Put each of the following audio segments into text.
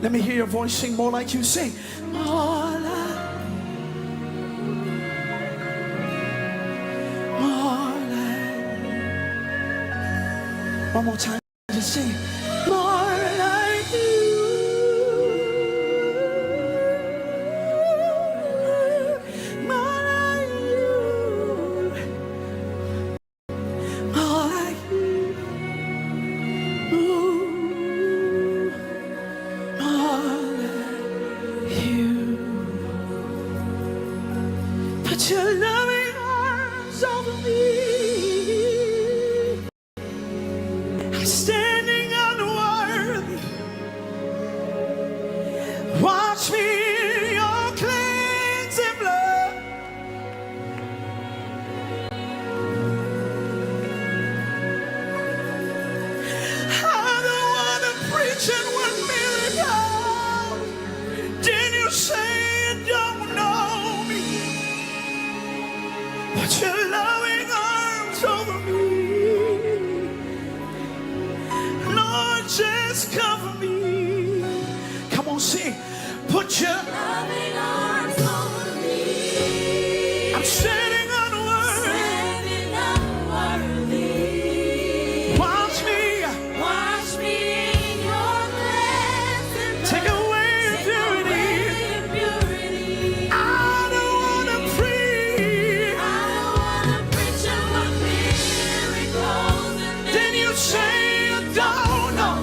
Let me hear your voice sing more like you sing. More like one more time, just sing. More like you. More like you. More like you. More like you. Put your loving arms over me. Standing unworthy, wash me in your cleansing blood. I'm the one that preaching one miracle. Didn't you say you don't know me? Put your loving arms over me. Just cover me. Come on, sing. Put your loving arms over me. I'm standing unworthy. Wash me in your cleansing. Take away impurity. I don't wanna preach. Miracles. Then you say you don't know.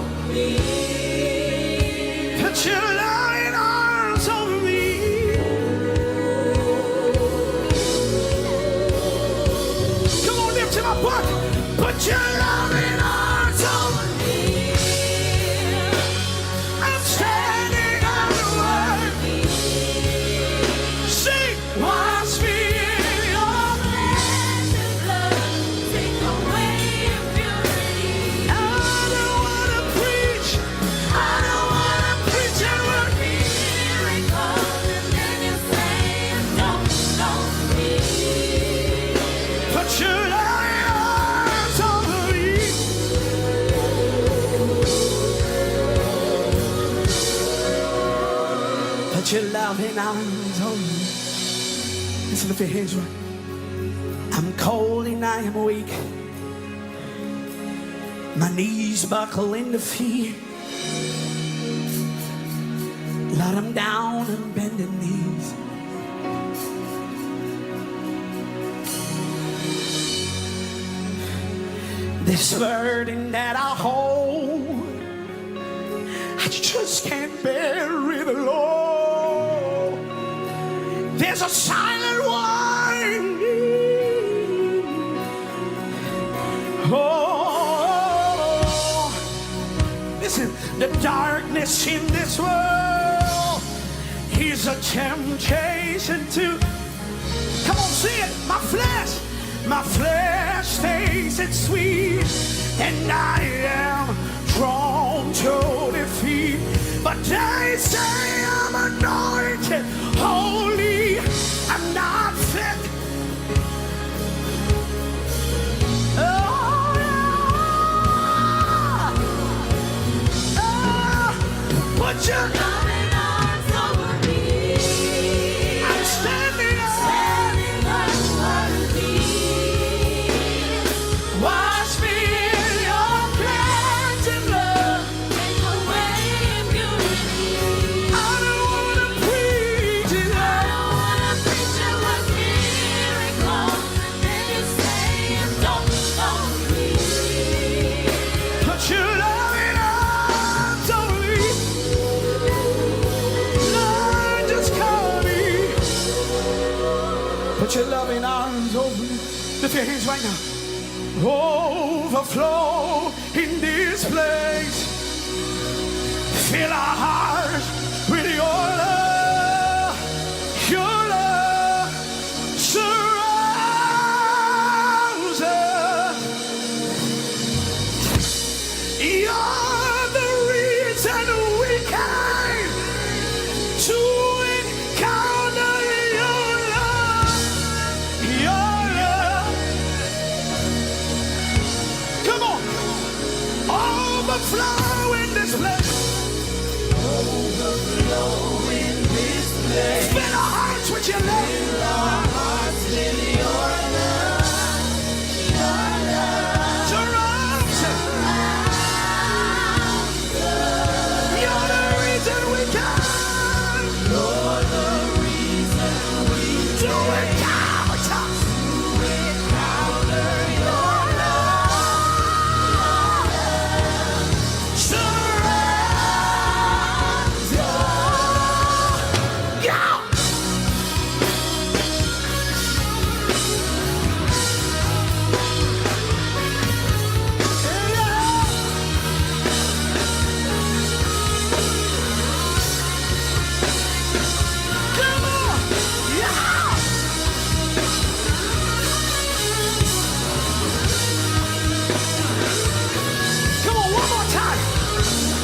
Put your loving arms over me. Come on, lift him up, buck. Put your loving arms over me. I'm standing unworthy. Sing, wash me in your cleansing blood. Take away impurity. I don't wanna preach. I don't wanna preach and work miracles, and then you say you don't know me. Put your loving arms over me. Put your loving arms over me. Let's lift your hands right. I'm cold and I am weak. My knees buckle in the fear. Let them down and bend the knees. This burden that I hold, I just can't bear it alone. There's a silent one. Oh, listen, the darkness in this world is a temptation to, come on, sing it. My flesh tastes it sweet, and I am drawn to defeat. But they say I'm anointed, holy, I'm not fit. Put your loving arms over me. I'm standing unworthy. Wash me in your cleansing blood. Take away impurity. I don't wanna preach it. I don't wanna preach it with miracles, and then you say you don't know me. Put your loving arms over me. Lord, just cover me. Put your loving arms over me. Lift your hands right now. Overflow in this place. Fill our hearts with your love. Your love surrounds us. You're the reason we came to encounter your love. Your love. Come on. Overflow in this place. Overflow in this place. Fill our hearts with your love. Fill our hearts with your love. Your love. Surround us. You're the reason we can. You're the reason we can. Do it now. Encounter your love. Surround us. Yeah. Come on. Yeah. Come on, one more time.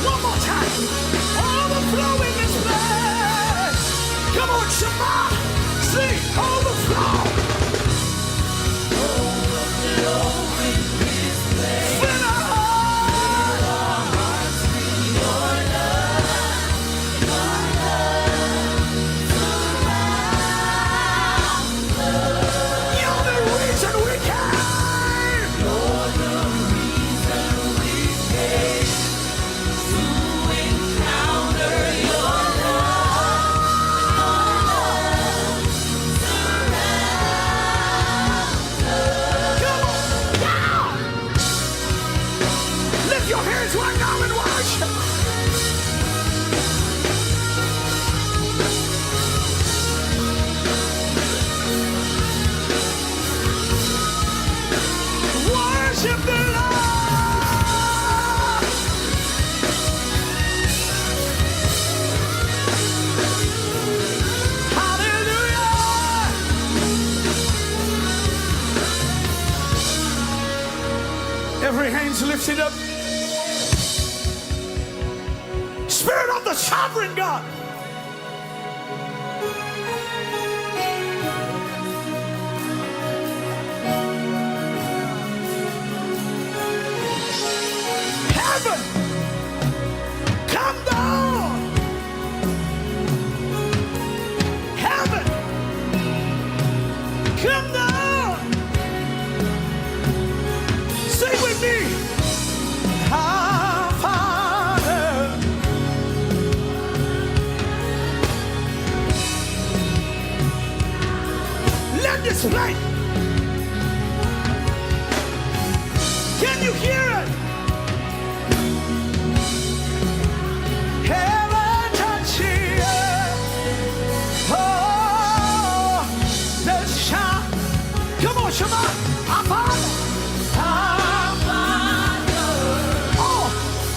One more time. Overflow in this place. Come on, Shema. Sing, overflow. Overflow in this place. Fill our hearts with your love. Your love. Surround us. You're the reason we came. You're the reason we came to encounter your love. Surround us. Come on, now. Lift your hands right now and worship. Worship the Lord. Hallelujah. Every hand's lifted up. Spirit of the sovereign God. Heaven, come down. Heaven, come down. Sing with me. Our Father. Let this light. Can you hear it? Heaven touching earth. Oh, the shout. Come on, Shema. Our Father. Our Father. Oh,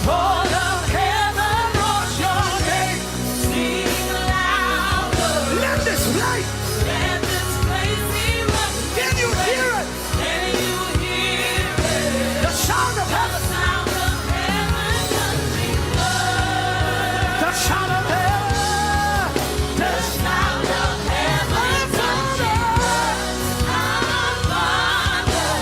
all of heaven roars your name. Sing louder. Let this light. Let this place be rough. Can you hear it? Can you hear it? The sound of heaven. The sound of heaven touching earth. The sound of heaven. The sound of heaven touching earth. Our Father.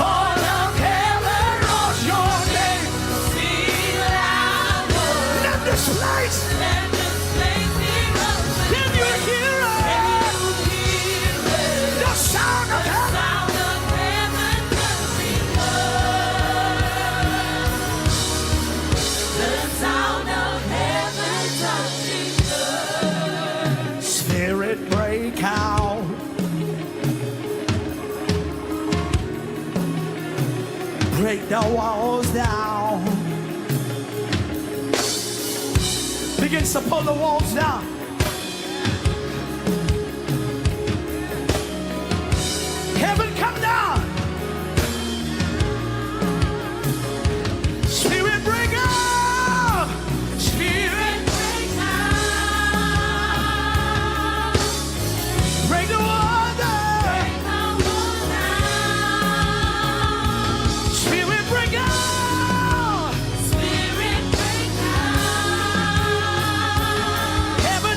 All of heaven roars your name. Sing louder. Let this place. Let this place be rough. Can you hear it? Can you hear it? The sound of heaven. The sound of heaven touching earth. The sound of heaven touching earth. Spirit break out. Break the walls down. Begins to pull the walls down. Heaven come down. Spirit break out. Spirit break out. Break the wall down. Break the wall down. Spirit break out. Spirit break out. Heaven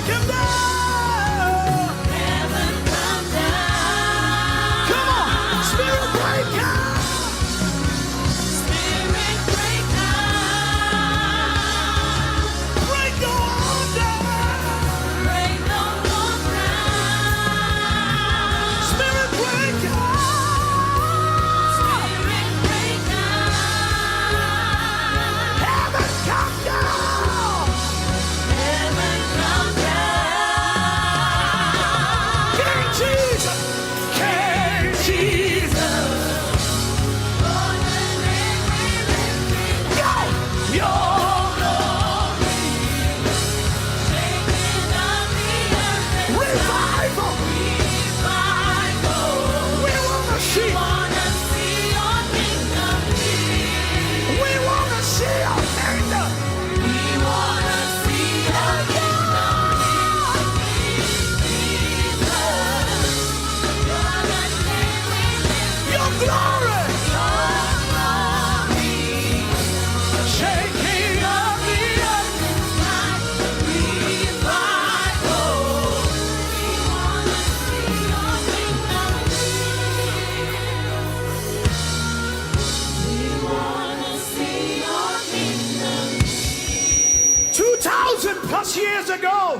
plus years ago,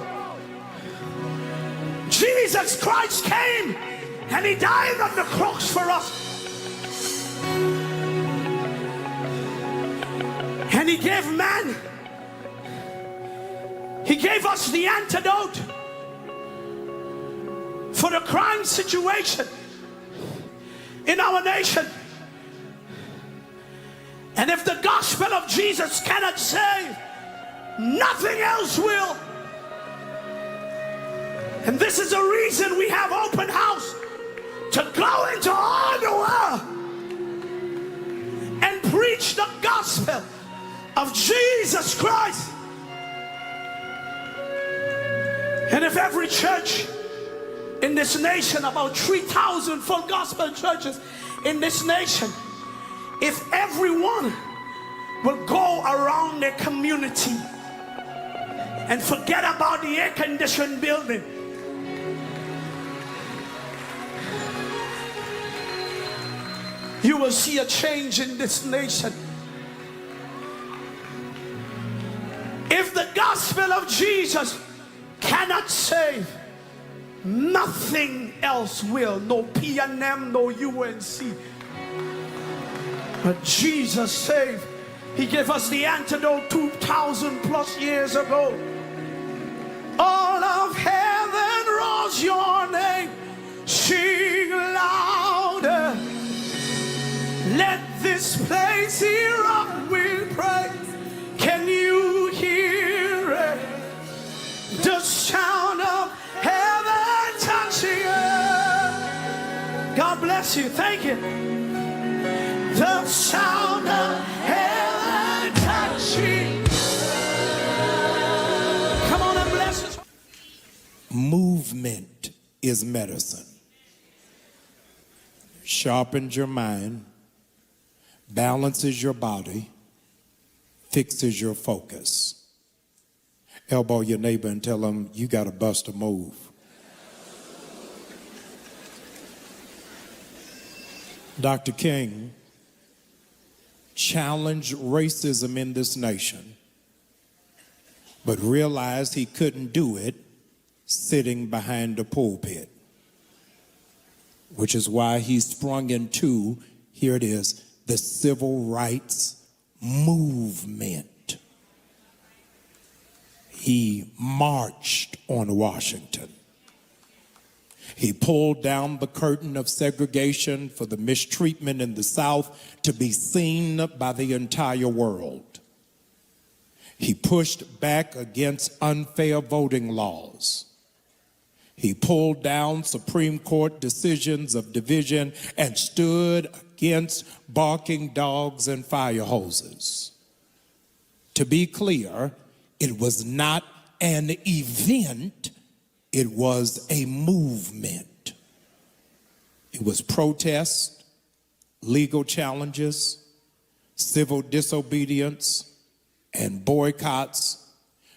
Jesus Christ came and he died on the cross for us. And he gave man, he gave us the antidote for the crime situation in our nation. And if the gospel of Jesus cannot save, nothing else will. And this is the reason we have open house, to go into all the world and preach the gospel of Jesus Christ. And if every church in this nation, about 3,000 full gospel churches in this nation, if everyone will go around their community and forget about the air-conditioned building, you will see a change in this nation. If the gospel of Jesus cannot save, nothing else will. No PNM, no UNC. But Jesus saved. He gave us the antidote 2,000 plus years ago. All of heaven roars your name. Sing louder. Let this place erupt with praise. Can you hear it? The sound of heaven touching earth. God bless you. Thank you. The sound of heaven touching. Come on and bless us. Movement is medicine. Sharpens your mind, balances your body, fixes your focus. Elbow your neighbor and tell them, you got to bust a move. Dr. King challenged racism in this nation, but realized he couldn't do it sitting behind the pulpit, which is why he sprung into, here it is, the civil rights movement. He marched on Washington. He pulled down the curtain of segregation for the mistreatment in the South to be seen by the entire world. He pushed back against unfair voting laws. He pulled down Supreme Court decisions of division and stood against barking dogs and fire hoses. To be clear, it was not an event, it was a movement. It was protest, legal challenges, civil disobedience, and boycotts,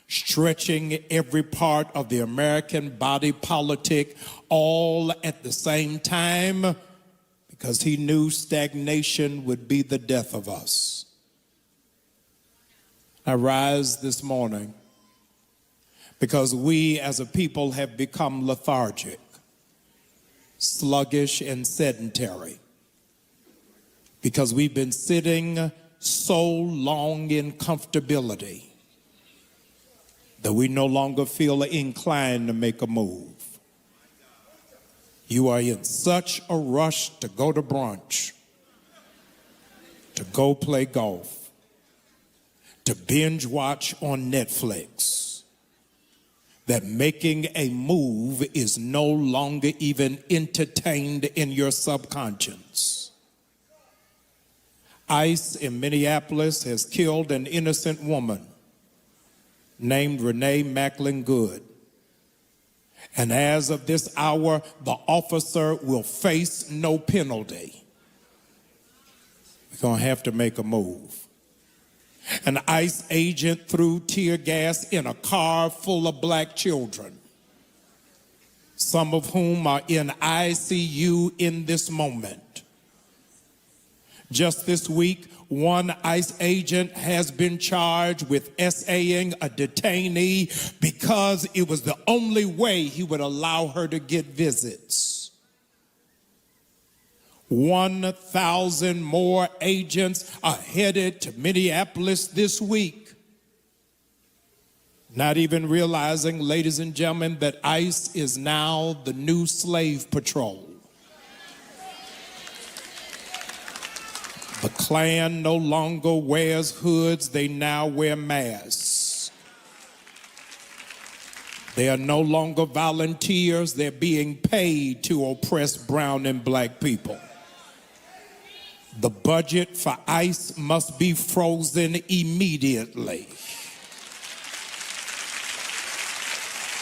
stretching every part of the American body politic all at the same time, because he knew stagnation would be the death of us. I rise this morning because we as a people have become lethargic, sluggish, and sedentary, because we've been sitting so long in comfortability that we no longer feel inclined to make a move. You are in such a rush to go to brunch, to go play golf, to binge watch on Netflix, that making a move is no longer even entertained in your subconscious. ICE in Minneapolis has killed an innocent woman named Renee Macklin Good. And as of this hour, the officer will face no penalty. We're going to have to make a move. An ICE agent threw tear gas in a car full of black children, some of whom are in ICU in this moment. Just this week, one ICE agent has been charged with SAing a detainee because it was the only way he would allow her to get visits. 1,000 more agents are headed to Minneapolis this week. Not even realizing, ladies and gentlemen, that ICE is now the new slave patrol. The Klan no longer wears hoods, they now wear masks. They are no longer volunteers, they're being paid to oppress brown and black people. The budget for ICE must be frozen immediately.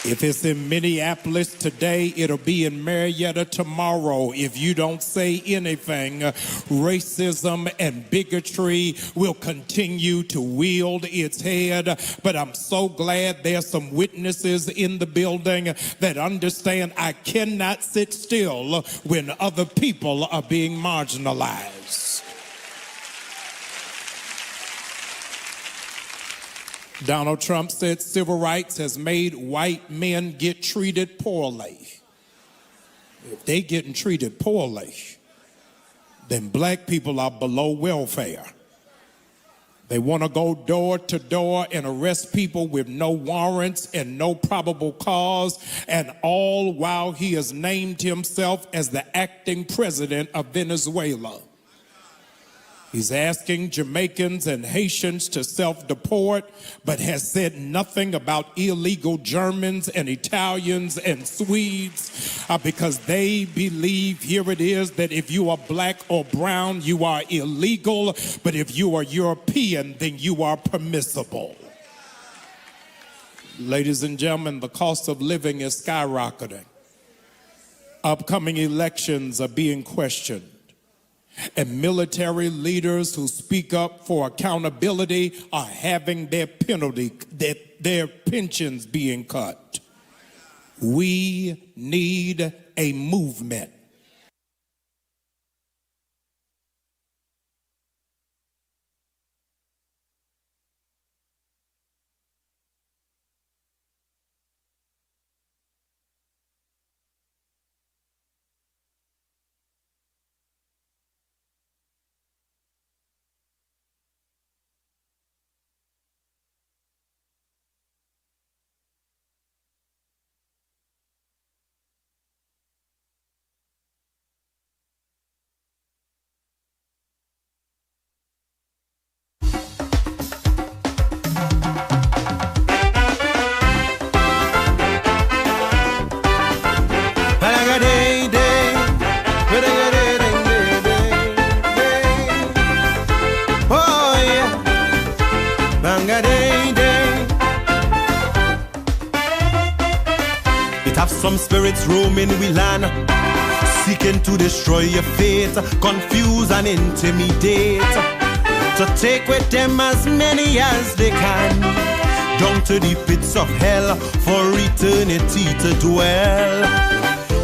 If it's in Minneapolis today, it'll be in Marietta tomorrow. If you don't say anything, racism and bigotry will continue to wield its head. But I'm so glad there's some witnesses in the building that understand I cannot sit still when other people are being marginalized. Donald Trump said civil rights has made white men get treated poorly. If they getting treated poorly, then black people are below welfare. They want to go door to door and arrest people with no warrants and no probable cause, and all while he has named himself as the acting president of Venezuela. He's asking Jamaicans and Haitians to self-deport, but has said nothing about illegal Germans and Italians and Swedes because they believe, here it is, that if you are black or brown, you are illegal, but if you are European, then you are permissible. Ladies and gentlemen, the cost of living is skyrocketing. Upcoming elections are being questioned. And military leaders who speak up for accountability are having their pensions being cut. We need a movement. Some spirits roaming we land, seeking to destroy your faith, confuse and intimidate, to take with them as many as they can, down to the pits of hell for eternity to dwell.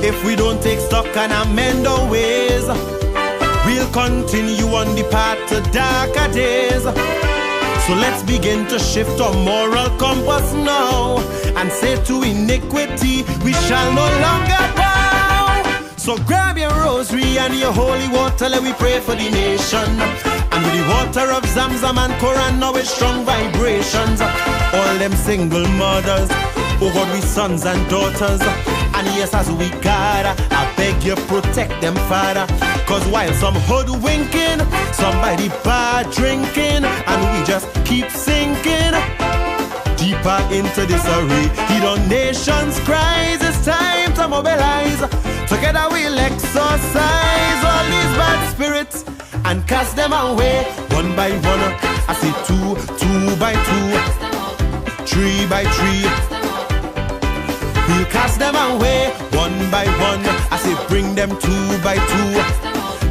If we don't take stock and amend our ways, we'll continue on the path to darker days. So let's begin to shift our moral compass now and say to iniquity, we shall no longer bow. So grab your rosary and your holy water, let we pray for the nation. And with the water of Zamzam and Quran, now with strong vibrations, all them single mothers, oh God, we sons and daughters. And yes, as we gather, I beg you protect them, Father. Cause while some hoodwinking, somebody bad drinking, and we just keep sinking deeper into this array. Heed our nation's cries, it's time to mobilize. Together we'll exorcise all these bad spirits and cast them away one by one. I say two by two, three by three. We'll cast them away one by one. I say bring them two by two.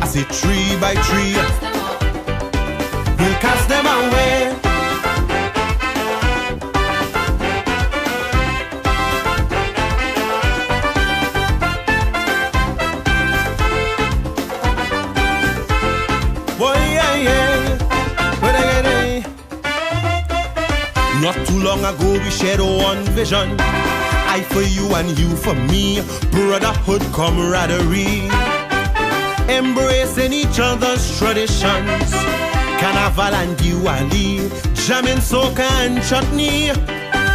I say three by three. We'll cast them away. Boy, Not too long ago we shared one vision. I for you and you for me. Brotherhood, camaraderie. Embracing each other's traditions. Carnival and Diwali. Jamming soca and chutney.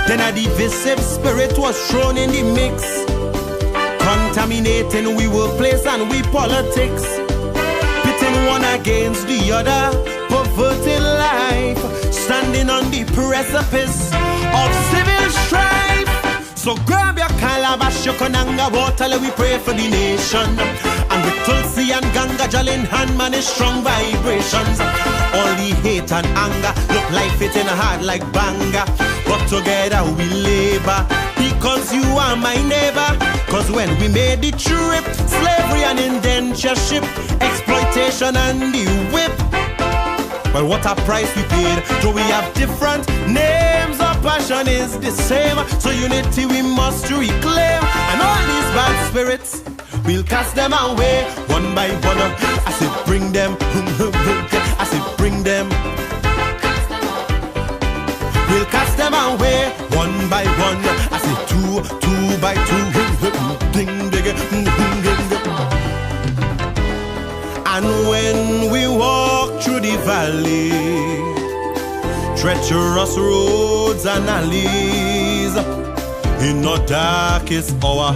Then a divisive spirit was thrown in the mix. Contaminating we workplace and we politics. Pitting one against the other. Perverting life. Standing on the precipice of civil strife. So grab your calabash, your konanga water, let we pray for the nation. And with Tulsi and Ganga Jal in hand, man, is strong vibrations. All the hate and anger look like fitting hard like banga. But together we labor, because you are my neighbor. Cause when we made the trip, slavery and indentureship, exploitation and the whip. Well, what a price we paid. Though we have different names, our passion is the same. So unity we must reclaim. And all these bad spirits, we'll cast them away one by one. I say bring them. I say bring them. We'll cast them away one by one. I say two by two. Ding, ding, ding, ding. And when we walk through the valley, treacherous roads and alleys, in the darkest hour,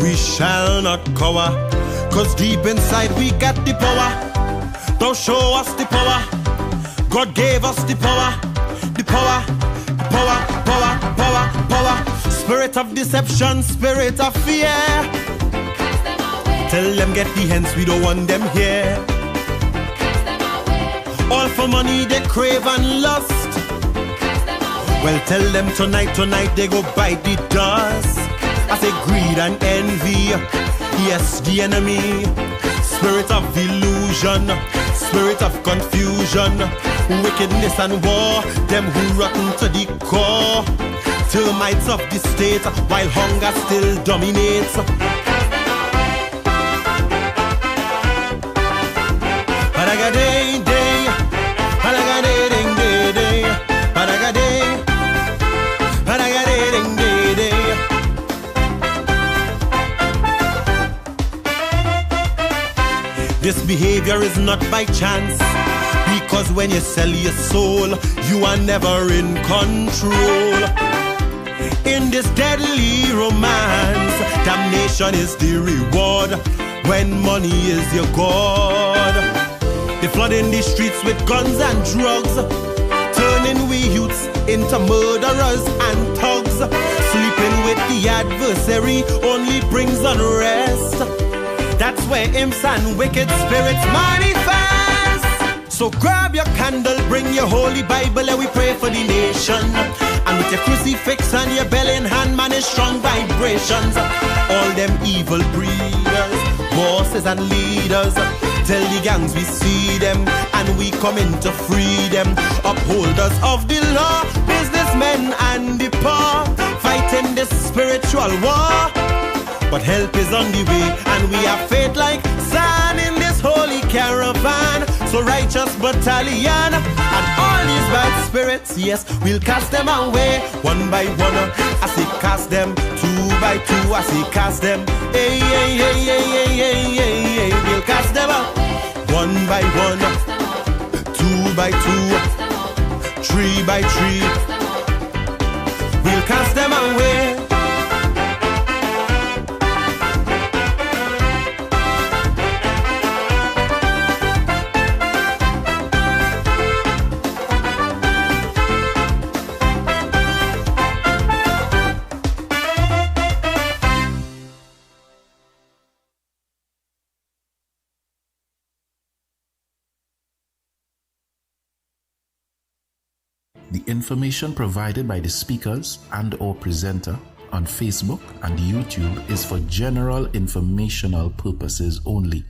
we shall not cower. Cause deep inside we got the power. Don't show us the power. God gave us the power. The power, the power, power, power, power. Spirit of deception, spirit of fear. Tell them get the hands, we don't want them here. All for money they crave and lust. Well, tell them tonight they go bite the dust. I say greed and envy, yes, the enemy. Spirit of illusion, spirit of confusion, wickedness and war, them who rotten to the core. Termites of the state, while hunger still dominates. This behavior is not by chance, because when you sell your soul, you are never in control. In this deadly romance, damnation is the reward when money is your god. They flood in the streets with guns and drugs, turning we youths into murderers and thugs. Sleeping with the adversary only brings unrest. That's where imps and wicked spirits manifest. So grab your candle, bring your holy Bible, and we pray for the nation. And with your crucifix and your bell in hand, man, is strong vibrations. All them evil breeders, bosses and leaders, tell the gangs we see them, and we come in to free them. Upholders of the law, businessmen and the poor, fighting this spiritual war. But help is on the way, and we have faith like sand in this holy caravan. So righteous battalion, and all these bad spirits, yes, we'll cast them away one by one. I say cast them two by two. I say cast them, hey, hey, hey, hey, hey, hey, hey, hey. We'll cast them out one by one, two by two, three by three. We'll cast them away. The information provided by the speakers and or presenter on Facebook and YouTube is for general informational purposes only.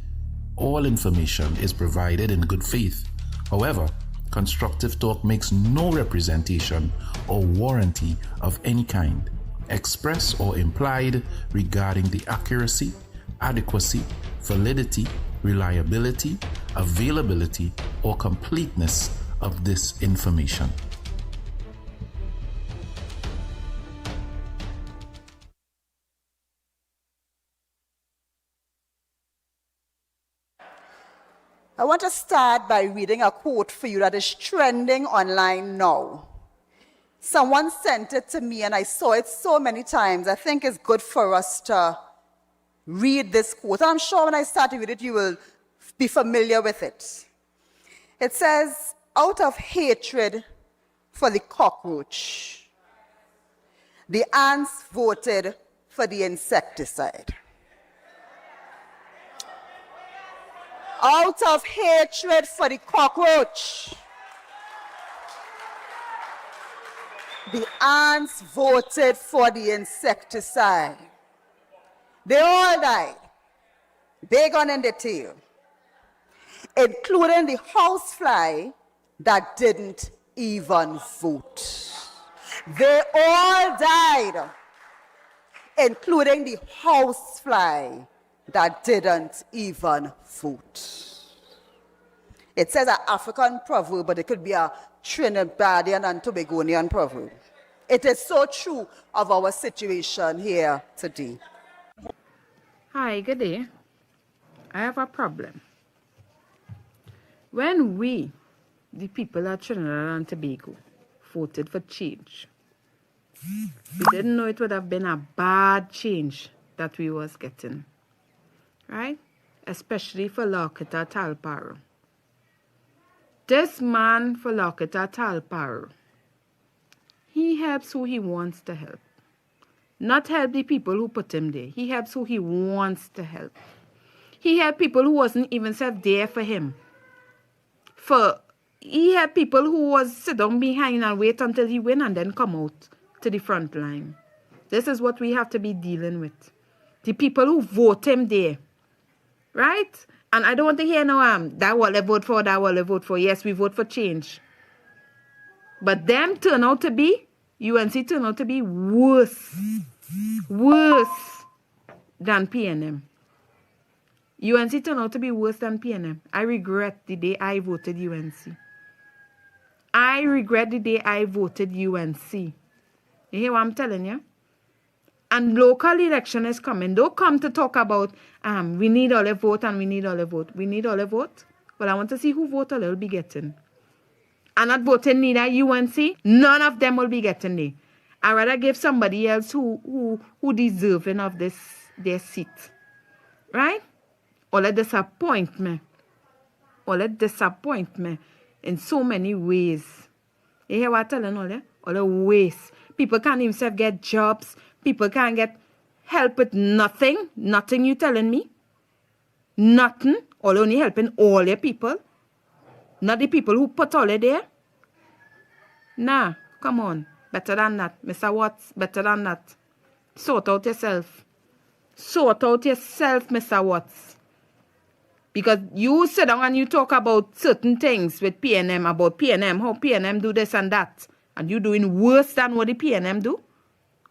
All information is provided in good faith. However, Constructive Talk makes no representation or warranty of any kind, express or implied, regarding the accuracy, adequacy, validity, reliability, availability, or completeness of this information. I want to start by reading a quote for you that is trending online now. Someone sent it to me and I saw it so many times. I think it's good for us to read this quote. I'm sure when I start to read it, you will be familiar with it. It says, out of hatred for the cockroach, the ants voted for the insecticide. Out of hatred for the cockroach, the ants voted for the insecticide. They all died, big on in the tail, including the housefly that didn't even vote. They all died, including the housefly that didn't even vote. It says an African proverb, but it could be a Trinidadian and Tobagonian proverb. It is so true of our situation here today. Hi, good day. I have a problem. When we, the people of Trinidad and Tobago, voted for change, we didn't know it would have been a bad change that we was getting, right? Especially for Lokita Talparo. This man for Lokita Talparo, he helps who he wants to help. Not help the people who put him there. He helps who he wants to help. He helped people who wasn't even there for him. He had people who was sit down behind and wait until he win and then come out to the front line. This is what we have to be dealing with. The people who vote him there. Right? And I don't want to hear no that will I vote for, that will I vote for. Yes, we vote for change. But them turn out to be, UNC turn out to be worse than PNM. UNC turned out to be worse than PNM. I regret the day I voted UNC. I regret the day I voted UNC. You hear what I'm telling you? And local election is coming. Don't come to talk about we need all a vote and we need all a vote. We need all a vote. Well, I want to see who vote all will be getting. I'm not voting neither UNC. None of them will be getting there. I'd rather give somebody else who deserving of their seat. Right? All a disappointment. All a disappointment in so many ways. You hear what I'm telling all that? All a waste. People can't even get jobs. People can't get help with nothing. Nothing you telling me? Nothing. All only helping all your people. Not the people who put all of there. Nah, come on. Better than that. Mr. Watts, better than that. Sort out yourself. Sort out yourself, Mr. Watts. Because you sit down and you talk about certain things with PNM, about PNM, how PNM do this and that. And you doing worse than what the PNM do?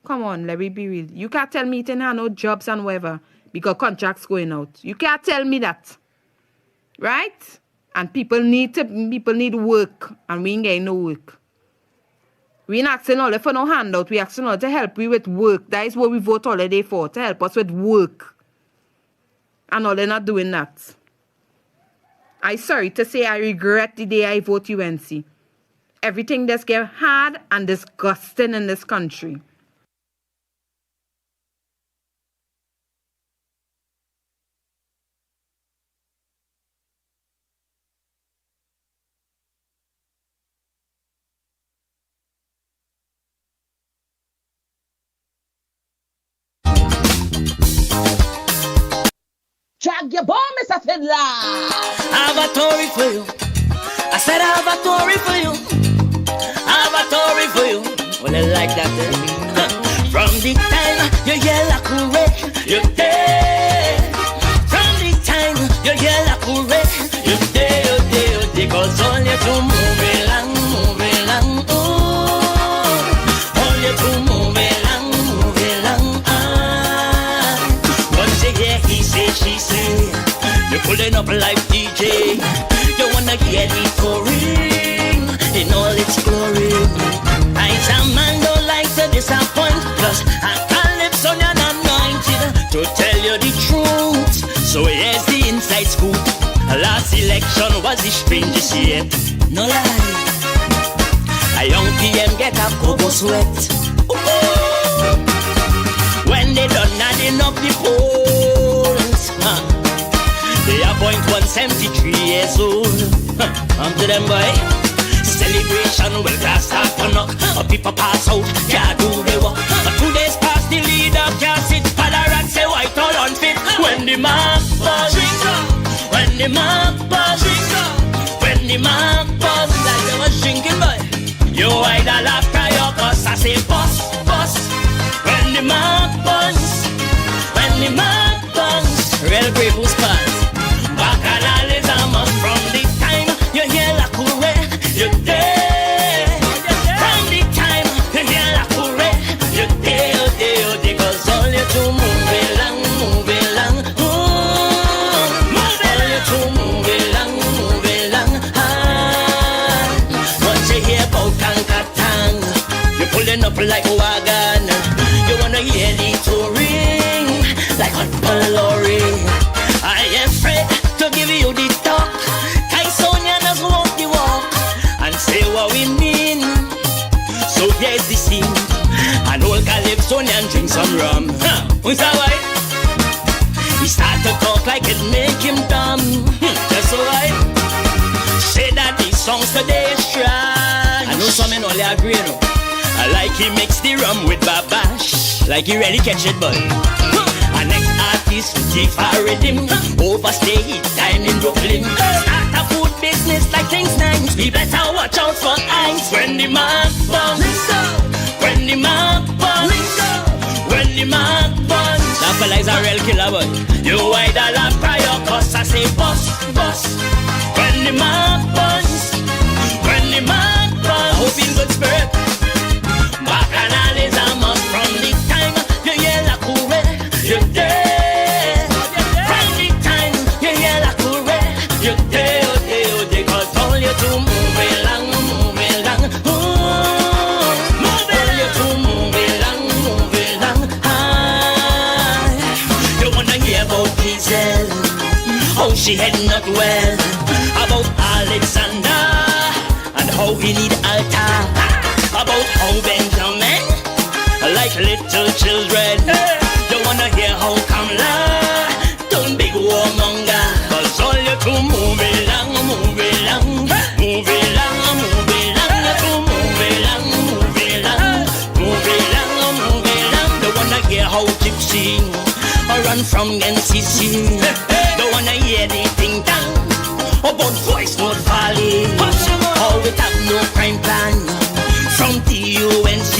Come on, let me be real. You can't tell me it ain't have no jobs and whatever because contracts going out. You can't tell me that. Right? And people need work and we ain't getting no work. We ain't asking all for no handout. We asking all to help we with work. That is what we vote all day for, to help us with work. And all they're not doing that. I'm sorry to say I regret the day I vote UNC. Everything that's get hard and disgusting in this country. Drag your bomb, Mr. Fiddler. I have a story for you. I said I have a story for you. I have a story for you. Well, I like that. From the time you yell accurate, you're dead. From the time you yell accurate, you're dead, you're dead, you're dead. Cause all you do move along, ooh. All you do move along, once you hear he say, she say, you're pulling up like DJ. You wanna hear the story in all its glory. I some man don't like to disappoint, cause I can't live on an anointed to tell you the truth. So here's the inside scoop. Last election celebration was the strangest yet. No lie. A young PM get a cocoa sweat. Ooh. When they done adding up the polls, they appoint 173 years old. Come to them, boy. Celebration will class start to knock. People pass out, can't do the work. 2 days past the leader can't sit. Palarat say white all unfit. When the mark buzz, when the mark buzz, when the mark buzz, like they was drinking, boy. You either laugh cry or cuss. I say bus, bus. When the mark buzz, when the mark buzz, real brave who's pass. Bacchanal is a must from the time you hear la courée, you're there. From the time you hear la courée, you're there, you're there, you're there. Cause all you do move along, move along. All you do move along, move along. Once you hear about Kankatang, you're pulling up like a wagon. You wanna hear the two ring like a Lorry. I am afraid to give you the talk. Kaisonianas walk the walk and say what we mean. So here's the scene. An old Calypsonian drink some rum. Who's that why? He start to talk like it make him dumb. That's alright. Say that these songs today is trash. I know some men only agree, no. I like he mix the rum with babash. Like he really catch it, boy. Our next artist will take a rhythm. Overstay his time in Brooklyn. Start a food business like things nice. We better watch out for ice. When the mark bumps, when the mark bumps, when the mark bumps. That fella is a real killer, boy. You either laugh cry or cuss. I say bust, bust. When the mark bumps, when the mark bumps. I hope in good spirit. Bacchanal is a must from the time you hear la courée, you're there. From the time you hear la courée, you're there, you're there, you're there. Cause all you do move along, move along. All you do move along. You wanna hear about Giselle, how she head not well. About Alexander and how he need altar. About how Benjamin, like little children. You wanna hear how Kamala done big warmonger. Cause all you do move along, move along. Move along, move along. You do move along, move along. Move along, move along. You wanna hear how Gypsy run from NCC. You wanna hear the thing down about voice note falling. How we have no crime plan from the UNC.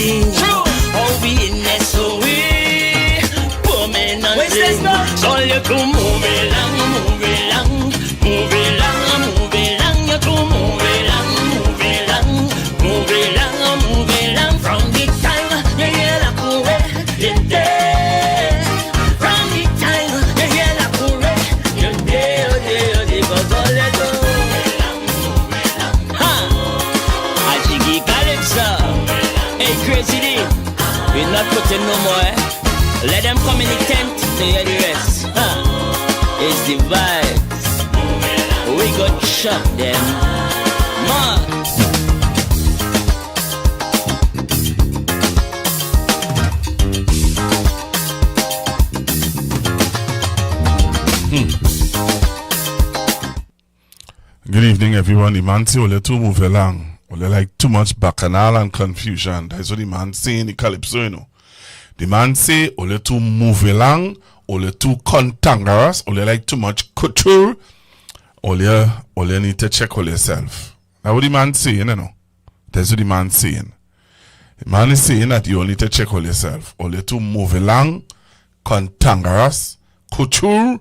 All we in SOE, permanently. So you to move along, move along, move along, move along. You to move along, move along, move along, move along. From the time you hear la courée, you're there. From the time you hear la courée, you're there, you're there, you're there. Cause all you do move along, move along. Ha! Ashigi Calypso. Hey, crazy D, we're not putting no more. Let them come in the tent to hear the rest. It's the vibes. We got shot them. Man. Good evening, everyone. The man say, "Ole too move along. Ole like too much bacchanal and confusion." That's what the man say in the Calypso, you know. The man say, "Ole too move along. Ole too cantankerous. Ole like too much couture. Ole need to check on yourself." That's what the man saying, you know. That's what the man saying. The man is saying that you need to check on yourself. Ole too move along, cantankerous. Couture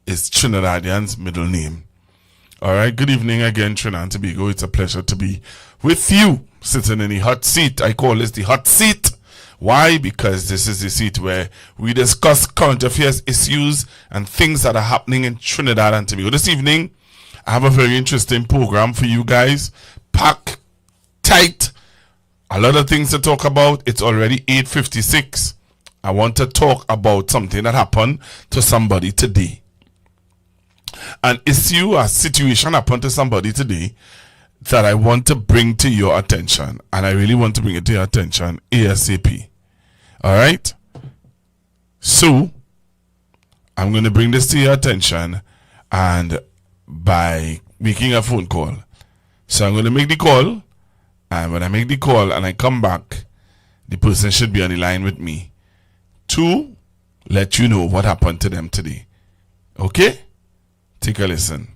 is Trinidadian's middle name. All right, good evening again, Trinidad and Tobago. It's a pleasure to be with you, sitting in the hot seat. I call this the hot seat. Why? Because this is the seat where we discuss current affairs, issues, and things that are happening in Trinidad and Tobago. This evening, I have a very interesting program for you guys. Packed tight. A lot of things to talk about. It's already 8:56. I want to talk about something that happened to somebody today. an issue, a situation happened to somebody today that I want to bring to your attention, and I really want to bring it to your attention ASAP. All right? So, I'm going to bring this to your attention and by making a phone call. So, I'm going to make the call, and when I make the call and I come back, the person should be on the line with me to let you know what happened to them today. Okay? Take a listen.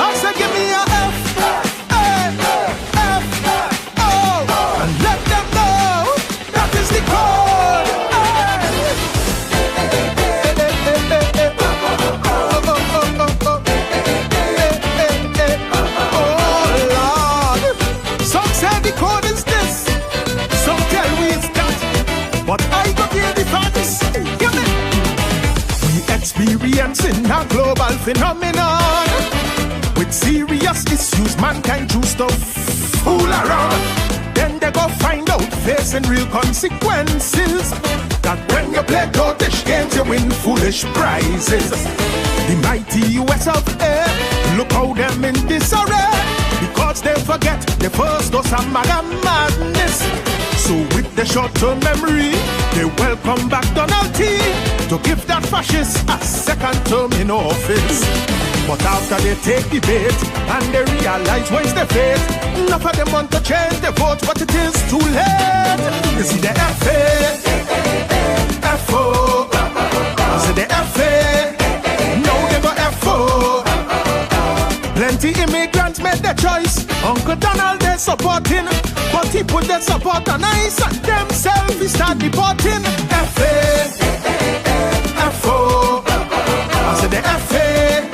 I said give me a F, O, and let them know that is the code. Oh Lord, some say the code is this, some tell we it's that, but I go hear the facts. Give me. We experiencing a global phenomenon. With serious issues, mankind choose to fool around. Then they go find out, facing real consequences, that when you play goatish games, you win foolish prizes. The mighty US of A, look how them in disarray, because they forget the first dose of madness. So with the short-term memory, they welcome back Donald T to give that fascist a second term in office. But after they take the bait and they realize where's the fate, enough of them want to change the vote, but it is too late. You see the FA, FO, you see the FA, now they go FO. Plenty immigrants made their choice. Uncle Donald they supporting, but he put their support on ice and themselves he start deporting. FA, FO, I said the FA.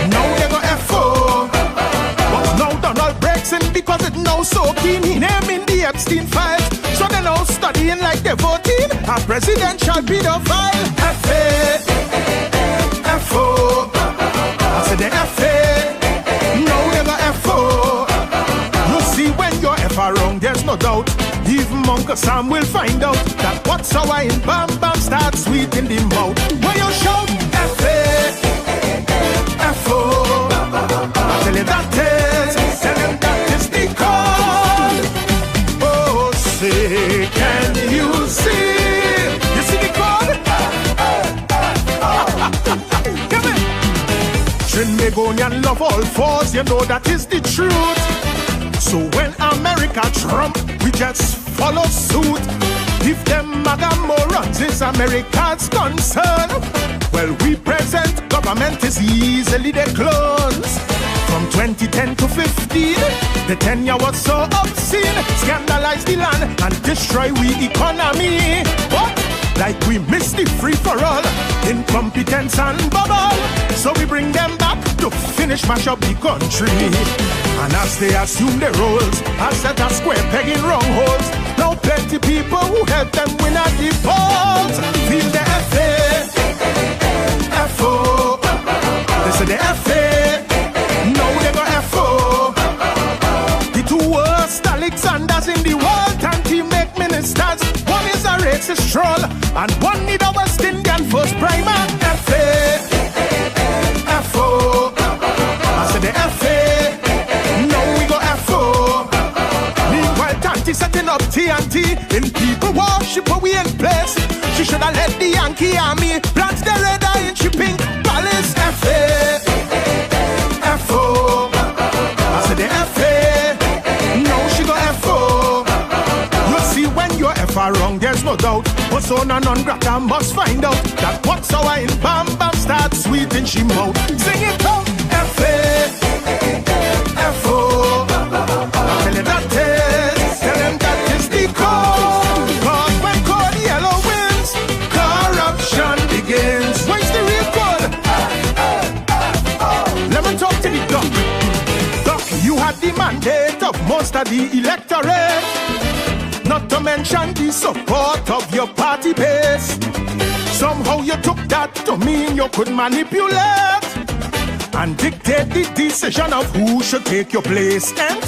Now they go FO, but now Donald breaks in because it now so keen. He naming the Epstein files, so they now studying like they voting a presidential pedophile. FA, FO, I said the FA. Now they go FO. You see when you're FA wrong, there's no doubt. Even Uncle Sam will find out that what's our in Bam Bam starts sweet in the mouth. When you shout FA, FO, I tell you that is, tell him that is the call. Oh, say, can you see? You see the call? Come in. Trinidadian love all fours, you know that is the truth. So when America Trump, we just follow suit. If them MAGA morons is America's concern, well, we present government is easily their clones. From 2010 to 15, the tenure was so obscene, scandalize the land and destroy we economy. But like we missed the free for all, incompetence and bubble, so we bring them back to finish mash up the country. And as they assume their roles, I set a square peg in wrong holes. Now plenty people who help them win at the polls. Feel the FA, FO, they say the FA, now they go FO. The two worst Alexanders in the world and team make ministers. One is a racist troll and one need a West Indian first primer. FA, FO, I say the FA, now we go FO. Meanwhile Tanti setting up TNT in people worship we in place. She should have let the Yankee army plant the red eye in shipping palace. FA, FO, I said the FA, now she go FO. You see when you're FA wrong, there's no doubt. Persona non grata must find out that what's our in Bam Bam starts sweet in she mouth. Sing it out, FA, FO, I tell you that is, tell them that is the code. Cause when code yellow wins, corruption begins. Where's the real code? Let me talk to the doc. Doc, you had the mandate of most of the electorate, not to mention the support of your party base. Somehow you took that to mean you could manipulate and dictate the decision of who should take your place. And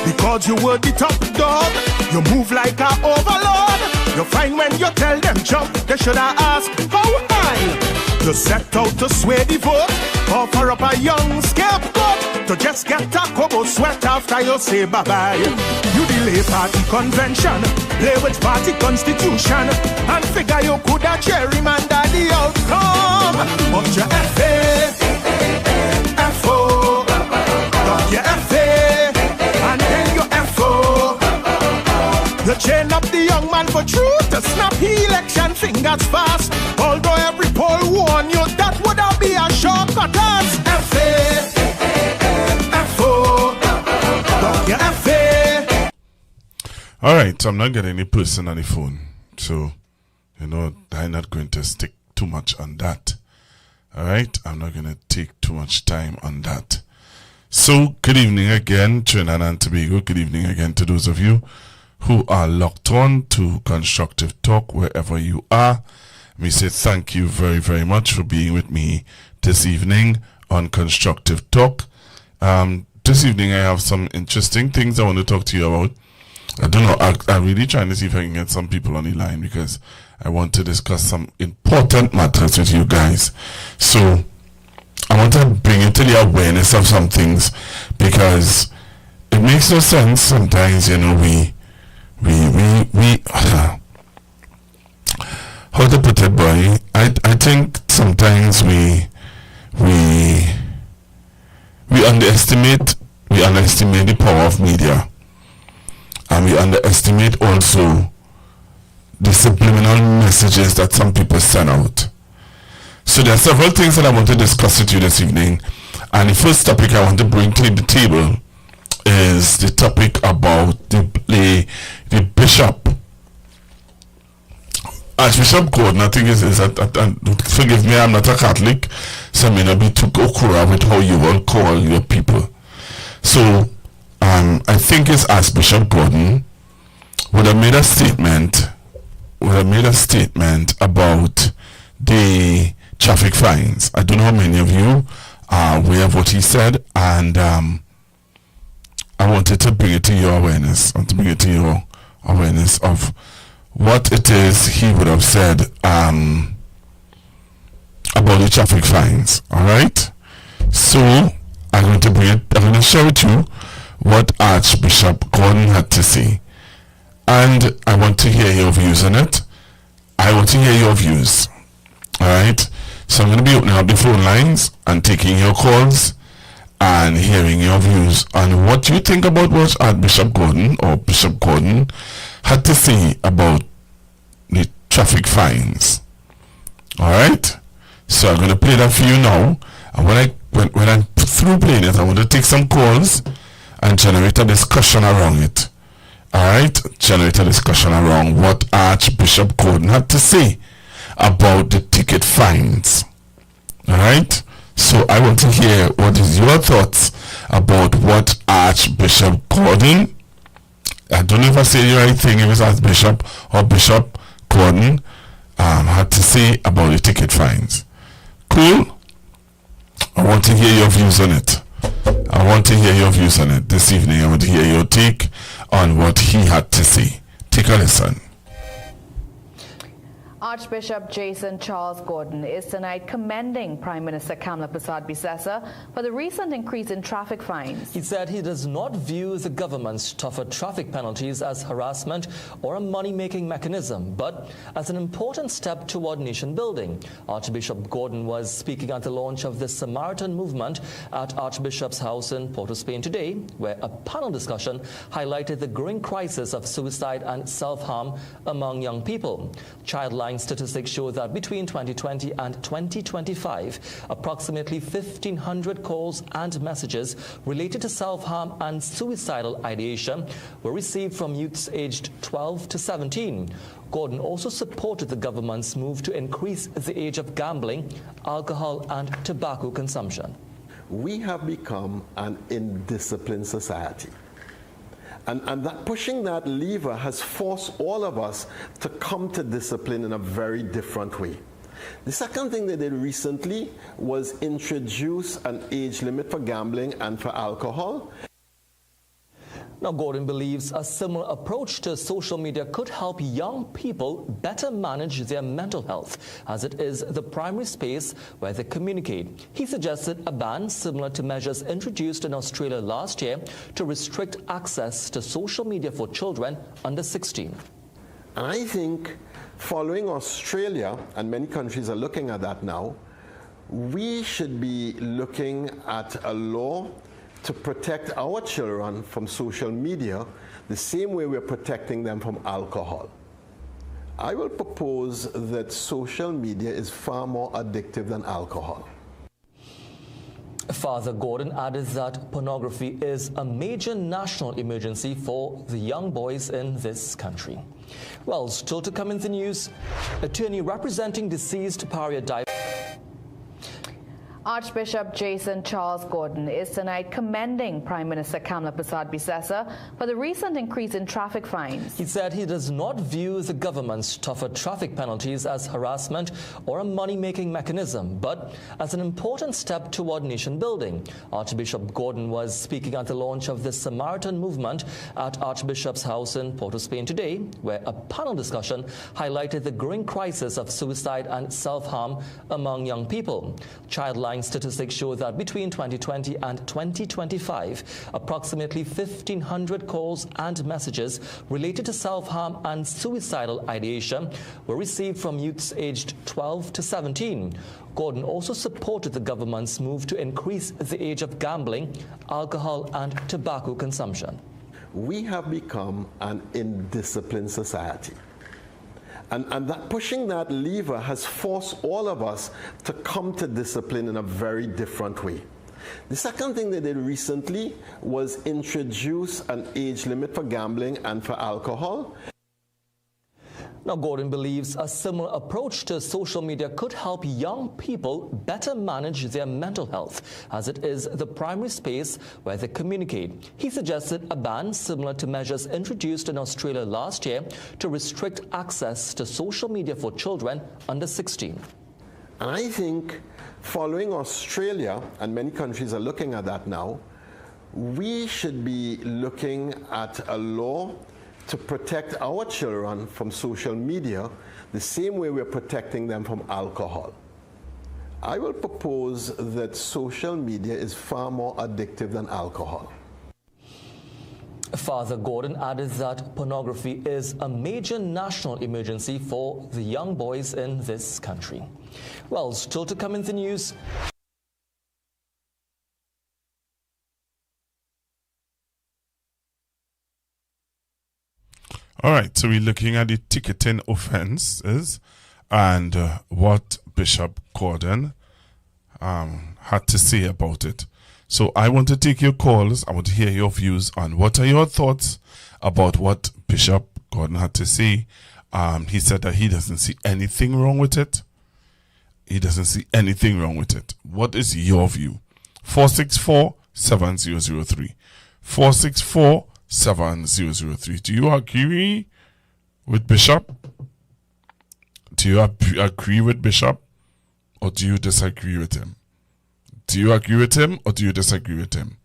because you were the top dog. You move like a overlord. You find when you tell them jump, they should have asked how high. You set out to sway the vote, offer up a young scapegoat to just get a kobo sweat after you say bye-bye. You delay party convention, play with party constitution, and figure you could have gerrymandered the outcome. But your FA, FO, got your FA, and then your FO. You chain up the young man for truth to snap the election fingers fast. Although every poll warn you that would have be a shortcut as FA, FO, got your FA. Alright, so I'm not getting any person on the phone. So, you know, I'm not going to stick too much on that. Alright, I'm not going to take too much time on that. So, good evening again, Trinidad and Tobago. Good evening again to those of you who are locked on to Constructive Talk wherever you are. Let me say thank you very, very much for being with me this evening on Constructive Talk. This evening I have some interesting things I want to talk to you about. I don't know, I'm really trying to see if I can get some people on the line because I want to discuss some important matters with you guys. So I want to bring you to the awareness of some things because it makes no sense sometimes, you know, we how to put it, boy? I think sometimes we underestimate the power of media, and we underestimate also the subliminal messages that some people send out. So there are several things that I want to discuss with you this evening, and the first topic I want to bring to the table is the topic about the bishop, Archbishop Gordon. I think is forgive me, I'm not a Catholic, so I may not be too okra with how you will call your people. So I think it's Archbishop Gordon would have made a statement about the traffic fines. I don't know how many of you are aware of what he said, and I wanted to bring it to your awareness. I want to bring it to your awareness of what it is he would have said about the traffic fines. Alright? So I'm going to share with you what Archbishop Gordon had to say. And I want to hear your views on it. I want to hear your views. Alright? So I'm going to be opening up the phone lines and taking your calls and hearing your views on what you think about what Archbishop Gordon or Bishop Gordon had to say about the traffic fines. Alright? So I'm going to play that for you now. And when I'm through playing it, I want to take some calls and generate a discussion around it. Alright? Generate a discussion around what Archbishop Gordon had to say about the ticket fines. Alright? So I want to hear what is your thoughts about what Archbishop Gordon, I don't know if I say the right thing, if it's Archbishop or Bishop Gordon had to say about the ticket fines. Cool? I want to hear your views on it. This evening. I want to hear your take on what he had to say. Take a listen. Archbishop Jason Charles Gordon is tonight commending Prime Minister Kamla Persad-Bissessar for the recent increase in traffic fines. He said he does not view the government's tougher traffic penalties as harassment or a money-making mechanism, but as an important step toward nation building. Archbishop Gordon was speaking at the launch of the Samaritan movement at Archbishop's House in Port of Spain today, where a panel discussion highlighted the growing crisis of suicide and self-harm among young people. Childline statistics show that between 2020 and 2025, approximately 1,500 calls and messages related to self-harm and suicidal ideation were received from youths aged 12 to 17. Gordon also supported the government's move to increase the age of gambling, alcohol, and tobacco consumption. We have become an indisciplined society. And that pushing that lever has forced all of us to come to discipline in a very different way. The second thing they did recently was introduce an age limit for gambling and for alcohol. Now, Gordon believes a similar approach to social media could help young people better manage their mental health, as it is the primary space where they communicate. He suggested a ban similar to measures introduced in Australia last year to restrict access to social media for children under 16. And I think following Australia, and many countries are looking at that now, we should be looking at a law to protect our children from social media the same way we're protecting them from alcohol. I will propose that social media is far more addictive than alcohol. Father Gordon added that pornography is a major national emergency for the young boys in this country. Well, still to come in the news, attorney representing deceased pariah diver Archbishop Jason Charles Gordon is tonight commending Prime Minister Kamla Persad-Bissessar for the recent increase in traffic fines. He said he does not view the government's tougher traffic penalties as harassment or a money-making mechanism, but as an important step toward nation building. Archbishop Gordon was speaking at the launch of the Samaritan movement at Archbishop's House in Port of Spain today, where a panel discussion highlighted the growing crisis of suicide and self-harm among young people. Childline statistics show that between 2020 and 2025, approximately 1,500 calls and messages related to self-harm and suicidal ideation were received from youths aged 12 to 17. Gordon also supported the government's move to increase the age of gambling, alcohol and tobacco consumption. We have become an indisciplined society. And that pushing that lever has forced all of us to come to discipline in a very different way. The second thing they did recently was introduce an age limit for gambling and for alcohol. Now, Gordon believes a similar approach to social media could help young people better manage their mental health, as it is the primary space where they communicate. He suggested a ban similar to measures introduced in Australia last year to restrict access to social media for children under 16. And I think following Australia, and many countries are looking at that now, we should be looking at a law to protect our children from social media the same way we're protecting them from alcohol. I will propose that social media is far more addictive than alcohol. Father Gordon added that pornography is a major national emergency for the young boys in this country. Well, still to come in the news. All right, so we're looking at the ticketing offenses and what Bishop Gordon had to say about it. So I want to take your calls. I want to hear your views on what are your thoughts about what Bishop Gordon had to say. He said that he doesn't see anything wrong with it. He doesn't see anything wrong with it. What is your view? 464-7003. 464-7003. Do you agree with Bishop? Do you agree with Bishop? Or do you disagree with him? Do you agree with him or do you disagree with him?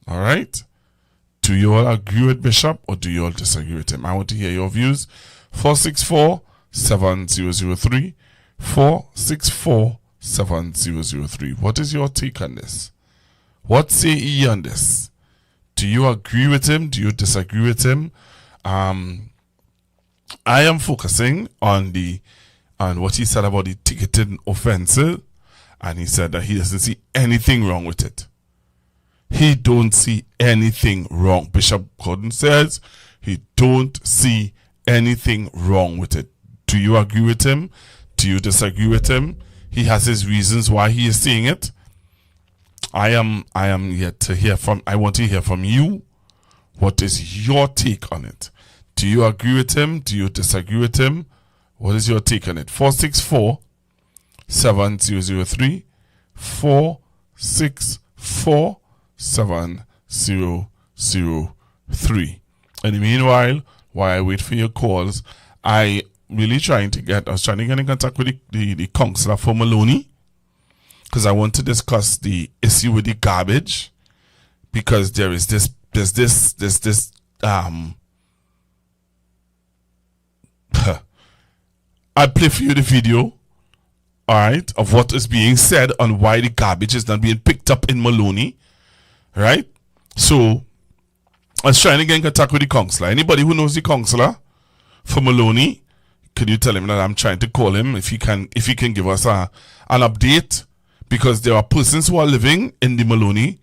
All right? Do you all agree with Bishop or do you all disagree with him? I want to hear your views. 464-7003. 464-7003. What is your take on this? What say ye on this? Do you agree with him? Do you disagree with him? I am focusing on what he said about the ticketing offensive, and he said that he doesn't see anything wrong with it. He don't see anything wrong. Bishop Gordon says he don't see anything wrong with it. Do you agree with him? Do you disagree with him? He has his reasons why he is saying it. I am yet to hear from. I want to hear from you. What is your take on it? Do you agree with him? Do you disagree with him? What is your take on it? 464-7003. 464-7003. In the meanwhile, while I wait for your calls, I was trying to get in contact with the councillor for Maloney, because I want to discuss the issue with the garbage, because there is this there's this I'll play for you the video, all right, of what is being said on why the garbage is not being picked up in Maloney, right? So I was trying to get in contact with the counselor. Anybody who knows the counselor for Maloney, could you tell him that I'm trying to call him if he can give us an update, because there are persons who are living in the Maloney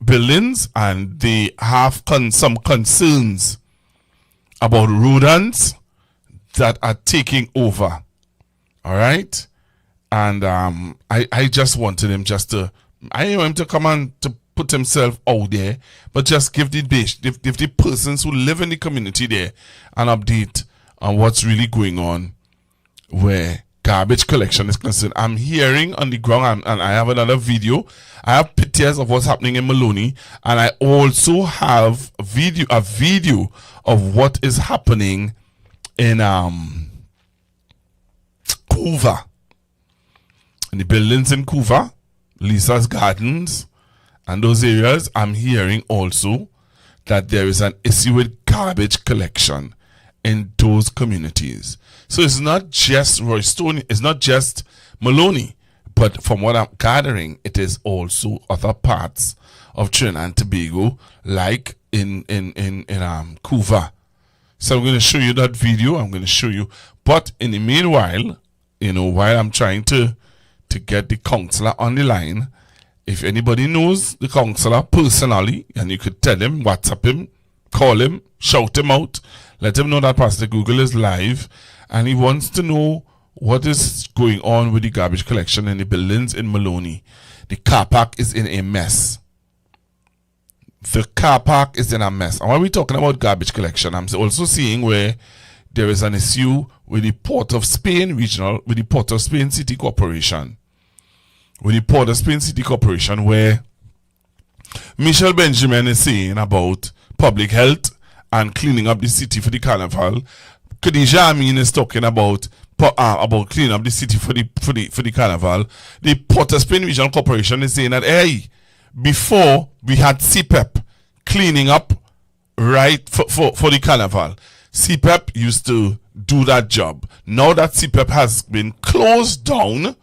buildings and they have some concerns about rodents that are taking over. All right, and I just wanted him I want him to come and to put himself out there, but just give the persons who live in the community there an update on what's really going on where garbage collection is concerned. I'm hearing on the ground, and I have another video. I have pictures of what's happening in Maloney, and I also have a video of what is happening in Couva, in the buildings in Couva, Lisa's Gardens, and those areas. I'm hearing also that there is an issue with garbage collection in those communities. So it's not just Royston, it's not just Maloney, but from what I'm gathering, it is also other parts of Trinidad and Tobago, like in Couva. So I'm going to show you that video. I'm going to show you. But in the meanwhile, while I'm trying to get the counselor on the line, if anybody knows the counselor personally, and you could tell him, WhatsApp him, call him, shout him out, let him know that Pastor Google is live, and he wants to know what is going on with the garbage collection in the buildings in Maloney. The car park is in a mess. The car park is in a mess. And when we're talking about garbage collection, I'm also seeing where there is an issue with the Port of Spain Regional, with the Port of Spain City Corporation. With the Port of Spain City Corporation, where Michelle Benjamin is saying about public health and cleaning up the city for the carnival. Khadija Amin is talking about cleaning up the city for the carnival. The Port of Spain Regional Corporation is saying that, hey, before we had CPEP cleaning up right for the carnival. CPEP used to do that job. Now that CPEP has been closed down,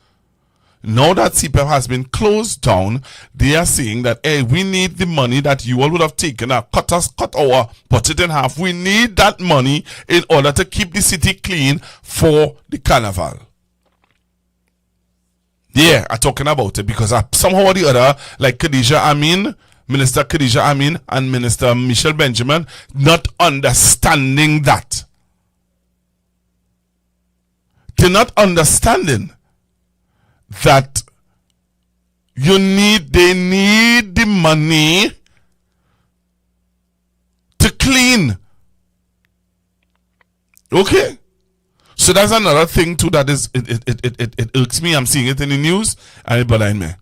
they are saying that, hey, we need the money that you all would have taken, cut our budget in half. We need that money in order to keep the city clean for the carnival. Yeah, I'm talking about it because somehow or the other, like Minister Khadija Amin and Minister Michelle Benjamin, not understanding that. They're not understanding that they need the money to clean. Okay? So that's another thing too that is it irks me. I'm seeing it in the news and it bothers me.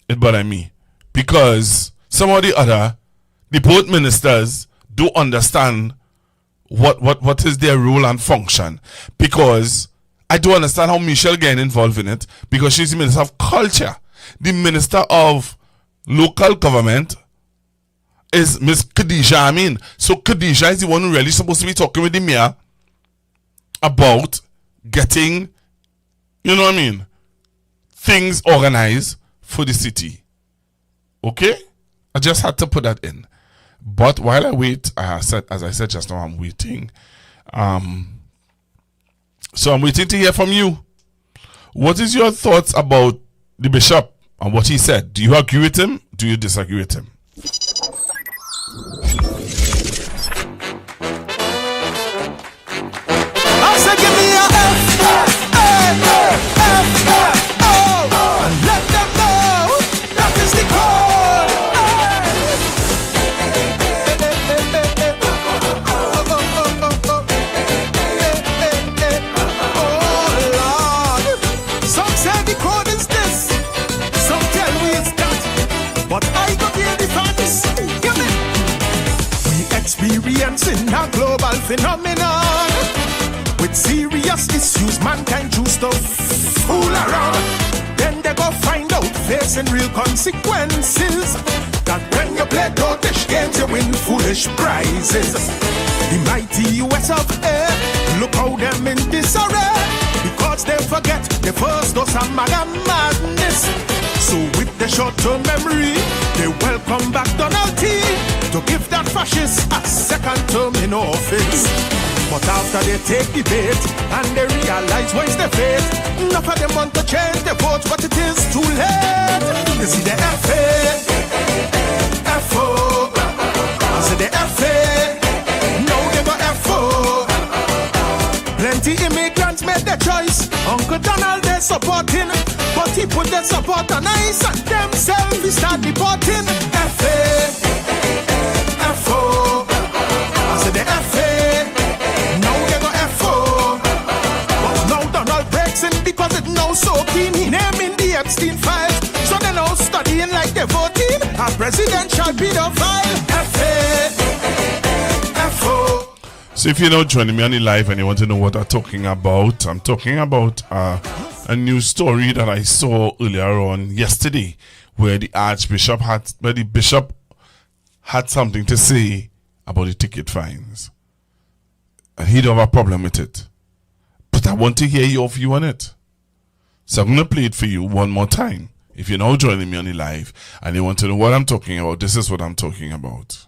It bothers me. Because some or the other, the both ministers do understand what is their role and function. Because I do understand how Michelle getting involved in it, because she's the Minister of Culture. The Minister of Local Government is Miss Khadija Amin. So Khadija is the one who really supposed to be talking with the mayor about getting, things organized for the city. Okay? I just had to put that in. But while I wait, as I said just now, I'm waiting. So I'm waiting to hear from you. What is your thoughts about the bishop and what he said? Do you agree with him? Do you disagree with him? I said give me a F-O, and let them know that is the code. Oh Lord, some say the code is this, some tell me it's that, but I go hear the facts. Give me. We experiencing a global phenomenon. With serious issues, mankind choose to fool around. Then they go find out facing real consequences. that when you play dotish games, you win foolish prizes. The mighty US of A, look how them in disarray, because they forget the first dose of MAGA madness. So with the short-term memory, they welcome back Donald T to give that fascist a second term in office. But after they take the bait and they realize where's the fate, enough of them want to change their votes, but it is too late. You see the FA, FO, I see the FA, now they go FO. Plenty immigrants made their choice. Uncle Donald they supporting, but he put their support on ice and themselves he start deporting. FA, FO, I see the FA. Because it now so keen, he naming the Epstein files. So they now studying like they're voting a presidential pedophile. F.A. F.O. So if you're now joining me on the live and you want to know what I'm talking about a news story that I saw earlier on yesterday, where the bishop had something to say about the ticket fines. And he don't have a problem with it. But I want to hear your view on it. So I'm going to play it for you one more time. If you're now joining me on the live and you want to know what I'm talking about, this is what I'm talking about.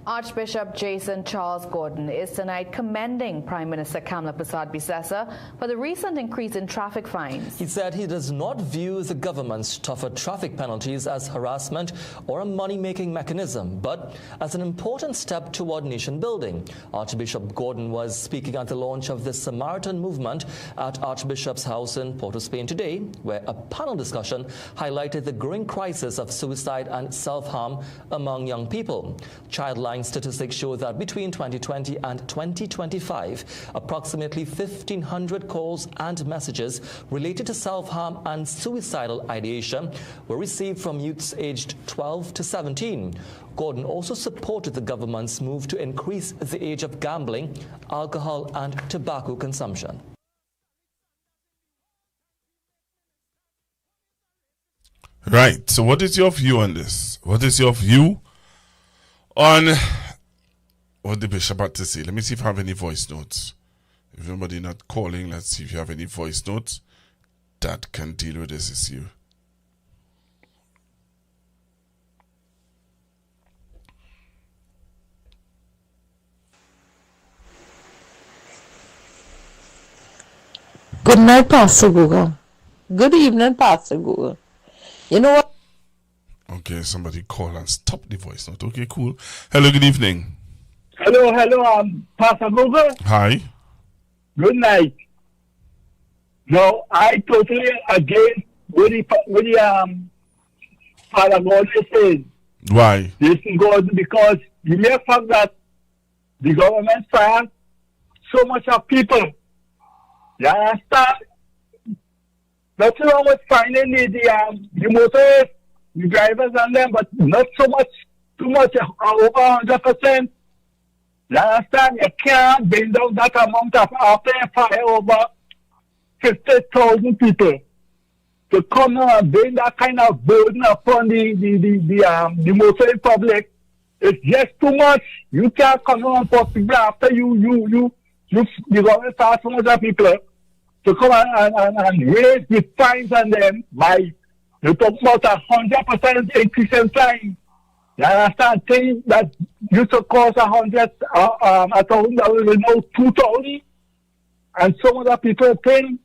Archbishop Jason Charles Gordon is tonight commending Prime Minister Kamla Persad-Bissessar for the recent increase in traffic fines. He said he does not view the government's tougher traffic penalties as harassment or a money-making mechanism, but as an important step toward nation building. Archbishop Gordon was speaking at the launch of the Samaritan movement at Archbishop's House in Port of Spain today, where a panel discussion highlighted the growing crisis of suicide and self-harm among young people. Childline statistics show that between 2020 and 2025, approximately 1,500 calls and messages related to self-harm and suicidal ideation were received from youths aged 12 to 17. Gordon also supported the government's move to increase the age of gambling, alcohol and tobacco consumption. Right, so what is your view on this? What is your view on what the bishop had to say? Let me see if I have any voice notes. If nobody not calling, let's see if you have any voice notes that can deal with this issue. Good night, Pastor Google. Good evening, Pastor Google. You know what? Okay, somebody call and stop the voice note. Okay, cool. Hello, good evening. Hello, Pastor Google. Hi. Good night. No, I totally against what the Father God is saying. Why? Listen, God, because the mere fact that the government fired so much of people. You understand? Nothing wrong with finding the motorists, the drivers and them, but not so much, too much, over 100%. You understand? You can't bring down that amount of after a fire over 50,000 people to come and bring that kind of burden upon the motoring public. It's just too much. You can't come on possibly after the government fire so much of people to come and raise the fines on them by, you talk about 100% increase in fines. You understand? Things that used to cost $1,000 will now $2,000. And some of the people think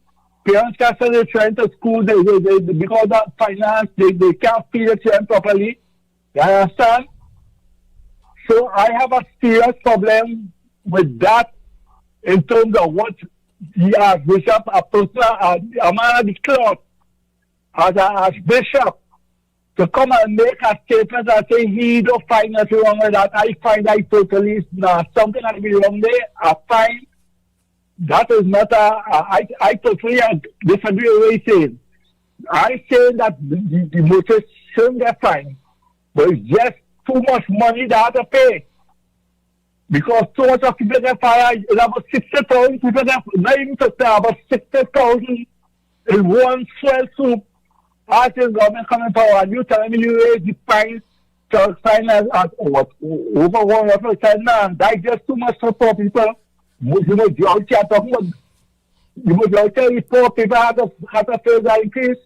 parents can't send their children to school because of finance, they can't feed their children properly. You understand? So I have a serious problem with that in terms of what the bishop, a man of the cloth, as bishop, to come and make a statement and say he don't find nothing wrong with that. I find I totally something that be wrong there. I find that is not I totally disagree with what he's saying. I say that the motorists shouldn't get fined, but it's just too much money they have to pay. Because so much of people get fired, it's about 60,000 people get, not even to say about 60,000 in one swell soup. Artists government coming power and you telling me you raise the price to finance at what over 100%. Now that's just too much for poor people. You know, you out here talking about you out here poor people have to pay that increase.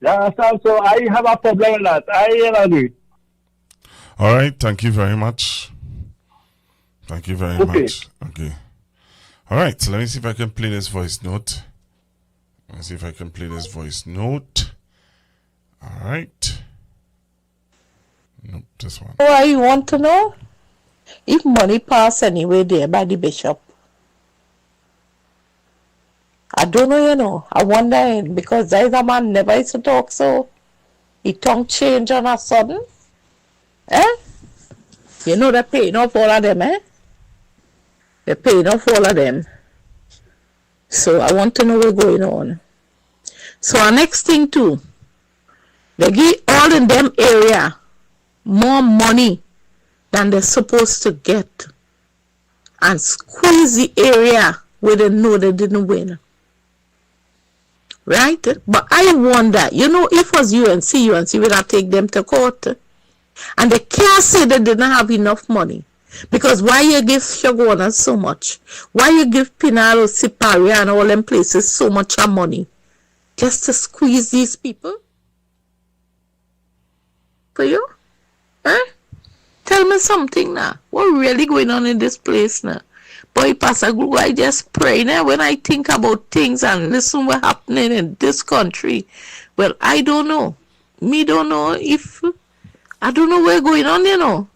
You understand? So I have a problem with that. I agree. All right, thank you very much. Thank you very much. Okay. All right, so let me see if I can play this voice note. Let's see if I can play this voice note. All right. Nope, this one. Oh, I want to know if money pass anywhere there by the bishop. I don't know, you know. I wonder because there's a man never used to talk, so he tongue change on a sudden. Eh? You know they're paying off all of them, eh? They're paying off all of them. So I want to know what's going on. So our next thing too, they give all in them area more money than they're supposed to get and squeeze the area where they know they didn't win. Right? But I wonder, you know, if it was UNC would have taken them to court. And they can't say they didn't have enough money. Because why you give Shagona so much? Why you give Pinaro, Siparia and all them places so much money? Just to squeeze these people? For you? Eh? Tell me something now. What really going on in this place now? Boy, Pastor Guru, I just pray now when I think about things and listen what's happening in this country. Well, I don't know. Me don't know if... I don't know what's going on, you know.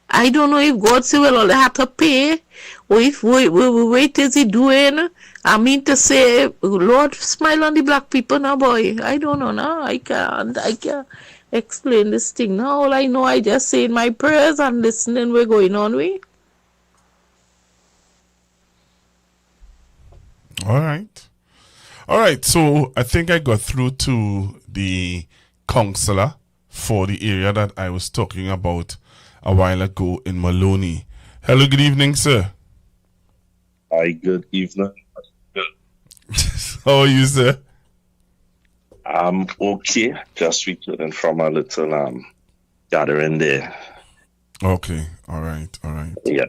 I don't know if God say, well, all they have to pay, or if wait is he doing. I mean to say, Lord, smile on the black people now, boy. I don't know now. I can't explain this thing now. All I know, I just say my prayers and listening what's going on with. All right. All right. So I think I got through to the counselor for the area that I was talking about a while ago in Maloney. Hello, good evening, sir. Hi, good evening. How are you, sir? I'm okay. Just returning from a little gathering there. Okay. All right. All right. Yeah.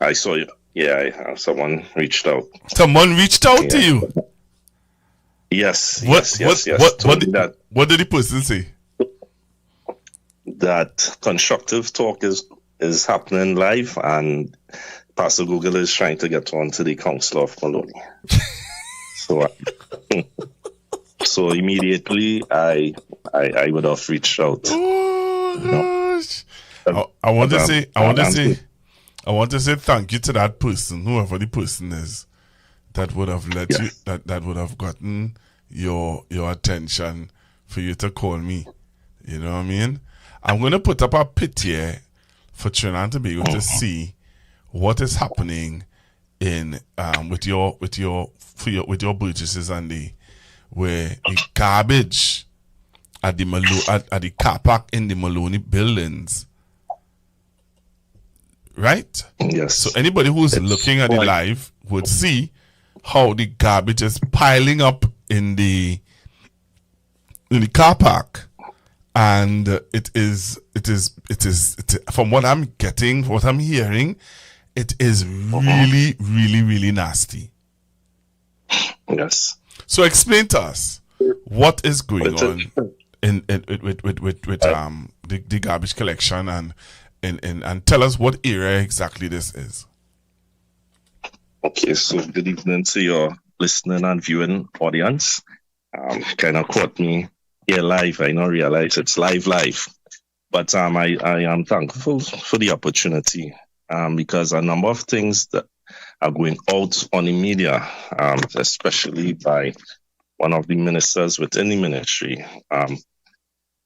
I saw you. Yeah, someone reached out. Someone reached out to you? Yes. What did the person say? That constructive talk is happening live, and Pastor Google is trying to get on to the Council of Maloney. So immediately I would have reached out. Oh gosh! I want to say thank you to that person, whoever the person is, that would have let you that would have gotten your attention for you to call me. You know what I mean? I'm going to put up a pit here for Trinidad and Tobago to see what is happening in with your Burgesses and where the garbage at the car park in the Maloney buildings. Right? Yes. So anybody who's looking at the live would see how the garbage is piling up in the car park. And it is from what I'm getting, what I'm hearing, it is really, really, really nasty. Yes. So explain to us what is going on with the garbage collection and tell us what area exactly this is. Okay, so good evening to your listening and viewing audience. Kind of caught me here live. I don't realize it's live. But I am thankful for the opportunity because a number of things that are going out on the media, especially by one of the ministers within the ministry,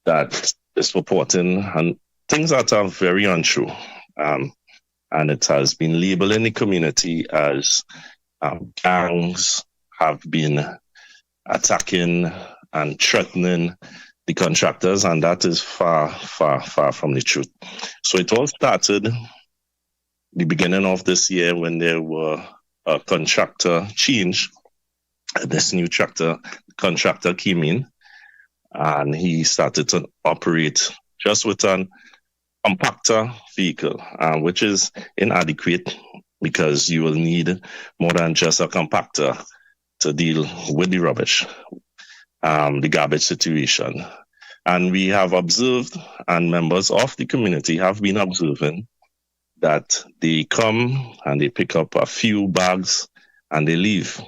that is reporting and things that are very untrue. And it has been labeled in the community as gangs have been attacking and threatening the contractors, and that is far, far, far from the truth. So it all started the beginning of this year when there were a contractor change this new contractor came in, and he started to operate just with an compactor vehicle, which is inadequate because you will need more than just a compactor to deal with the rubbish, the garbage situation. And we have observed, and members of the community have been observing, that they come and they pick up a few bags and they leave.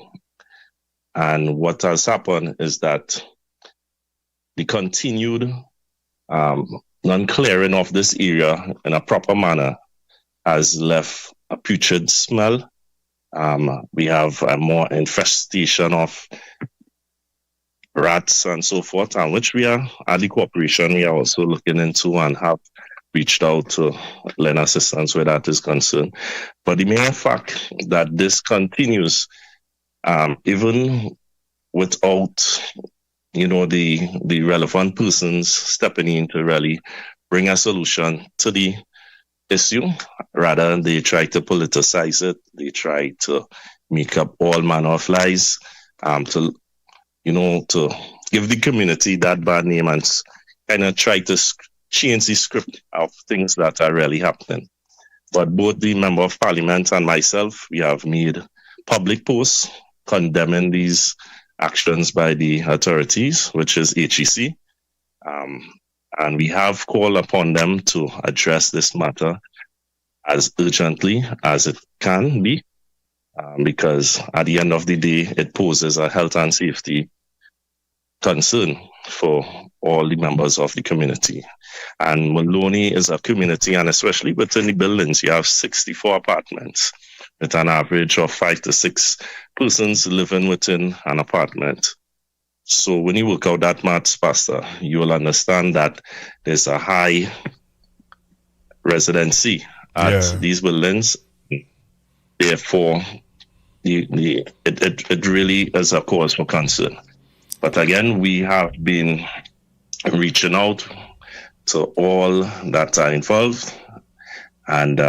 And what has happened is that the continued non-clearing of this area in a proper manner has left a putrid smell. We have a more infestation of rats and so forth, and which we are, at the corporation, we are also looking into and have reached out to lend assistance where that is concerned. But the mere fact that this continues, even without, the relevant persons stepping in to really bring a solution to the issue, rather they try to politicize it, they try to make up all manner of lies, to give the community that bad name and kind of try to change the script of things that are really happening. But both the Member of Parliament and myself, we have made public posts condemning these actions by the authorities, which is HEC. And we have called upon them to address this matter as urgently as it can be, because at the end of the day, it poses a health and safety concern for all the members of the community. And Maloney is a community, and especially within the buildings, you have 64 apartments with an average of 5 to 6 persons living within an apartment. So when you work out that maths, Pastor, you will understand that there's a high residency at these buildings. Therefore, it really is a cause for concern. But again, we have been reaching out to all that are involved, and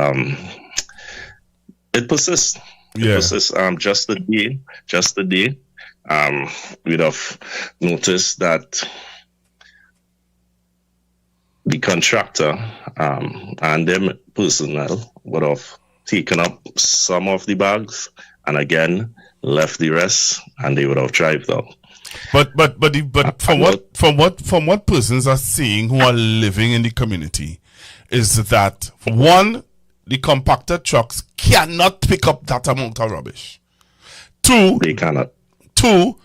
it persists. It persists. Just today, we'd have noticed that the contractor and them personnel would have taken up some of the bags and again left the rest, and they would have driven out. But from what persons are seeing who are living in the community is that, one, the compactor trucks cannot pick up that amount of rubbish. Two, they cannot. Two,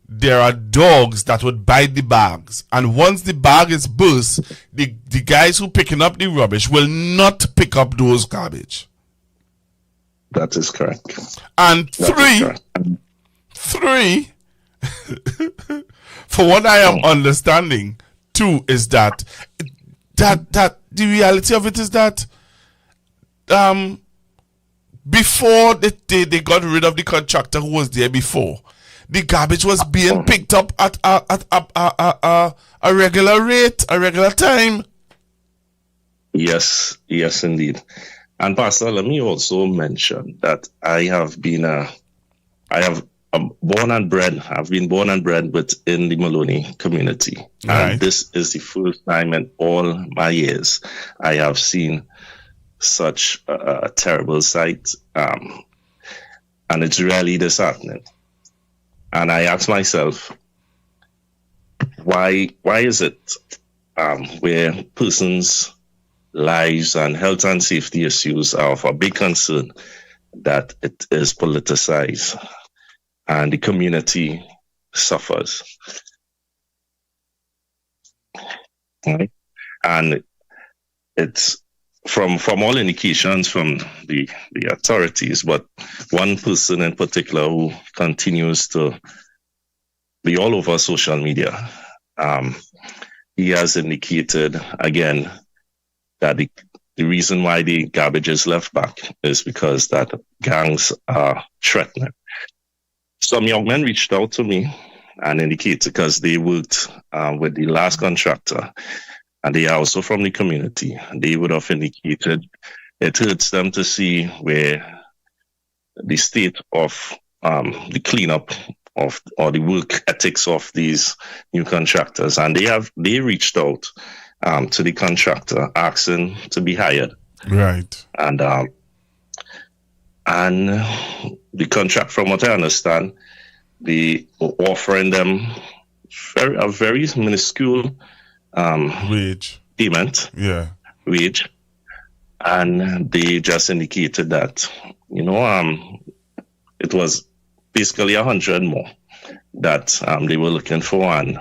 there are dogs that would bite the bags, and once the bag is burst, the guys who picking up the rubbish will not pick up those garbage. That is correct. And three, for what I am understanding, too, is that the reality of it is that before they got rid of the contractor who was there before, the garbage was being picked up at a regular rate, a regular time. Yes, indeed. And Pastor, let me also mention that I've been born and bred within the Maloney community. Right. And this is the first time in all my years I have seen such a terrible sight. And it's really disheartening. And I ask myself, why is it where persons' lives and health and safety issues are of a big concern, that it is politicized and the community suffers? Right? And it's from all indications from the authorities, but one person in particular who continues to be all over social media, he has indicated again that the reason why the garbage is left back is because that gangs are threatening. Some young men reached out to me and indicated, because they worked with the last contractor, and they are also from the community, they would have indicated it hurts them to see where the state of the cleanup or the work ethics of these new contractors, and they reached out to the contractor asking to be hired. Right. And the contract, from what I understand, they were offering them a very minuscule wage payment. Yeah. Wage. And they just indicated that, it was basically 100 more that they were looking for, and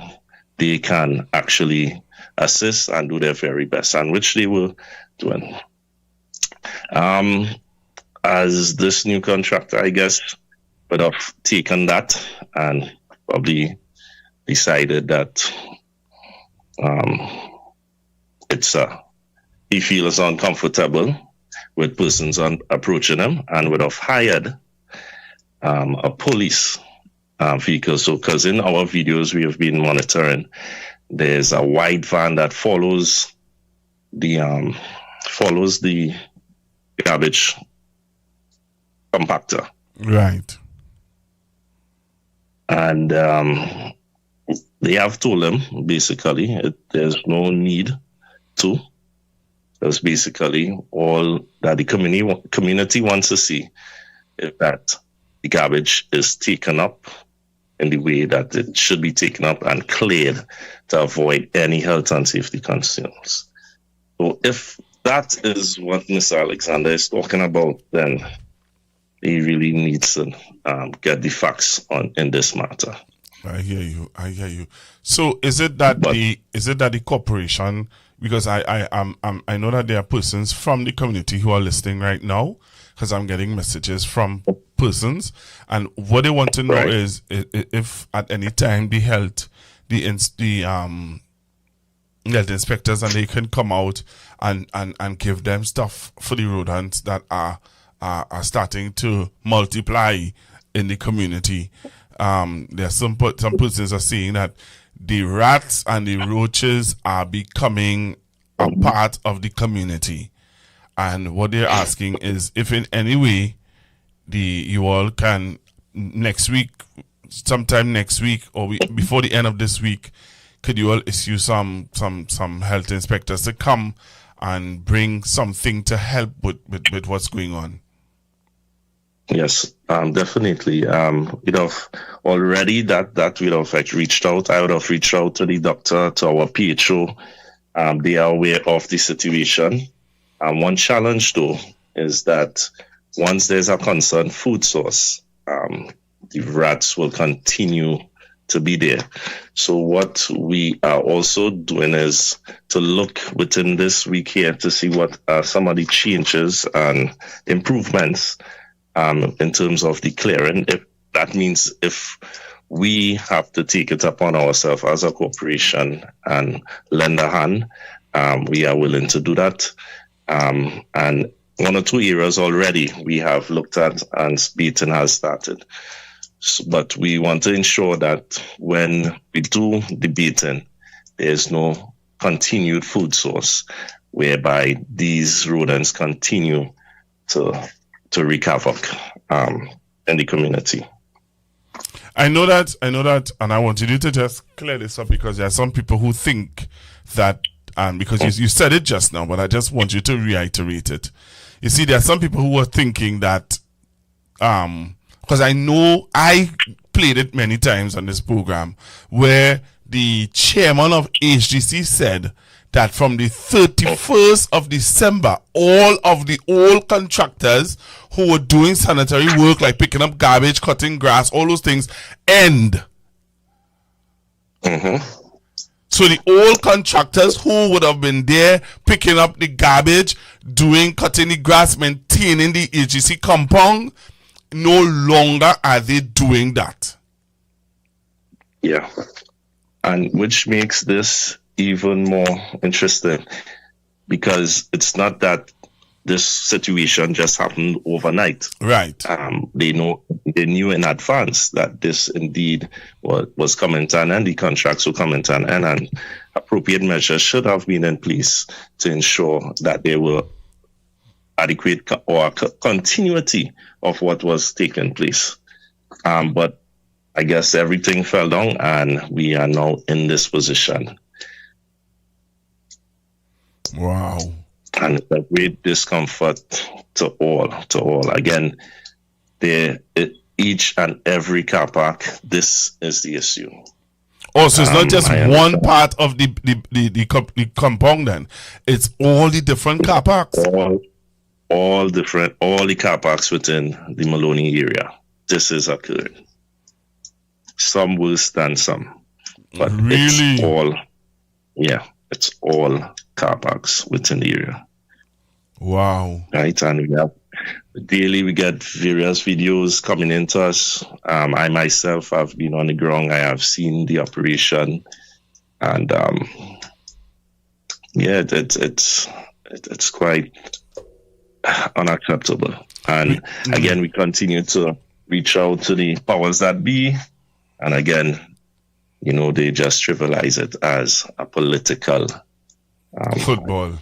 they can actually assist and do their very best, and which they were doing. As this new contractor, I guess, would have taken that and probably decided that he feels uncomfortable with persons approaching him, and would have hired a police vehicle. So, because in our videos we have been monitoring, there's a white van that follows the garbage compactor. Right. And they have told him basically there's no need to. Because basically all that the community wants to see is that the garbage is taken up in the way that it should be taken up and cleared to avoid any health and safety concerns. So if that is what Mr. Alexander is talking about, then he really needs to get the facts in this matter. I hear you. So is it that the corporation, because I know that there are persons from the community who are listening right now, because I'm getting messages from persons, and what they want to know is if at any time the health inspectors, and they can come out and give them stuff for the rodents that are starting to multiply in the community. There's some persons are saying that the rats and the roaches are becoming a part of the community, and what they're asking is if in any way you all can sometime next week or before the end of this week, could you all issue some health inspectors to come and bring something to help with what's going on? Yes, definitely. Already that we'd have reached out. I would have reached out to the doctor, to our PHO. They are aware of the situation. One challenge, though, is that once there's a concerned food source, the rats will continue to be there. So what we are also doing is to look within this week here to see what are some of the changes and improvements in terms of the clearing. If that means if we have to take it upon ourselves as a corporation and lend a hand, we are willing to do that. And one or two areas already we have looked at and beating has started. But we want to ensure that when we do the beating, there's no continued food source whereby these rodents continue to wreak havoc in the community. I know that, and I wanted you to just clear this up, because there are some people who think that, because you said it just now, but I just want you to reiterate it. You see, there are some people who are thinking that, because I know I played it many times on this program, where the chairman of HGC said that from the 31st of December, all of the old contractors who were doing sanitary work, like picking up garbage, cutting grass, all those things, end. So the old contractors who would have been there picking up the garbage, cutting the grass, maintaining the HGC compound, no longer are they doing that. Yeah. And which makes this even more interesting, because it's not that this situation just happened overnight. Right. They knew in advance that this indeed was coming to an end, the contracts were coming to an end, and appropriate measures should have been in place to ensure that there were adequate or continuity of what was taking place. But I guess everything fell down, and we are now in this position. Wow. And it's a great discomfort to all. Again, each and every car park, this is the issue. Oh, so it's not just one part of the compound then. It's all the different car parks. All the car parks within the Maloney area. This is occurred. Some worse than some. But really? It's all car parks within the area. Wow. Right, and daily we get various videos coming into us. I myself have been on the ground. I have seen the operation, and it's quite unacceptable. And again, we continue to reach out to the powers that be, and again, they just trivialize it as a political football.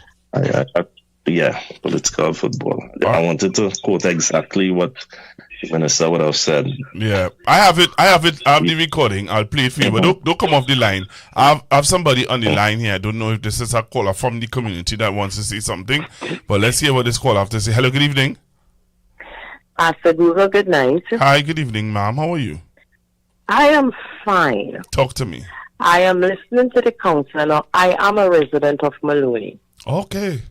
Political football. I wanted to quote exactly what the minister would have said. Yeah, I have it. I have the recording. I'll play it for you, but don't come off the line. I have somebody on the line here. I don't know if this is a caller from the community that wants to say something, but let's hear what this caller has to say. Hello, good evening. Pastor Google, good night. Hi, good evening, ma'am. How are you? I am fine. Talk to me. I am listening to the counselor now. I am a resident of Maloney. Okay.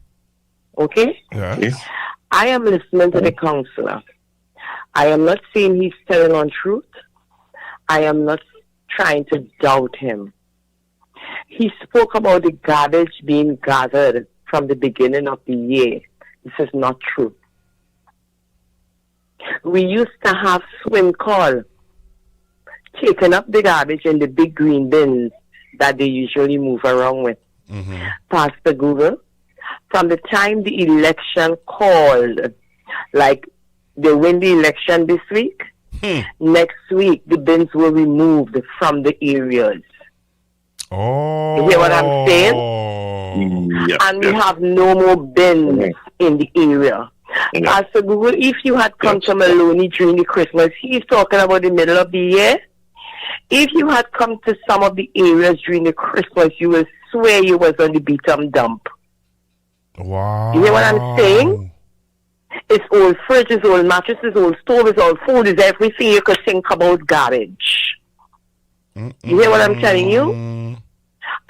Okay? Yes. I am listening to the counselor. I am not saying he's telling on truth. I am not trying to doubt him. He spoke about the garbage being gathered from the beginning of the year. This is not true. We used to have swim call taking up the garbage in the big green bins that they usually move around with. Pastor Google, from the time the election called, like they win the election this week, next week the bins were removed from the areas. Oh. You hear what I'm saying? And we have no more bins in the area. Pastor Google, if you had come to Maloney during the Christmas, he's talking about the middle of the year. If you had come to some of the areas during the Christmas, you will swear you was on the beat-em dump. Wow. You hear what I'm saying? It's old fridges, old mattresses, old stoves, old food, is everything you could think about garbage. You hear what I'm telling you?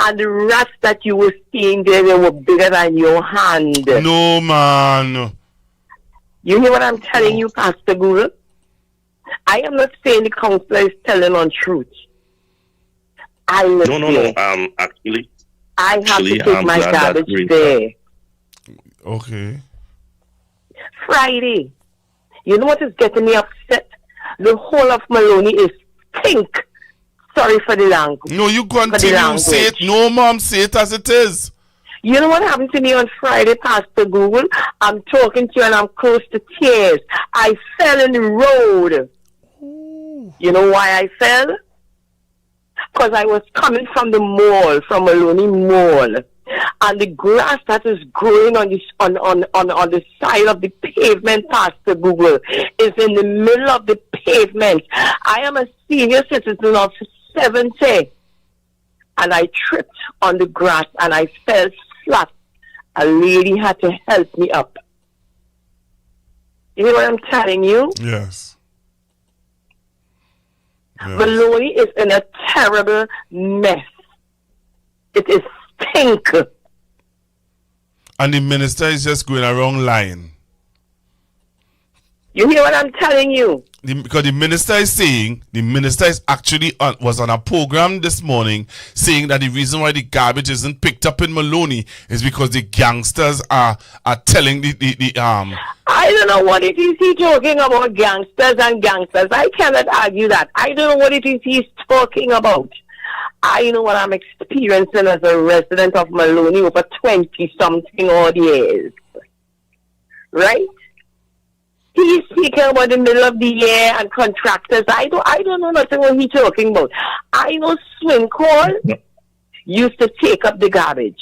And the rats that you were seeing there, they were bigger than your hand. No, man. You hear what I'm telling you, Pastor Google? I am not saying the counselor is telling on truth. I live there. Actually, I have to take my garbage there. Okay. Friday. You know what is getting me upset? The whole of Maloney is pink. Sorry for the language. No, you continue. Say it. No, mom, say it as it is. You know what happened to me on Friday, Pastor Google? I'm talking to you and I'm close to tears. I fell in the road. You know why I fell? Because I was coming from the mall, from Maloney Mall. And the grass that is growing on the side of the pavement, Pastor Google, is in the middle of the pavement. I am a senior citizen of 70. And I tripped on the grass and I fell flat. A lady had to help me up. You know what I'm telling you? Yes. Maloney is in a terrible mess. It is stink. And the minister is just going around lying. You hear what I'm telling you? Because the minister is actually was on a program this morning saying that the reason why the garbage isn't picked up in Maloney is because the gangsters are telling the I don't know what it is he's talking about, gangsters and gangsters. I cannot argue that. I don't know what it is he's talking about. I know what I'm experiencing as a resident of Maloney over 20-something odd years. Right? He's speaking about the middle of the year and contractors. I don't know nothing what he's talking about. I know Swing Call used to take up the garbage.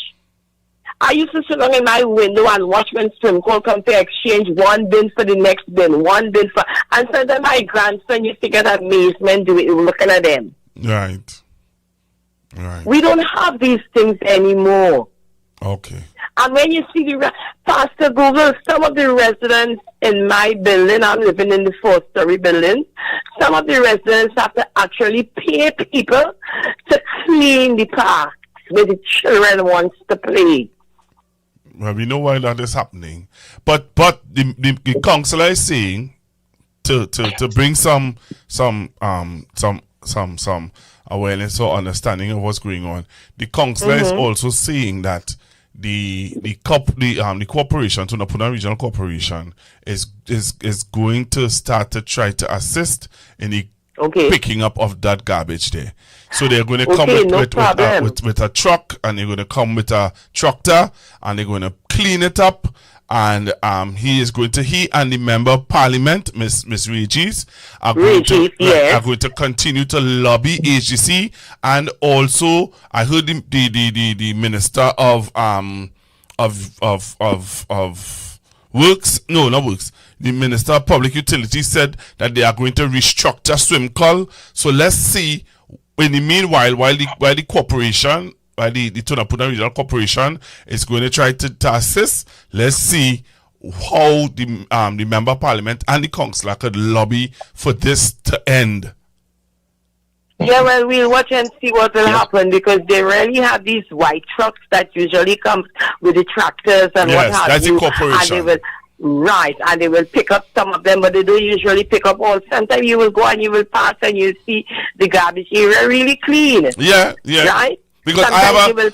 I used to sit down in my window and watch when swim call come to exchange one bin for the next bin, one bin for, and sometimes my grandson used to get amazement looking at them. Right. Right. We don't have these things anymore. Okay. And when you see Pastor Google, some of the residents in my building, I'm living in the 4-story building, some of the residents have to actually pay people to clean the park where the children wants to play. Well, we know why that is happening. But the councillor is saying to bring some awareness or understanding of what's going on. The councillor is also saying that the corporation, Tunapuna Regional Corporation, is going to start to try to assist in the picking up of that garbage there. So they're going to come with a truck, and they're going to come with a tractor, and they're going to clean it up. And he and the member of parliament, Miss Regis, are going to continue to lobby HGC, and also I heard the minister of works, no, not works. The minister of public utilities said that they are going to restructure swim call. So let's see. In the meanwhile, while the corporation, the Tunapuna Regional Corporation is going to try to assist, let's see how the member of parliament and the councillor could lobby for this to end. Yeah, well, we'll watch and see what will happen, because they really have these white trucks that usually come with the tractors and what have that's you. The corporation. And they will, and they will pick up some of them, but they don't usually pick up all. Sometimes you will go and you will pass and you see the garbage area really clean. Yeah. Right? Because you will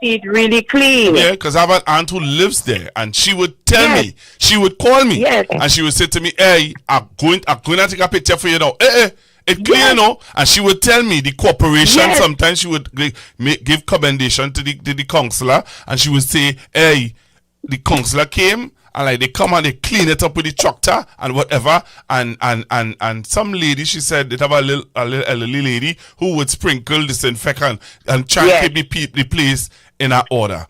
see it really clean. Yeah, because I have an aunt who lives there, and she would tell me, she would call me, and she would say to me, "Hey, I'm going to take a picture for you now. It's clean, you know." And she would tell me the corporation. Sometimes she would give commendation to the councillor, and she would say, "Hey, the councillor came." And like they come and they clean it up with the tractor and whatever, and some lady, she said, they have a little elderly lady who would sprinkle disinfectant and try to keep the place in order.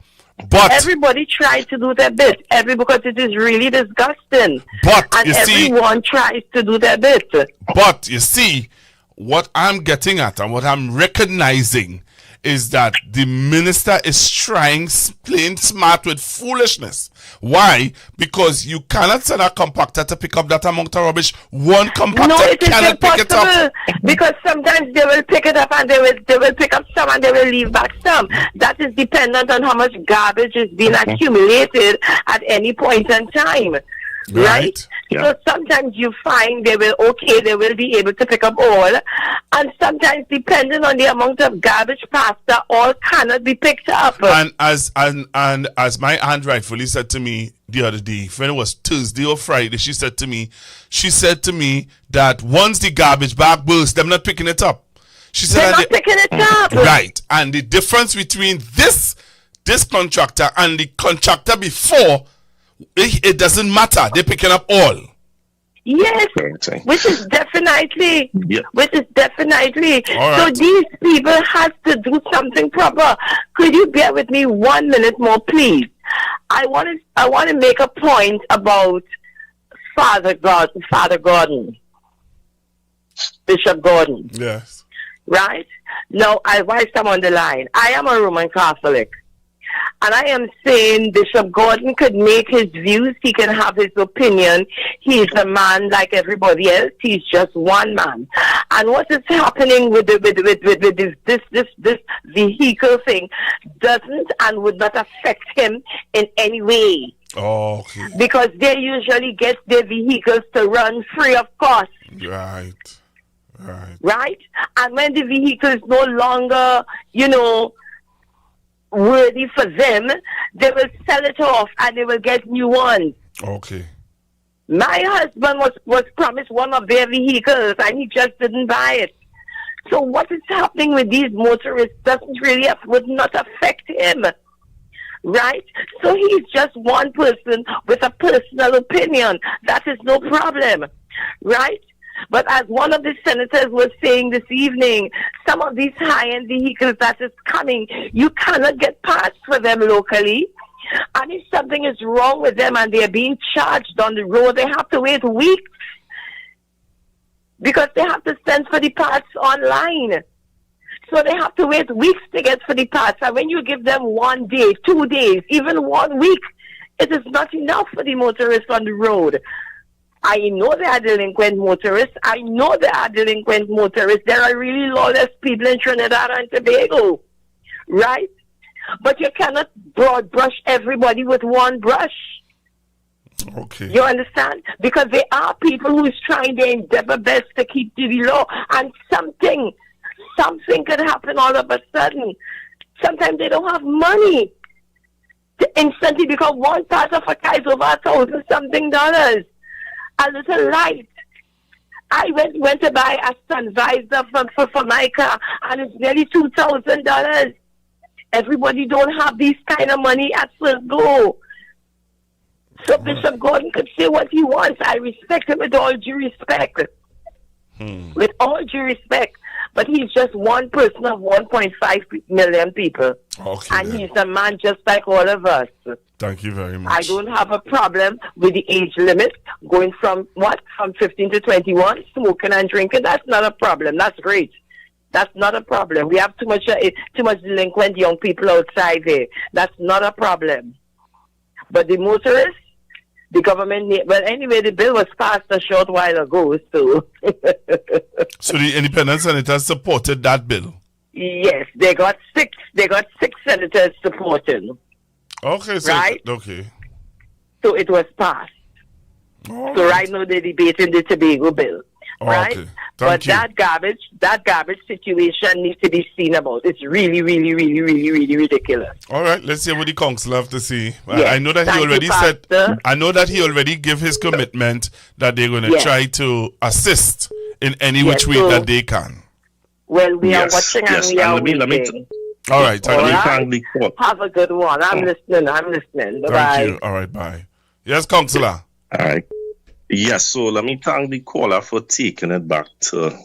But everybody tried to do their bit, because it is really disgusting. But and everyone tries to do their bit. But you see, what I'm getting at and what I'm recognizing is that the minister is playing smart with foolishness. Why? Because you cannot send a compactor to pick up that amount of rubbish. One compactor cannot pick it up. Because sometimes they will pick it up and they will pick up some and they will leave back some. That is dependent on how much garbage is being accumulated at any point in time. Right? Yeah. So sometimes you find they will be able to pick up all, and sometimes depending on the amount of garbage pasta, all cannot be picked up. And as my aunt rightfully said to me the other day, when it was Thursday or Friday, she said to me that once the garbage bag bursts, they're not picking it up. She said they're not picking it up. Right. And the difference between this contractor and the contractor before, it doesn't matter. They're picking up all. Yes, which is definitely. Right. So these people have to do something proper. Could you bear with me 1 minute more, please? I want to make a point about Father Gordon, Bishop Gordon. Yes. Right now, whilst I'm on the line, I am a Roman Catholic. And I am saying Bishop Gordon could make his views. He can have his opinion. He's a man like everybody else. He's just one man. And what is happening with this vehicle thing doesn't and would not affect him in any way. Oh, okay. Because they usually get their vehicles to run free of cost. Right? And when the vehicle is no longer, worthy for them, they will sell it off and they will get new ones. Okay. My husband was promised one of their vehicles and he just didn't buy it. So what is happening with these motorists would not affect him. Right? So he's just one person with a personal opinion. That is no problem. Right? But as one of the senators was saying this evening, some of these high-end vehicles that is coming, you cannot get parts for them locally. And if something is wrong with them and they're being charged on the road, they have to wait weeks because they have to send for the parts online. So they have to wait weeks to get for the parts. And when you give them 1 day, 2 days, even 1 week, it is not enough for the motorists on the road. I know there are delinquent motorists. I know there are delinquent motorists. There are really lawless people in Trinidad and Tobago, right? But you cannot broad brush everybody with one brush. Okay. You understand? Because there are people who is trying their endeavor best to keep to the law, and something could happen all of a sudden. Sometimes they don't have money to instantly, because one part of a car is over $1,000-something. A little light. I went to buy a sun visor for my car, and it's nearly $2,000. Everybody don't have these kind of money at first go. So Bishop Gordon could say what he wants. I respect him with all due respect. With all due respect. But he's just one person of 1.5 million people. Okay, and he's a man just like all of us. Thank you very much. I don't have a problem with the age limit going from 15 to 21, smoking and drinking. That's not a problem. That's great. That's not a problem. We have too much delinquent young people outside there. That's not a problem. But the motorists, the government, anyway, the bill was passed a short while ago, so. So the independent senators supported that bill? Yes, they got six senators supporting. Okay, so right? Okay. So it was passed. So right now they're debating the Tobago bill. Right? Okay. But that garbage situation needs to be seen about. It's really, really, really, really, really ridiculous. All right, let's hear what the council have to say. Yes. I know that he already said. I know that he already gave his commitment that they're going to try to assist in any which way that they can. Well, we are watching and we are waiting. All right, Have a good one. I'm listening. Bye-bye. Thank you. All right, bye. Yes, Councillor. All right. Yes, so let me thank the caller for taking it back to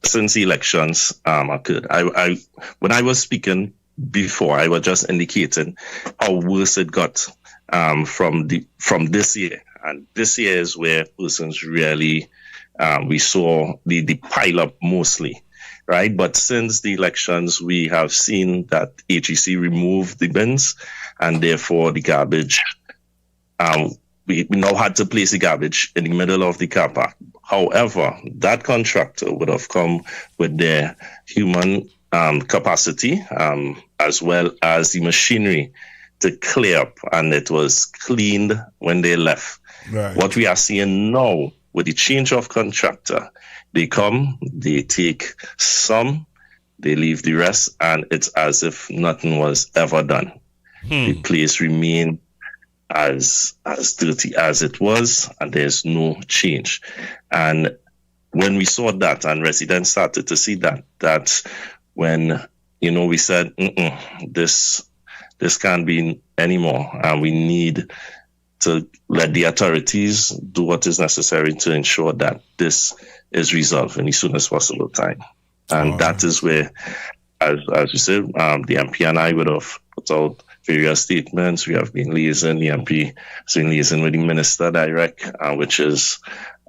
since the elections occurred. I when I was speaking before, I was just indicating how worse it got from this year. And this year is where persons really we saw the pile up mostly. Right, but since the elections, we have seen that HEC removed the bins, and therefore the garbage. We now had to place the garbage in the middle of the car park. However, that contractor would have come with their human capacity as well as the machinery to clear up, and it was cleaned when they left. Right. What we are seeing now with the change of contractor, they come, they take some, they leave the rest, and it's as if nothing was ever done. The place remained as dirty as it was, and there's no change. And when we saw that, and residents started to see that, that's when we said, this can't be anymore, and we need to let the authorities do what is necessary to ensure that this is resolved in the soonest possible time. And that is where, as you said, the MP and I would have put out various statements. We have been liaising, the MP has been liaising with the Minister direct, which is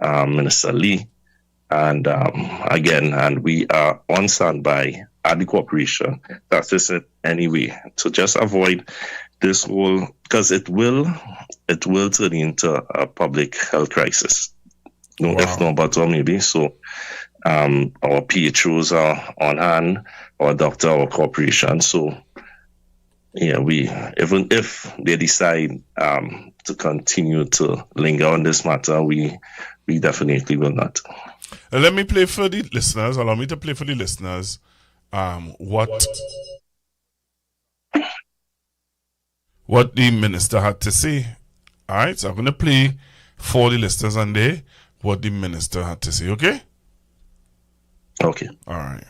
Minister Lee. And and we are on standby at the corporation. That is it anyway. To just avoid this whole, because it will turn into a public health crisis. If not, but maybe. So our PHOs are on hand, our doctor, our corporation. So even if they decide to continue to linger on this matter, we definitely will not. Let me play for the listeners. Allow me to play for the listeners what the minister had to say. All right, so I'm going to play for the listeners on there what the minister had to say, okay? Okay. All right.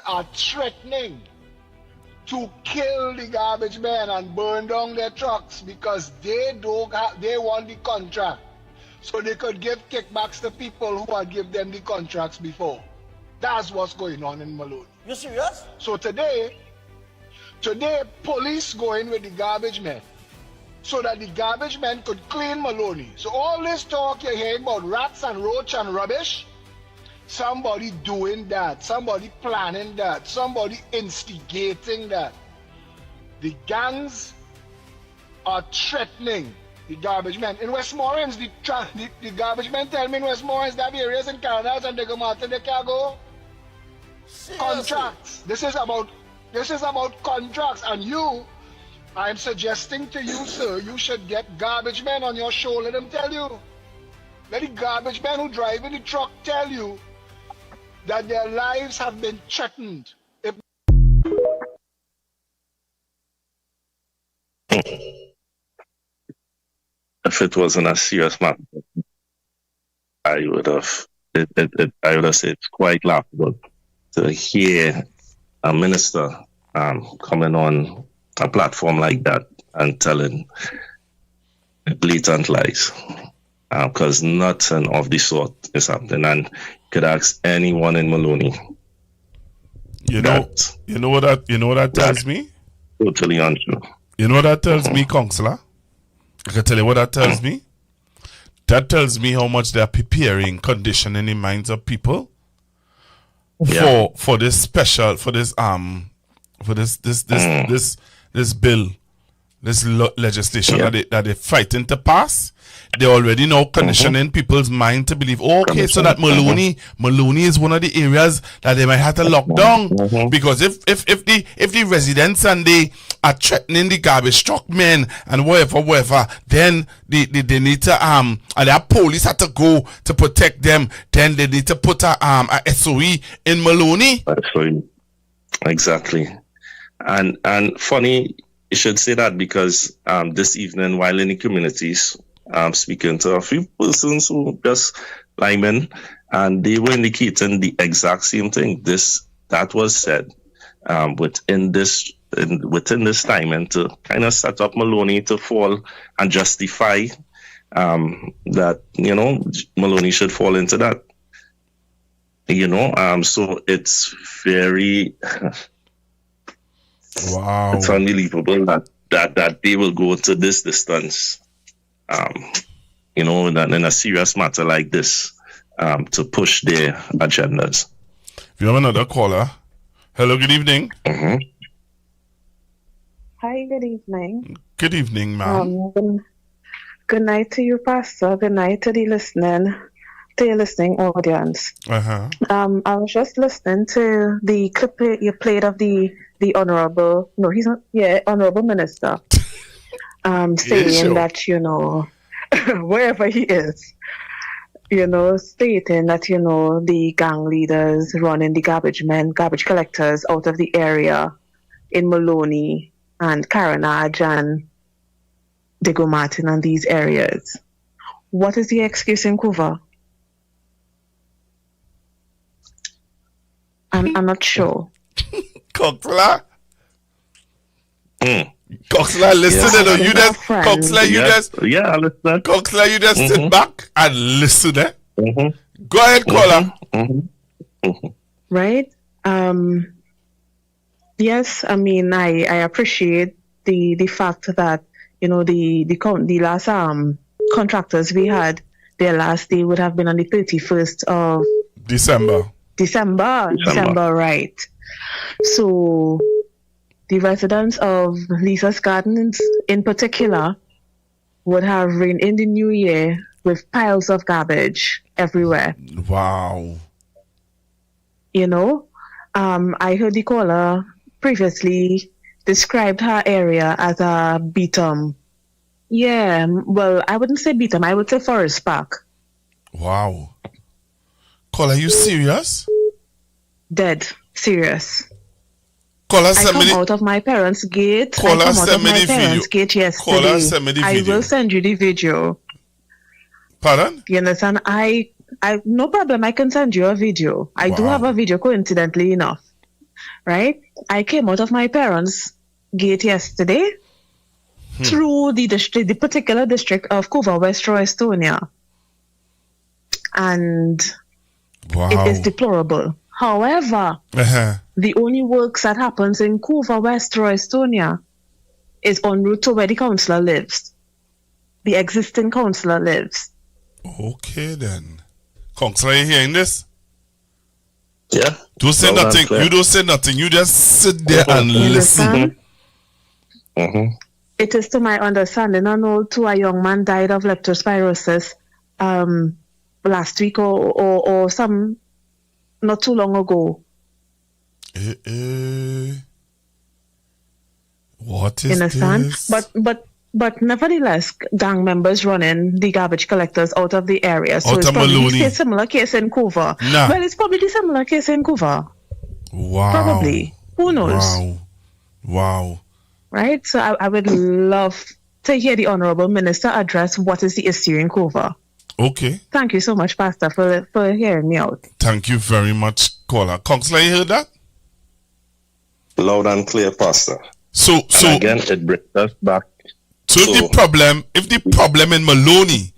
Are threatening to kill the garbage men and burn down their trucks because they want the contract. So they could give kickbacks to people who had given them the contracts before. That's what's going on in Maloney. You serious? So today, police go in with the garbage men so that the garbage men could clean Maloney. So all this talk you're hearing about rats and roach and rubbish, somebody doing that, somebody planning that, somebody instigating that. The gangs are threatening the garbage men. In Westmoreland, the garbage men tell me in Westmoreland, there are areas in Canada and they go Martin, they can't go. Contracts. This is about contracts, and I'm suggesting to you, sir, you should get garbage men on your show. Let them tell you. Let the garbage men who drive in the truck tell you that their lives have been threatened. If it wasn't a serious matter, I would have said it's quite laughable to hear a minister coming on a platform like that and telling blatant lies, because nothing of the sort is happening. And you could ask anyone in Maloney. You know what that tells me? Totally untrue. You know what that tells me, Counselor? I can tell you what that tells me. That tells me how much they are preparing, conditioning the minds of people for this special, for this bill, this legislation that they're fighting to pass. They already know conditioning people's mind to believe, okay, so that Maloney is one of the areas that they might have to lock down, because if the residents and they are threatening the garbage truck men and whatever, then they need to and their police have to go to protect them. Then they need to put a SOE in Maloney. Exactly, and funny you should say that, because this evening while in the communities, speaking to a few persons who just linemen, and they were indicating the exact same thing. That was said within this time, and to kind of set up Maloney to fall and justify that Maloney should fall into that. So it's very wow. It's unbelievable that they will go to this distance. In a serious matter like this, to push their agendas. If you have another caller, hello, good evening. Hi, good evening. Good evening, ma'am. Good night to you, Pastor. Good night to your listening audience. Uh-huh. I was just listening to the clip you played of the honorable minister. Saying that, wherever he is, stating that, the gang leaders running the garbage collectors out of the in Maloney and Caranage and Diego Martin and these areas. What is the excuse in Cuba? I'm not sure. Coxla? Coxla, listen, you just Coxla, you just sit back and listen. Go ahead, caller. Right? Yes, I mean, I appreciate the fact that the last contractors we had, their last day would have been on the 31st of December, right? So the residents of Lisa's Gardens in particular would have been in the new year with piles of garbage everywhere. Wow. I heard the caller previously described her area as a beat-em. Yeah, well, I wouldn't say beat-em, I would say forest park. Wow. Caller, are you serious? Dead serious. Caller, I come out of my parents' gate. Caller, send me the video. Gate yesterday. Caller, send me the video. I will send you the video. Pardon? You understand? I no problem. I can send you a video. I do have a video, coincidentally enough. right? I came out of my parents' gate yesterday through the particular district of Kuva, West Estonia. And it is deplorable. However, the only works that happens in Kuva, West Estonia is en route to where the councillor lives. The existing councillor lives. Okay then. Councillor, you hearing this? Yeah. Don't say nothing. You don't say nothing. You just sit there and listen. It is to my understanding, I know a young man died of leptospirosis last week or some not too long ago. What is this? But nevertheless, gang members running the garbage collectors out of the area. So Out it's of probably Maloney. the similar case in Kuva. Nah. Well, it's probably the similar case in Kuva. Wow. Probably. Who knows? Wow. Right? So I would love to hear the Honorable Minister address what is the issue in Kuva. Okay. Thank you so much, Pastor, for hearing me out. Thank you very much, caller. Councillor, you heard that? Loud and clear, Pastor. So again, it brings us back. So if the problem in Maloney,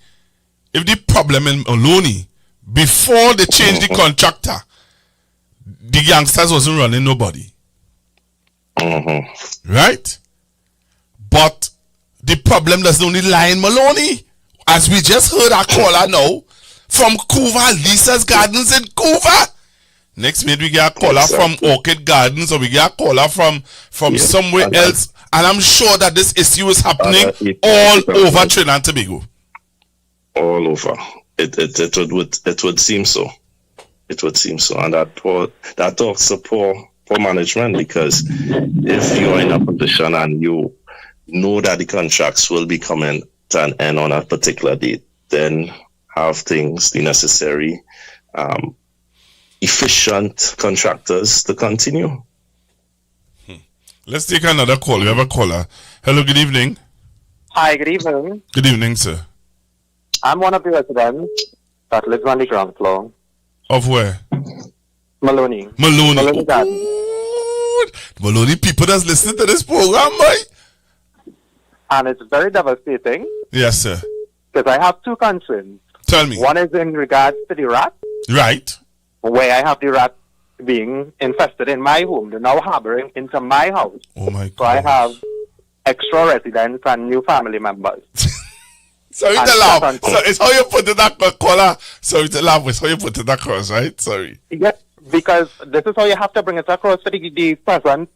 before they changed the contractor, the youngsters wasn't running nobody. Right? But the problem doesn't only lie in Maloney. As we just heard our caller now, from Kuva, Lisa's Gardens in Kuva. Next minute we get a caller from Orchid Gardens, or we get a caller from somewhere else. And I'm sure that this issue is happening all over Trinidad and Tobago. All over. It would seem so. It would seem so. And that talks poor management, because if you are in a position and you know that the contracts will be coming to an end on a particular date, then have things, the necessary efficient contractors to continue. Let's take another call. We have a caller. Hello, good evening. Hi, good evening. Good evening, sir. I'm one of the residents that lives on the ground floor. Of where? Maloney. Maloney. Garden. Maloney people that's listening to this program, boy. And it's very devastating. Yes, sir. Because I have two concerns. Tell me. One is in regards to the rat. Right. Where I have the rat being infested in my home. They're now harboring into my house. Oh my God. So I have extra residents and new family members. Sorry to laugh. So it's how you put it that caller. Sorry to laugh. It's how you put it across, right? Sorry. Yes, because this is how you have to bring it across for the present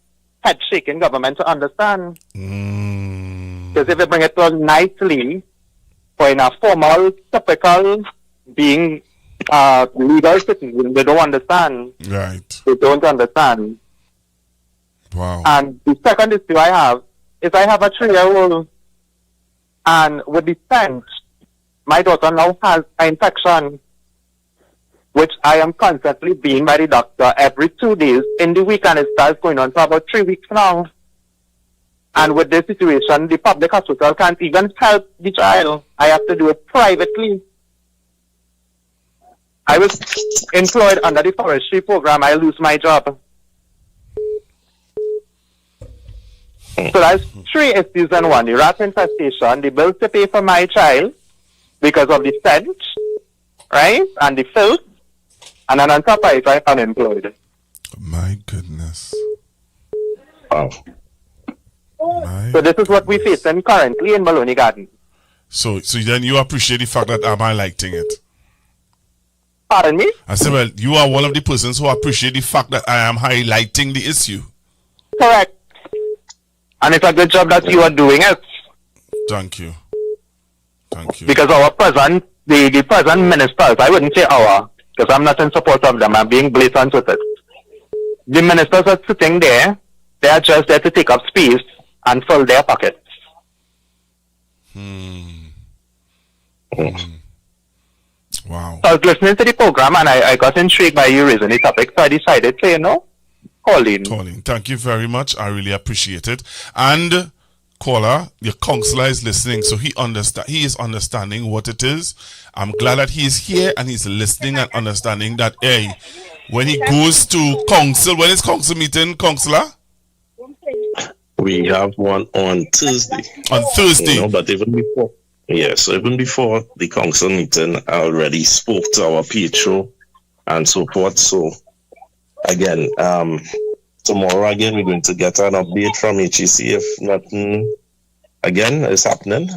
head shaking government to understand. Because if you bring it to nicely, or in a formal, typical, being legal citizen, they don't understand. Right. They don't understand. Wow. And the second issue I have is I have a 3-year-old, and with the scent, my daughter now has an infection, which I am constantly being by the doctor every 2 days in the week, and it starts going on for about 3 weeks now. And with this situation, the public hospital can't even help the child. I have to do it privately. I was employed under the forestry program. I lose my job. So that's 3 issues in one. The rat infestation, the bills to pay for my child because of the scent, right? And the filth. And then on top of it, I'm unemployed. My goodness. Wow. So this is what we're facing currently in Maloney Garden. So then you appreciate the fact that I'm highlighting it. Pardon me? I said, well, you are one of the persons who appreciate the fact that I am highlighting the issue. Correct. And it's a good job that you are doing it. Thank you. Thank you. Because our present, the present ministers, I wouldn't say our, because I'm not in support of them, I'm being blatant with it. The ministers are sitting there, they are just there to take up space and fill their pockets. Wow. So I was listening to the program and I got intrigued by you raising the topic, so I decided to, call in. Thank you very much. I really appreciate it. And caller, your counselor is listening, so he is understanding what it is. I'm glad that he is here and he's listening and understanding that, hey, when he goes to council. When is council meeting, councillor? We have one on Thursday. On Thursday? But even before, so even before the council meeting, I already spoke to our PHO and so forth. So again, tomorrow again, we're going to get an update from HEC if nothing again is happening.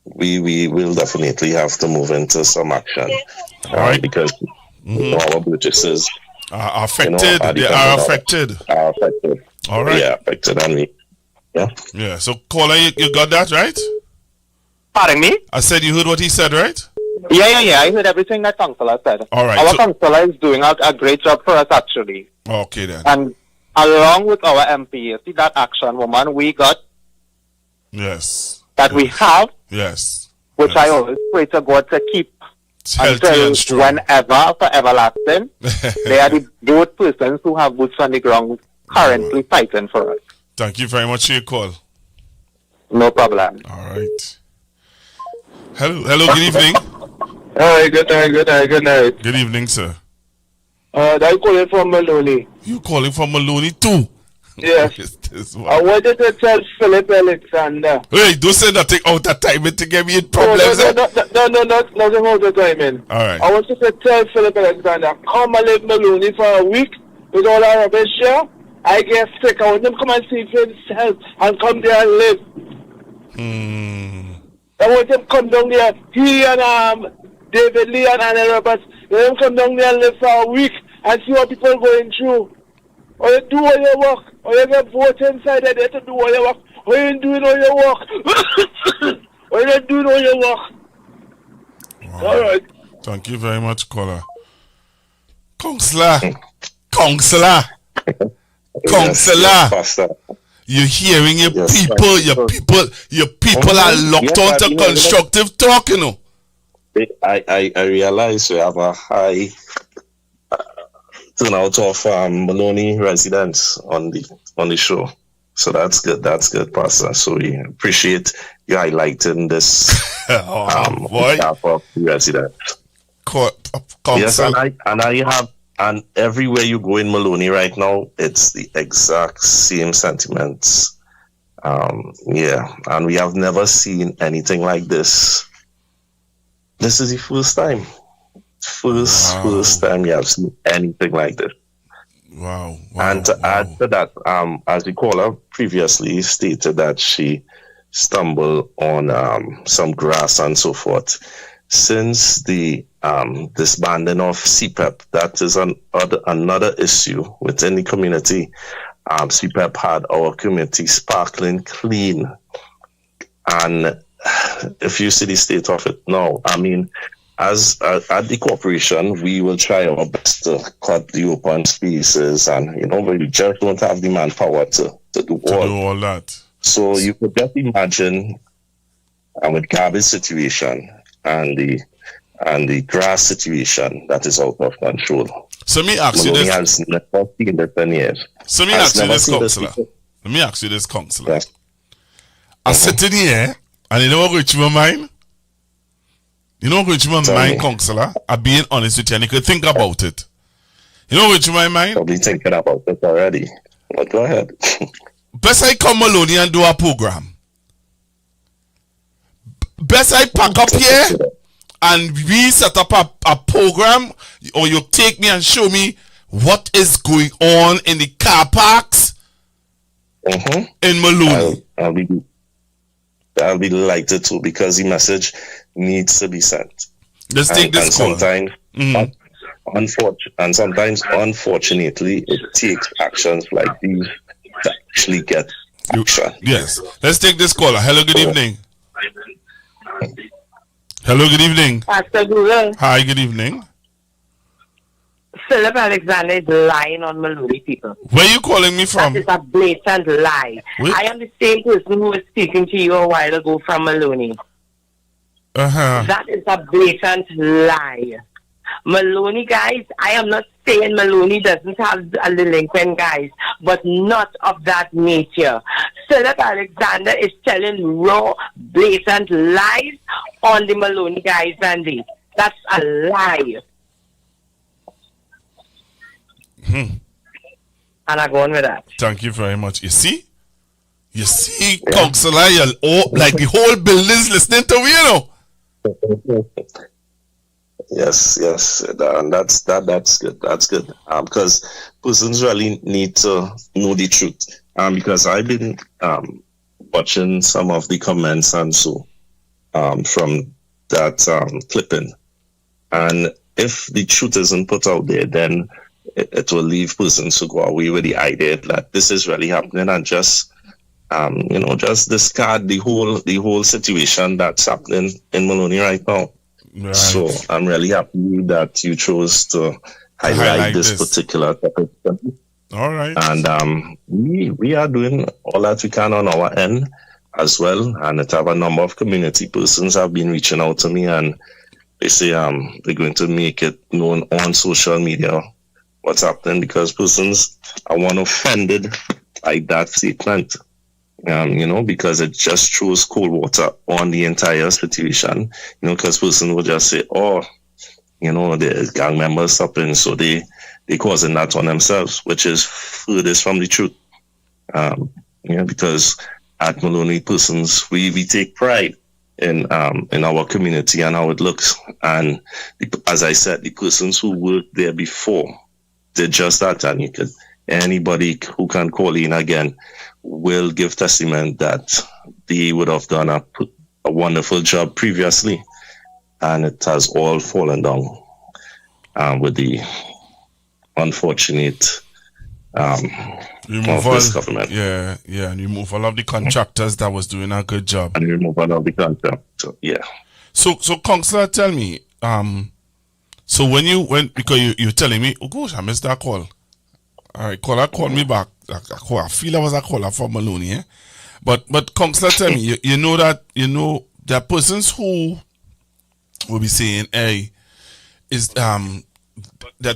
We will definitely have to move into some action, because our purchases are affected. They are affected. All right. Yeah, affected, and we. Yeah. Yeah. So, caller, you got that right? Pardon me? I said you heard what he said, right? Yeah. I heard everything that councillor said. All right. Our councillor is doing a great job for us, actually. Okay, then. And along with our MP, see that action woman we got? Yes. That we have? Yes. Which I always pray to God to keep until whenever, for everlasting. They are both persons who have boots on the ground currently fighting for us. Thank you very much for your call. No problem. All right. Hello, good evening. Hi, good night. Good evening, sir. I'm calling from Maloney. You calling from Maloney too? Yes. I wanted to tell Philip Alexander. Hey, don't say nothing out of time to get me in problems. No, nothing out of timing. All right. I wanted to tell Philip Alexander, come and live Maloney for a week with all our rubbish here. I get sick. I want him to come and see for himself and come there and live. I want him to come down there. He and David Lee and Anna Roberts, let him come down there and live for a week and see what people are going through. Or you do all your work, or you get voted inside there to do all your work, or you ain't doing all your work, or you not doing all your work. Wow. All right. Thank you very much, caller. Councillor. You're hearing your people are locked on to constructive talk, you know. I realize we have a high turnout of Maloney residents on the show. So that's good, Pastor. So we appreciate you highlighting this behalf of the residents. Yes, and everywhere you go in Maloney right now, it's the exact same sentiments. And we have never seen anything like this. This is the first time. First time you have seen anything like this. Wow. And to add to that, as the caller previously stated that she stumbled on some grass and so forth. Since the disbanding of CPEP, that is another issue within the community. CPEP had our community sparkling clean. And if you see the state of it now, I mean, as at the corporation, we will try our best to cut the open spaces, and we just don't have the manpower to do all that. So you could just imagine with garbage situation and the grass situation that is out of control. So let me ask you this. Has never seen this in years. So let me ask you this, councillor. Let me ask you this, councillor. Yes. I sit in here, and you know what goes through my mind? You know what goes through my mind, councillor? I'm being honest with you, and you could think about it. You know what goes through my mind? Probably thinking about it already. But go ahead. Best I come Maloney and do a program. Best I pack up here and we set up a program, or you take me and show me what is going on in the car parks in Maloney. I'll be delighted to, because the message needs to be sent. Let's take this call. Sometimes, unfortunately, it takes actions like these to actually get action. Yes. Let's take this caller. Hello, good evening. Hello, good evening. Pastor Google. Hi, good evening. Philip Alexander is lying on Maloney people. Where are you calling me from? That is a blatant lie. I am the same person who was speaking to you a while ago from Maloney. That is a blatant lie. Maloney guys, I am not saying Maloney doesn't have a delinquent guys, but not of that nature. Philip Alexander is telling raw, blatant lies on the Maloney guys, and that's a lie. Mm-hmm. And I go on with that. Thank you very much. You see, Councillor, like the whole building's listening to me, you know. Yes, and that's good. That's good. Because persons really need to know the truth. Because I've been watching some of the comments and so from that clipping, and if the truth isn't put out there, then it will leave persons to go away with the idea that this is really happening and just just discard the whole situation that's happening in Maloney right now. Right. So I'm really happy that you chose to highlight this particular topic. All right. And we are doing all that we can on our end as well. And I have a number of community persons have been reaching out to me, and they say they're going to make it known on social media what's happening, because persons are one offended by that statement. Because it just throws cold water on the entire situation. Because person will just say, the gang members stopping, so they causing that on themselves, which is furthest from the truth. Because at Maloney persons, we take pride in our community and how it looks. And as I said, the persons who worked there before did just that, and anybody who can call in again will give testament that they would have done a wonderful job previously, and it has all fallen down with the unfortunate removal of this government. Yeah, and removal of the contractors that was doing a good job. And removal of the contractor. So, yeah. So Councillor, tell me, so because you're telling me, oh gosh, I missed that call. All right, caller called me back. I feel I was a caller from Maloney, eh? But Councillor, tell me, you know there are persons who will be saying, hey, is the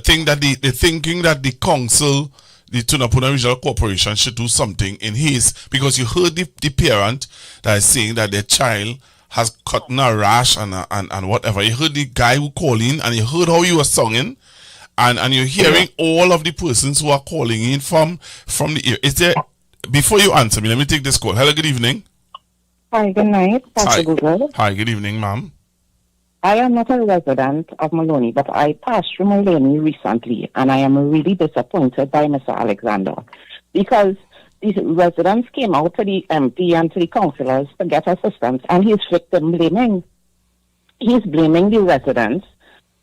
thinking that the council, the Tunapuna Regional Corporation, should do something in his, because you heard the parent that is saying that their child has gotten a rash and whatever. You heard the guy who called in, and you heard how you were singing. And you're hearing all of the persons who are calling in from the area. Is there, before you answer me, let me take this call. Hello, good evening. Hi, good night. Pastor Google. Hi, good evening, ma'am. I am not a resident of Maloney, but I passed through Maloney recently, and I am really disappointed by Mr. Alexander, because these residents came out to the MP and to the councillors to get assistance, and he's victim blaming. He's blaming the residents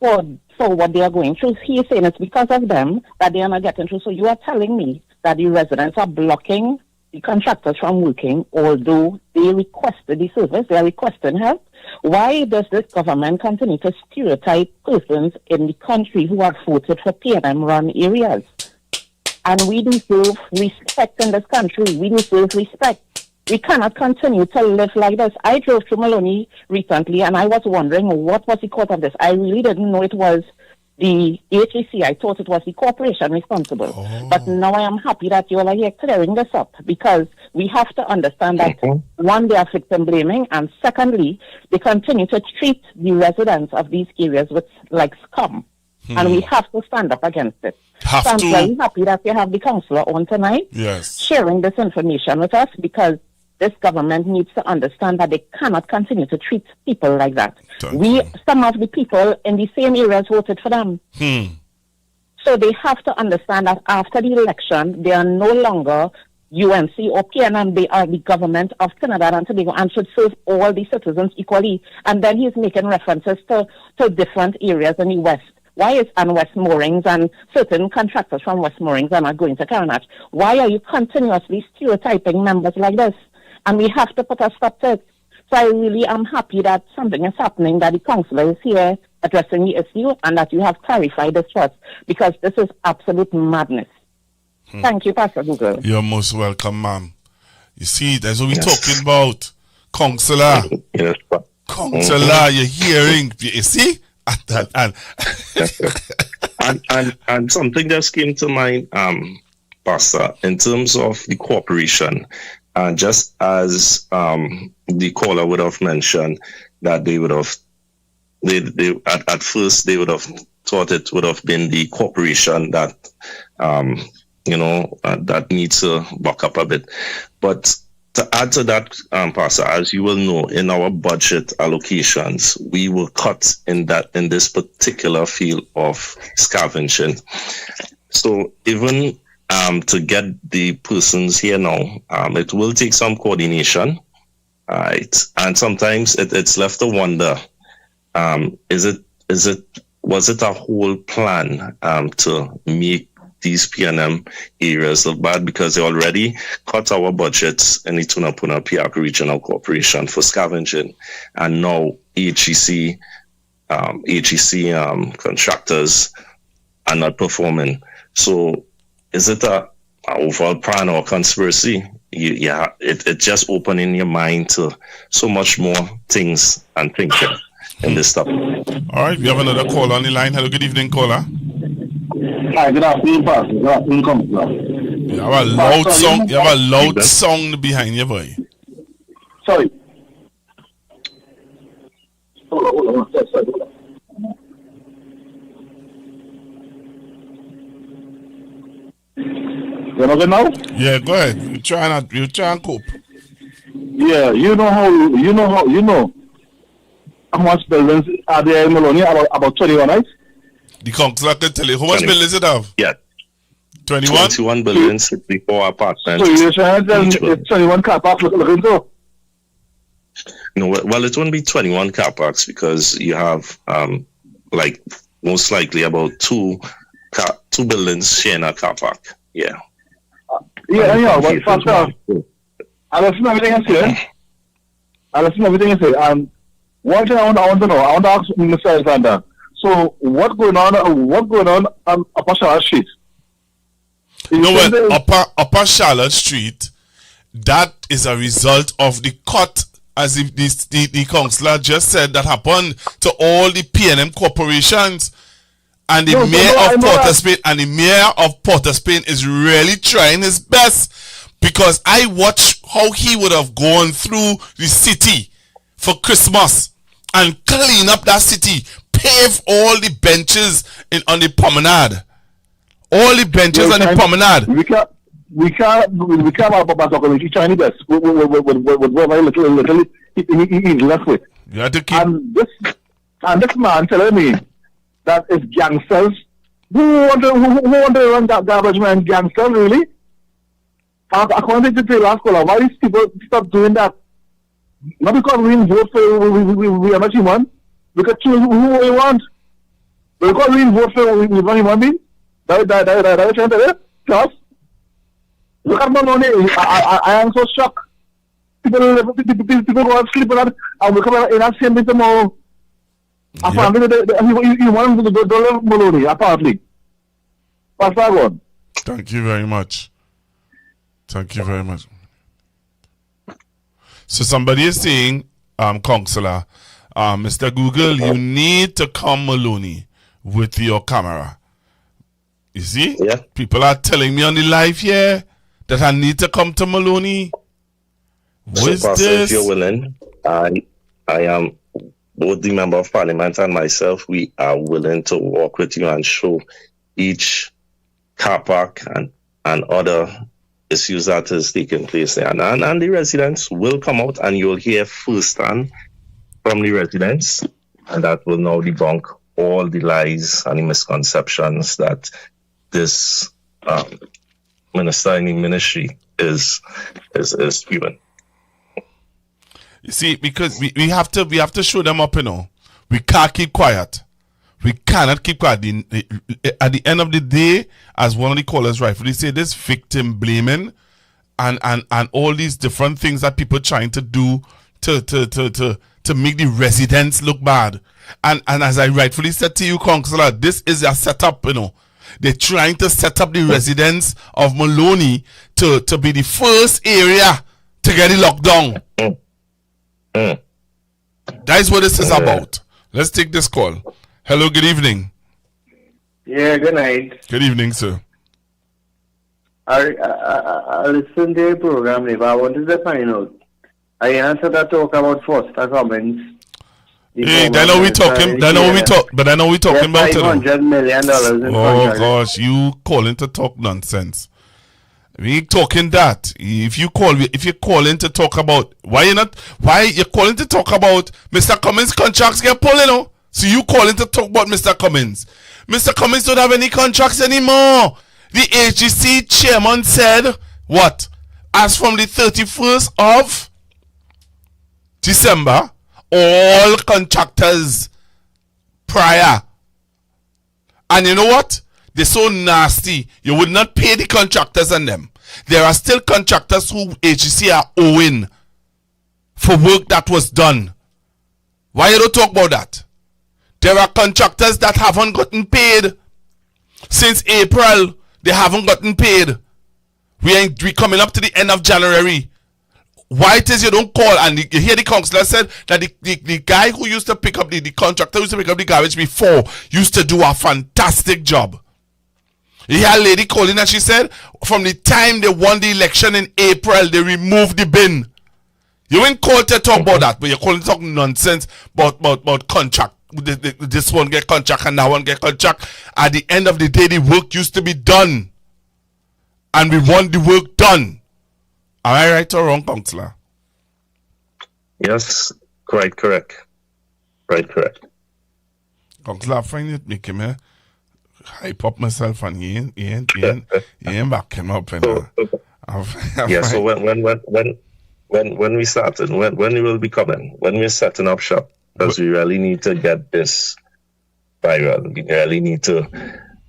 for what they are going through. He is saying it's because of them that they are not getting through. So you are telling me that the residents are blocking the contractors from working, although they requested the service, they are requesting help. Why does this government continue to stereotype persons in the country who have voted for PNM run areas? And we deserve respect in this country. We deserve respect. We cannot continue to live like this. I drove through Maloney recently, and I was wondering what was the cause of this. I really didn't know it was the HEC. I thought it was the corporation responsible. But now I am happy that you all are here clearing this up, because we have to understand that, one, they are victim blaming, and secondly, they continue to treat the residents of these areas with like scum. And we have to stand up against it. So I'm very happy that you have the councillor on tonight, sharing this information with us, because this government needs to understand that they cannot continue to treat people like that. Some of the people in the same areas voted for them. So they have to understand that after the election, they are no longer UNC or PNM. They are the government of Trinidad and Tobago and should serve all the citizens equally. And then he's making references to different areas in the West. Why is West Moorings and certain contractors from West Moorings are not going to Karanach? Why are you continuously stereotyping members like this? And we have to put a stop to it. So I really am happy that something is happening, that the councillor is here addressing the issue, and that you have clarified this for us, because this is absolute madness. Thank you, Pastor Google. You're most welcome, ma'am. You see, that's what we're talking about. Councillor. Councillor, you're hearing. You see? And something just came to mind, Pastor, in terms of the corporation. Just as the caller would have mentioned, that they would have, at first they would have thought it would have been the corporation that that needs to buck up a bit. But to add to that, Pastor, as you will know, in our budget allocations, we will cut in this particular field of scavenging. So even to get the persons here now, it will take some coordination, right? And sometimes it's left to wonder, was it a whole plan to make these PNM areas look bad, because they already cut our budgets in the Tunapuna Piak Regional Corporation for scavenging, and now HEC contractors are not performing. So is it a overall plan or conspiracy? It's just opening your mind to so much more things and thinking in this stuff. All right, we have another call on the line. Hello, good evening, caller. Hi, good afternoon, Pastor. Good afternoon, Counselor. You have a loud song. You have a loud song behind your boy. Sorry. Hold on. Sorry. You know good now? Yeah, go ahead. You try and cope. Yeah, you know how much buildings are there in Maloney? About 21, right? The councillor can tell you how much buildings it have. Yeah. 21? 21 buildings, 64 apartments. So you're trying to tell me it's 21 car parks looking to? No, well, it won't be 21 car parks, because you have, most likely about two buildings sharing a car park. Yeah. Yeah, but Pastor, I listen to everything you say. And one thing I want to know, I want to ask Mr. Alexander. So what going on Upper Charlotte Street? Upper Charlotte Street, that is a result of the cut, as if the councillor just said, that happened to all the PNM corporations. And the mayor of Port of Spain is really trying his best, because I watched how he would have gone through the city for Christmas and clean up that city, pave all the benches on the promenade. All the benches on the promenade. We can't he's trying his best with very little he's left with. You have to keep. And this man telling me that it's gangsters. Who want to run that garbage man? Gangsters, really? According to the last caller, why these people stop doing that? Not because we didn't vote for we are not human. We can choose who we want. But because we didn't vote for we not human beings. That trying to do? Plus, look at my money. I am so shocked. People go and sleep and we come in that same thing tomorrow. Apparently, he wants to do Maloney, apparently. Pastor God. Thank you very much. So somebody is saying, Councillor, Mr. Google, you need to come Maloney with your camera. You see? Yeah. People are telling me on the live here that I need to come to Maloney. What is Pastor, this? if you're willing, I am, both the Member of Parliament and myself, we are willing to walk with you and show each car park and other issues that is taking place there. And the residents will come out and you'll hear firsthand from the residents, and that will now debunk all the lies and the misconceptions that this minister in the ministry is spewing. You see, because we have to show them up, We can't keep quiet. We cannot keep quiet. At the end of the day, as one of the callers rightfully say, this victim blaming and all these different things that people trying to do to make the residents look bad. And as I rightfully said to you, Councillor, this is a setup, They're trying to set up the residents of Maloney to be the first area to get it locked down. That is what this is about. Let's take this call. Hello, good evening. Yeah, good night. Good evening, sir. I listened to the program, but I wanted to find out. I answered that talk about foster comments. Hey, then are we talking? Then are we talk? But then are we talking about it? $500 million in Oh contract. gosh, you calling to talk nonsense? We ain't talking that. If you calling to talk about why you're calling to talk about Mr. Cummins contracts get pulled, you know? So you calling to talk about Mr. Cummins? Mr. Cummins don't have any contracts anymore. The HGC chairman said what? As from the 31st of December, all contractors prior. And you know what? They're so nasty. You would not pay the contractors and them. There are still contractors who HGC are owing for work that was done. Why you don't talk about that? There are contractors that haven't gotten paid since April. They haven't gotten paid. We coming up to the end of January. Why it is you don't call? And you hear the councillor said that the guy who used to pick up the contractor who used to pick up the garbage before used to do a fantastic job. You hear a lady calling and she said from the time they won the election in April, they removed the bin. You ain't called to talk about that, but you're calling to talk nonsense about contract. This one get contract and that one get contract. At the end of the day, the work used to be done. And we want the work done. Am I right or wrong, councillor? Yes, quite correct. Right, correct. Councillor, I find it making me hype up myself and he ain't backing up. Yeah, so when we started, when we will be coming, when we're setting up shop, because we really need to get this viral. We really need to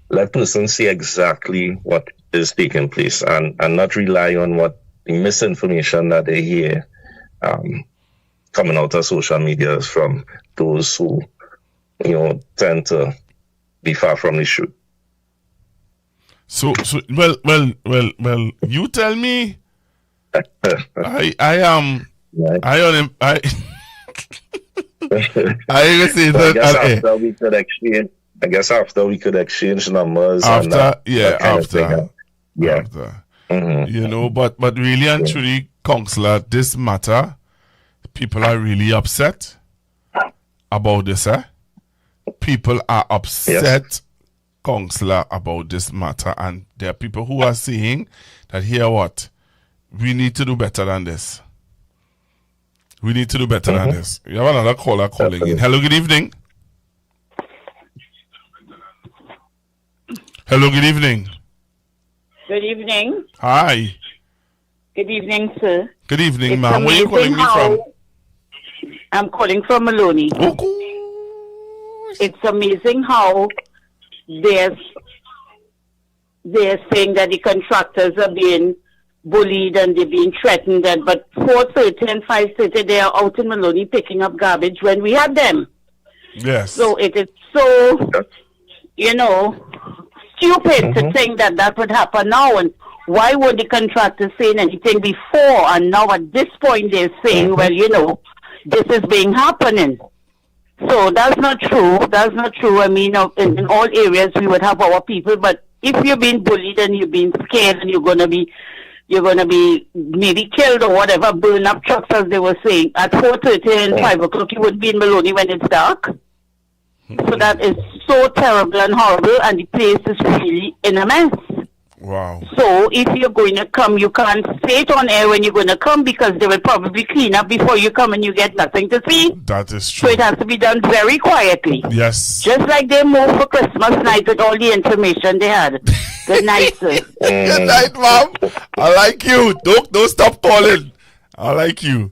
let persons see exactly what is taking place and not rely on what the misinformation that they hear coming out of social media from those who, tend to be far from the truth. So well, you tell me. I say that. I guess after we could exchange numbers. After. Mm-hmm. But really and truly, councillor, this matter, people are really upset about this, People are upset, councillor, about this matter, and there are people who are saying that here what? We need to do better than this. We need to do better than this. We have another caller calling in. Hello, good evening. Hello, good evening. Good evening. Hi. Good evening, sir. Good evening, ma'am. Where are you calling me from? I'm calling from Maloney. It's amazing how they're saying that the contractors are being bullied and they're being threatened, but 4:30 and 5:30 they are out in Maloney picking up garbage when we had them. Yes. So it is so, stupid to think that would happen now. And why were the contractors saying anything before? And now at this point they're saying, well, this is being happening. So that's not true. That's not true. I mean, in all areas we would have our people, but if you're being bullied and you're being scared and you're gonna be maybe killed or whatever, burn up trucks as they were saying, at 4:30 and 5 o'clock you would be in Maloney when it's dark. So that is so terrible and horrible, and the place is really in a mess. Wow. So if you're going to come, you can't say it on air when you're going to come, because they will probably clean up before you come and you get nothing to see. That is true. So it has to be done very quietly. Yes. Just like they moved for Christmas night with all the information they had. Good night, sir. Good night, ma'am. I like you. Don't stop calling. I like you.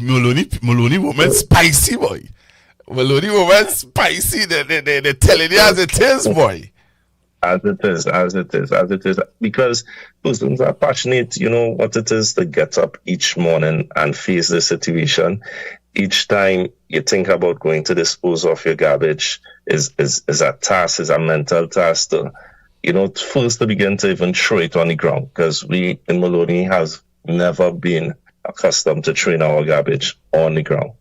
Maloney woman spicy, boy. Maloney woman spicy. They're telling you as it is, boy. As it is. Because persons are passionate, what it is to get up each morning and face the situation. Each time you think about going to dispose of your garbage is a task, is a mental task to, first to begin to even throw it on the ground. Because we in Maloney has never been accustomed to throwing our garbage on the ground.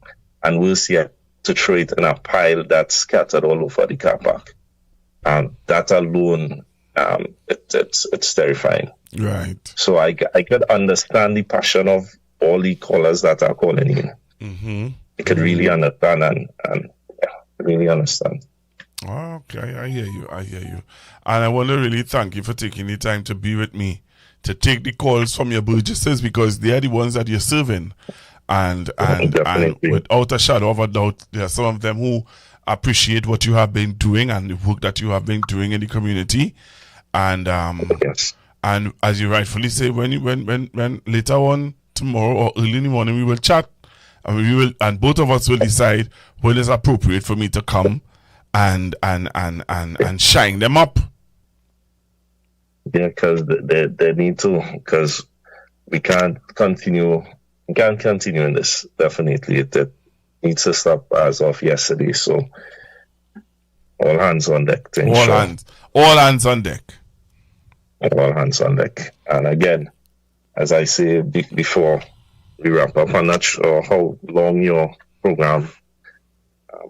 And we'll see to throw it in a pile that's scattered all over the car park. That alone, it's terrifying. Right. So I could understand the passion of all the callers that are calling in. Mm-hmm. they could really understand and really understand. Okay, I hear you. And I want to really thank you for taking the time to be with me, to take the calls from your Burgesses, because they are the ones that you're serving. And without a shadow of a doubt, there are some of them who appreciate what you have been doing and the work that you have been doing in the community. And and as you rightfully say, when later on tomorrow or early in the morning we will chat, and both of us will decide when it's appropriate for me to come and shine them up. Yeah, because they need to, because we can't continue in this. Definitely, it needs to stop as of yesterday. So all hands on deck to ensure. All hands on deck. All hands on deck. And again, as I say before we wrap up, I'm not sure how long your program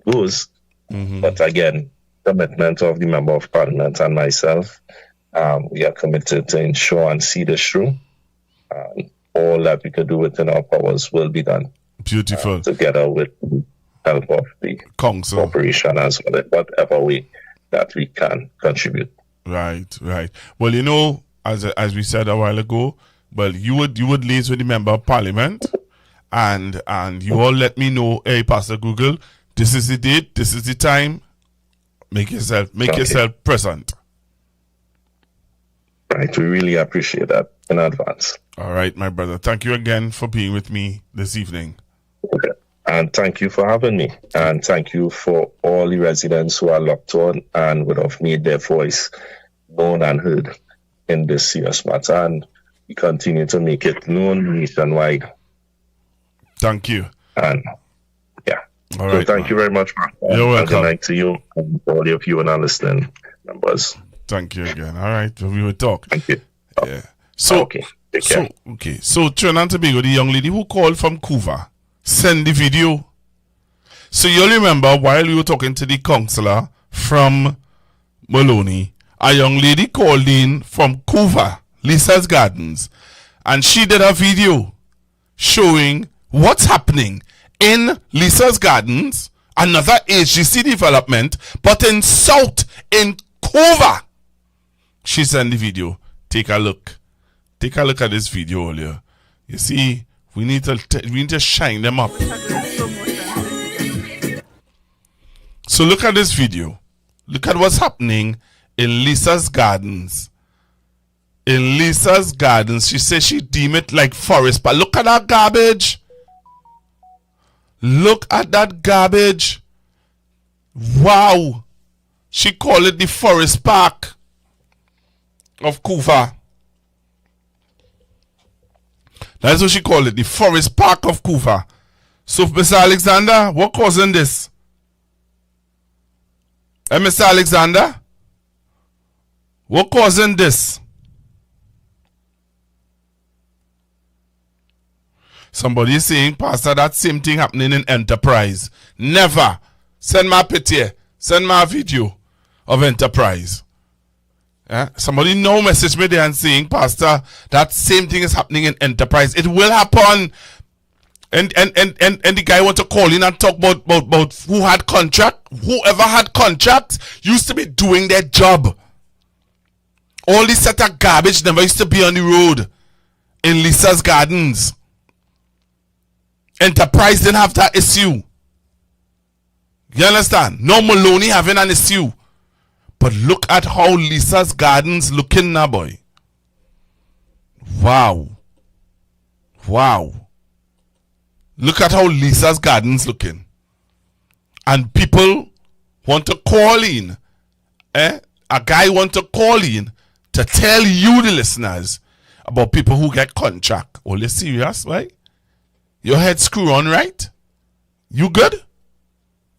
goes, but again, commitment of the Member of Parliament and myself, we are committed to ensure and see this through. All that we could do within our powers will be done. Beautiful. Together with the help of the Council, corporation, as well, whatever way that we can contribute. Right. Well, you know, as we said a while ago, well, you would liaise with the Member of Parliament, and you all let me know, hey, Pastor Google, this is the date, this is the time. Make yourself present. Right, we really appreciate that in advance. All right, my brother. Thank you again for being with me this evening. Okay. And thank you for having me. And thank you for all the residents who are locked on and would have made their voice known and heard in this serious matter. And we continue to make it known nationwide. Thank you. And yeah. All so right, thank you very much, man. You're welcome. Good night to you and all of you and our listening members. Thank you again. All right. We will talk. Thank you. Yeah. So, okay. Take care. So Trinidad and Tobago, the young lady who called from Cuba, send the video. So you'll remember while we were talking to the councillor from Maloney, a young lady called in from Cuba, Lisa's Gardens, and she did a video showing what's happening in Lisa's Gardens, another HGC development, but in Cuba. She sent the video. Take a look. Take a look at this video earlier. You see, we need to shine them up. So look at this video. Look at what's happening in Lisa's Gardens. In Lisa's Gardens, she says she deem it like forest, but look at that garbage. Look at that garbage. Wow. She called it the forest park of Cuba. That's what she called it, the forest park of Cuba. So, Mr. Alexander, what causing this? Mr. Alexander, what causing this? Somebody is saying, Pastor, that same thing happening in Enterprise. Never. Send my picture. Send my video of Enterprise. Somebody now message me there and saying, Pastor, that same thing is happening in Enterprise. It will happen. And the guy want to call in and talk about who had contract. Whoever had contract used to be doing their job. All this set of garbage never used to be on the road in Lisa's Gardens. Enterprise didn't have that issue. You understand? No Maloney having an issue. But look at how Lisa's Gardens looking now, boy. Wow. Look at how Lisa's Gardens looking. And people want to call in. A guy want to call in to tell you, the listeners, about people who get contract. Oh, you serious, right? Your head screw on, right? You good?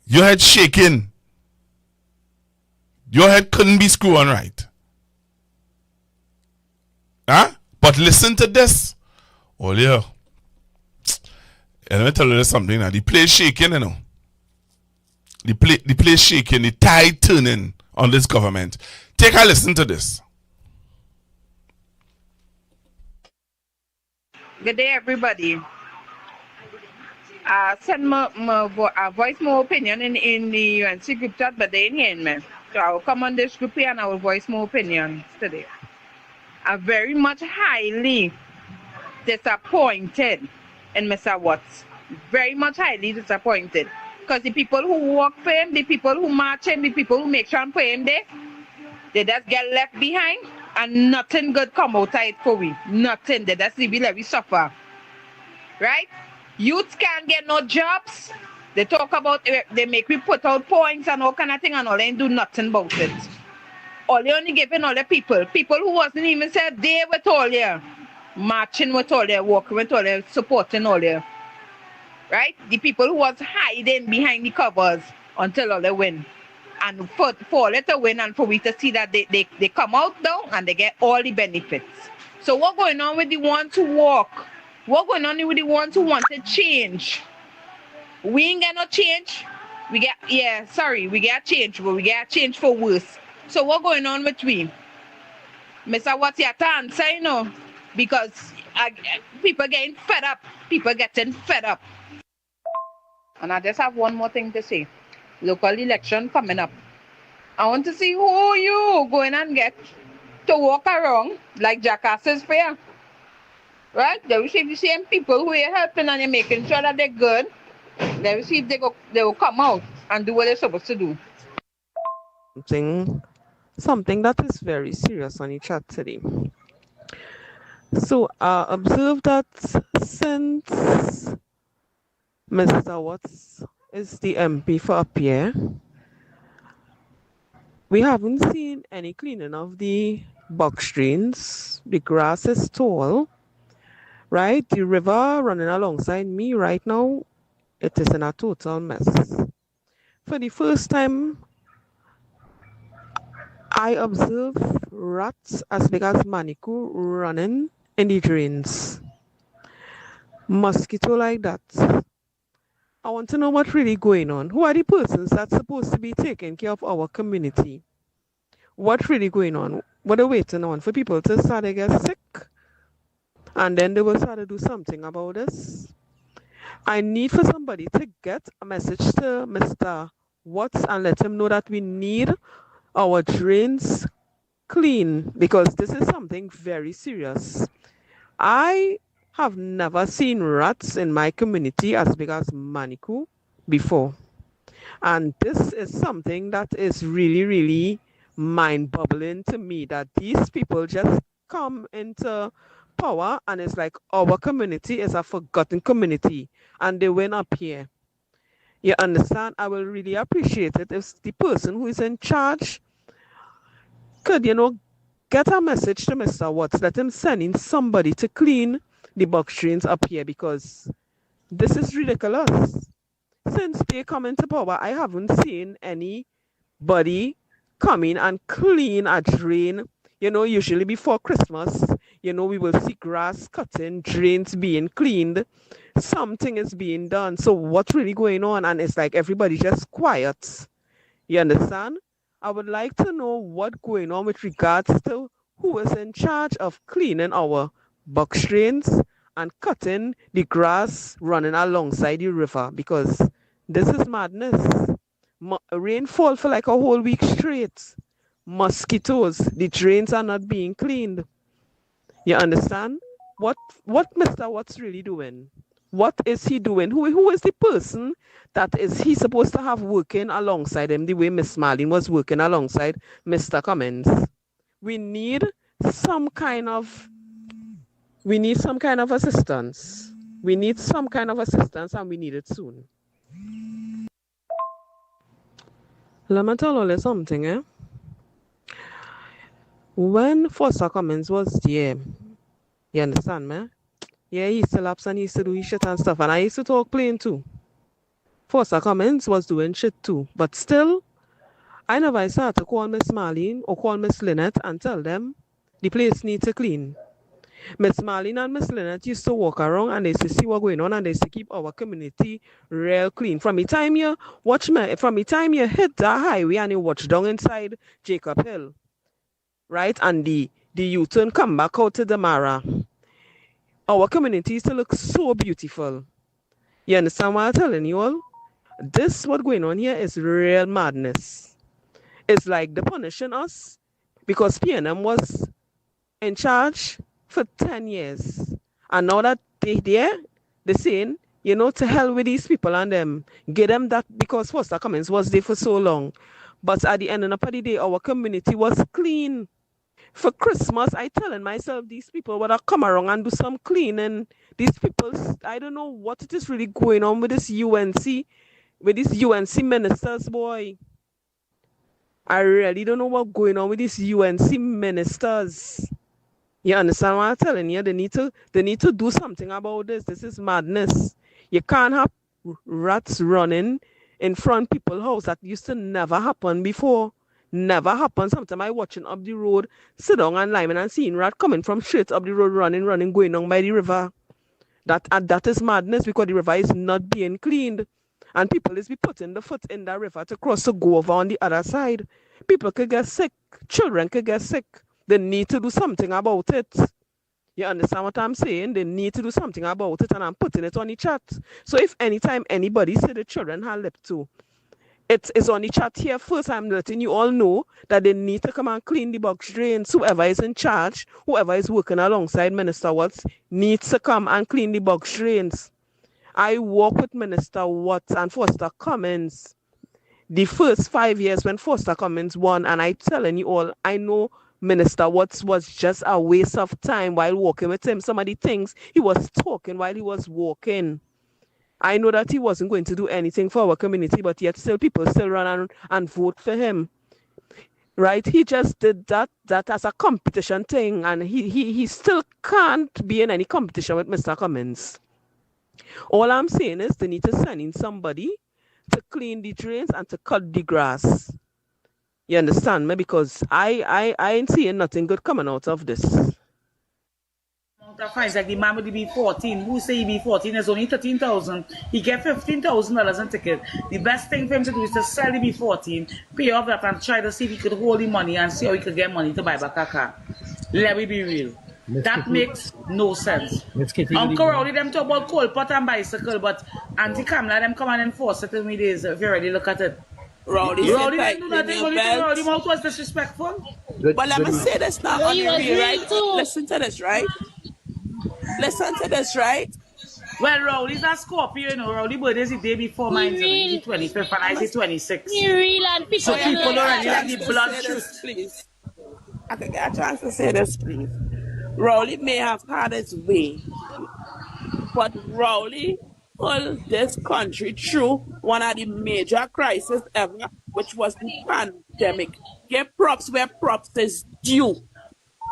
Your head shaking. Your head couldn't be screwed on right. But listen to this. Oh, yeah. Let me tell you something now. The place shaking, you know. The place shaking, the tide turning on this government. Take a listen to this. Good day, everybody. send my voice my opinion in the UNC group chat, but they ain't hearing me. So I will come on this group here and I will voice my opinions today. I'm very much highly disappointed in Mr. Watts. Very much highly disappointed. Because the people who work for him, the people who march him, the people who make sure for him there, they just get left behind and nothing good come out of it for we. Nothing. They just leave we suffer. Right? Youths can't get no jobs. They talk about, they make me put out points and all kind of thing and all they ain't do nothing about it. All they only giving all the people who wasn't even said they with all there, marching with all there, walking with all there, supporting all there. Right? The people who was hiding behind the covers until all they win. And for all it to win and for we to see that they come out now and they get all the benefits. So what going on with the ones who walk? What going on with the ones who want to change? We ain't get no change. We get change, but we get change for worse. So what going on with we? Mr. What's your answer, you know? Because people getting fed up. People getting fed up. And I just have one more thing to say. Local election coming up. I want to see who you going and get to walk around like jackasses for you. Right? They will see the same people who are helping and you're making sure that they're good. They will see if they will come out and do what they're supposed to do. Something that is very serious on the chat today. So observe that since Mr. Watts is the MP for up here, we haven't seen any cleaning of the box drains. The grass is tall, right? The river running alongside me right now, it is in a total mess. For the first time, I observe rats as big as Manikou running in the drains. Mosquito like that. I want to know what's really going on. Who are the persons that's supposed to be taking care of our community? What's really going on? What are we waiting on? For people to start to get sick? And then they will start to do something about this? I need for somebody to get a message to Mr. Watts and let him know that we need our drains clean because this is something very serious. I have never seen rats in my community as big as Manikou before. And this is something that is really, really mind-boggling to me, that these people just come into power and it's like our community is a forgotten community and they went up here. You understand? I will really appreciate it if the person who is in charge could, get a message to Mr. Watts, let him send in somebody to clean the box drains up here because this is ridiculous. Since they come into power, I haven't seen anybody come in and clean a drain. Usually before Christmas, we will see grass cutting, drains being cleaned. Something is being done. So what's really going on? And it's like everybody just quiet. You understand? I would like to know what's going on with regards to who is in charge of cleaning our box drains and cutting the grass running alongside the river because this is madness. Rainfall for like a whole week straight. Mosquitoes. The drains are not being cleaned. You understand? What Mr. Watts really doing? What is he doing? Who is the person that is he supposed to have working alongside him the way Miss Marlene was working alongside Mr. Cummins? We need some kind of assistance. We need some kind of assistance and we need it soon. Let me tell you something, When Foster Cummins was there, you understand me? Yeah, he used to lapse and he used to do his shit and stuff. And I used to talk plain too. Foster Cummins was doing shit too. But still, I never started to call Miss Marlene or call Miss Lynette and tell them the place needs to clean. Miss Marlene and Miss Lynette used to walk around and they used to see what's going on and they used to keep our community real clean. From the time you hit the highway and you watch down inside Jacob Hill, right? And the U-turn come back out to the Mara. Our community used to look so beautiful. You understand what I'm telling you all? This, what going on here is real madness. It's like they're punishing us because PNM was in charge for 10 years. And now that they're saying, you know, to hell with these people and them, get them that because Foster Cummings was there for so long. But at the end of the day, our community was clean. For Christmas, I telling myself these people would have come around and do some cleaning. These people, I don't know what it is really going on with this UNC, with these UNC ministers, boy. I really don't know what's going on with these UNC ministers. You understand what I'm telling you? They need to do something about this. This is madness. You can't have rats running in front of people's house. That used to never happen before. Never happened. Sometimes I watching up the road, sit down and lying and seeing rat coming from straight up the road, running, going down by the river. That is madness because the river is not being cleaned. And people is be putting the foot in the river to cross to go over on the other side. People could get sick. Children could get sick. They need to do something about it. You understand what I'm saying? They need to do something about it, and I'm putting it on the chat. So if anytime anybody say the children have lip to, it is on the chat here first. I'm letting you all know that they need to come and clean the box drains. Whoever is in charge, whoever is working alongside Minister Watts, needs to come and clean the box drains. I work with Minister Watts and Foster Cummings the first 5 years when Foster Cummings won, and I'm telling you all, I know Minister Watts was just a waste of time while walking with him. Some of the things he was talking while he was walking. I know that he wasn't going to do anything for our community, but yet still people still run and vote for him. Right? He just did that as a competition thing, and he still can't be in any competition with Mr. Cummings. All I'm saying is they need to send in somebody to clean the drains and to cut the grass. You understand me? Because I ain't seeing nothing good coming out of this. Fines like the man would be 14. Who say he be 14? It's only 13,000. He get $15,000 in ticket. The best thing for him to do is to sell the B14, pay off that, and try to see if he could hold the money and see how he could get money to buy back a car. Let me be real. That makes no sense. Uncle Rowdy them talk about coal pot and bicycle, but Auntie Kamala them come and enforce it in me days if you already look at it. Rowdy didn't do nothing, but Rowdy mouth was disrespectful. But let me say this now on your real, right? Listen to this, right? Listen to this, right? Well, Rowdy's a Scorpio, you know. Rowdy birthday is the day before mine, the 25th, and I say 26th. So people don't really like the blood truth. Please. I can get a chance to say this, please. Rowley may have had his way, but Rowley pulled this country through one of the major crises ever, which was the pandemic. Give props where props is due.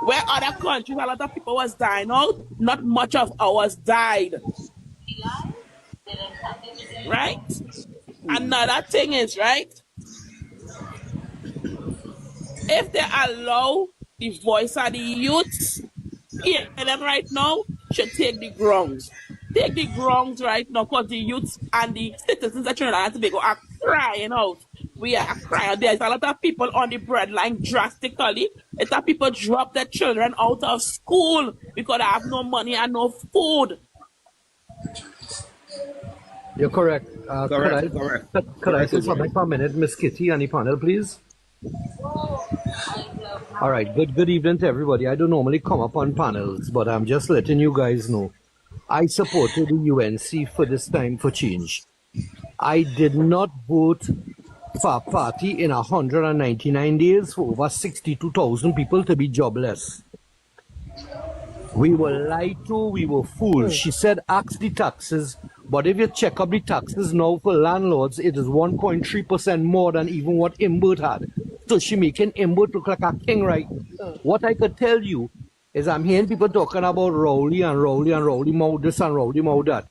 Where other countries, a lot of people was dying out, not much of ours died. Right? Another thing is, right? If they allow the voice of the youth, and them right now should take the grounds. Take the grounds right now, because the youth and the citizens of Trinidad and Tobago are crying out. We are crying. There's a lot of people on the breadline drastically. It's that people drop their children out of school because they have no money and no food. You're correct. Could I say something for a minute, Miss Kitty and the panel, please? All right. Good evening to everybody. I don't normally come up on panels, but I'm just letting you guys know. I supported the UNC for this time for change. I did not vote for a party in 199 days for over 62,000 people to be jobless. We were lied to, we were fooled. She said, ask the taxes, but if you check up the taxes now for landlords, it is 1.3% more than even what Imbert had. So she making Imbert look like a king, right? What I could tell you is I'm hearing people talking about Rowley and Rowley and Rowley mouth this and Rowley mouth that.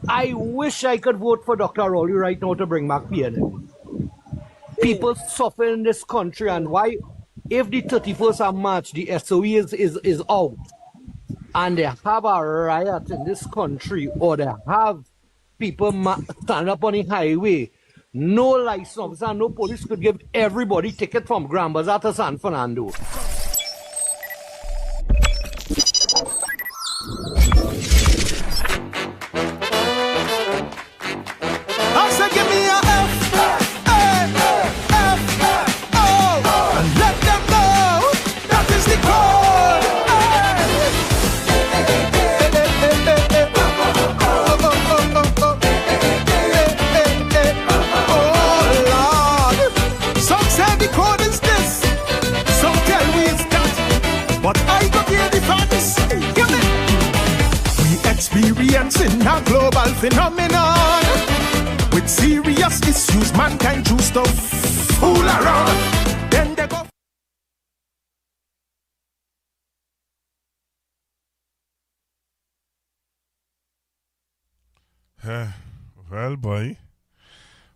I wish I could vote for Dr. Rowley right now to bring back PNM. People suffer in this country, and why, if the 31st of March, the SOE is out, and they have a riot in this country, or they have people stand up on the highway, no license officer, no police could give everybody ticket from Grand Bazaar to San Fernando. global phenomenon. With serious issues, mankind choose to fool around. Then they go. Well, boy,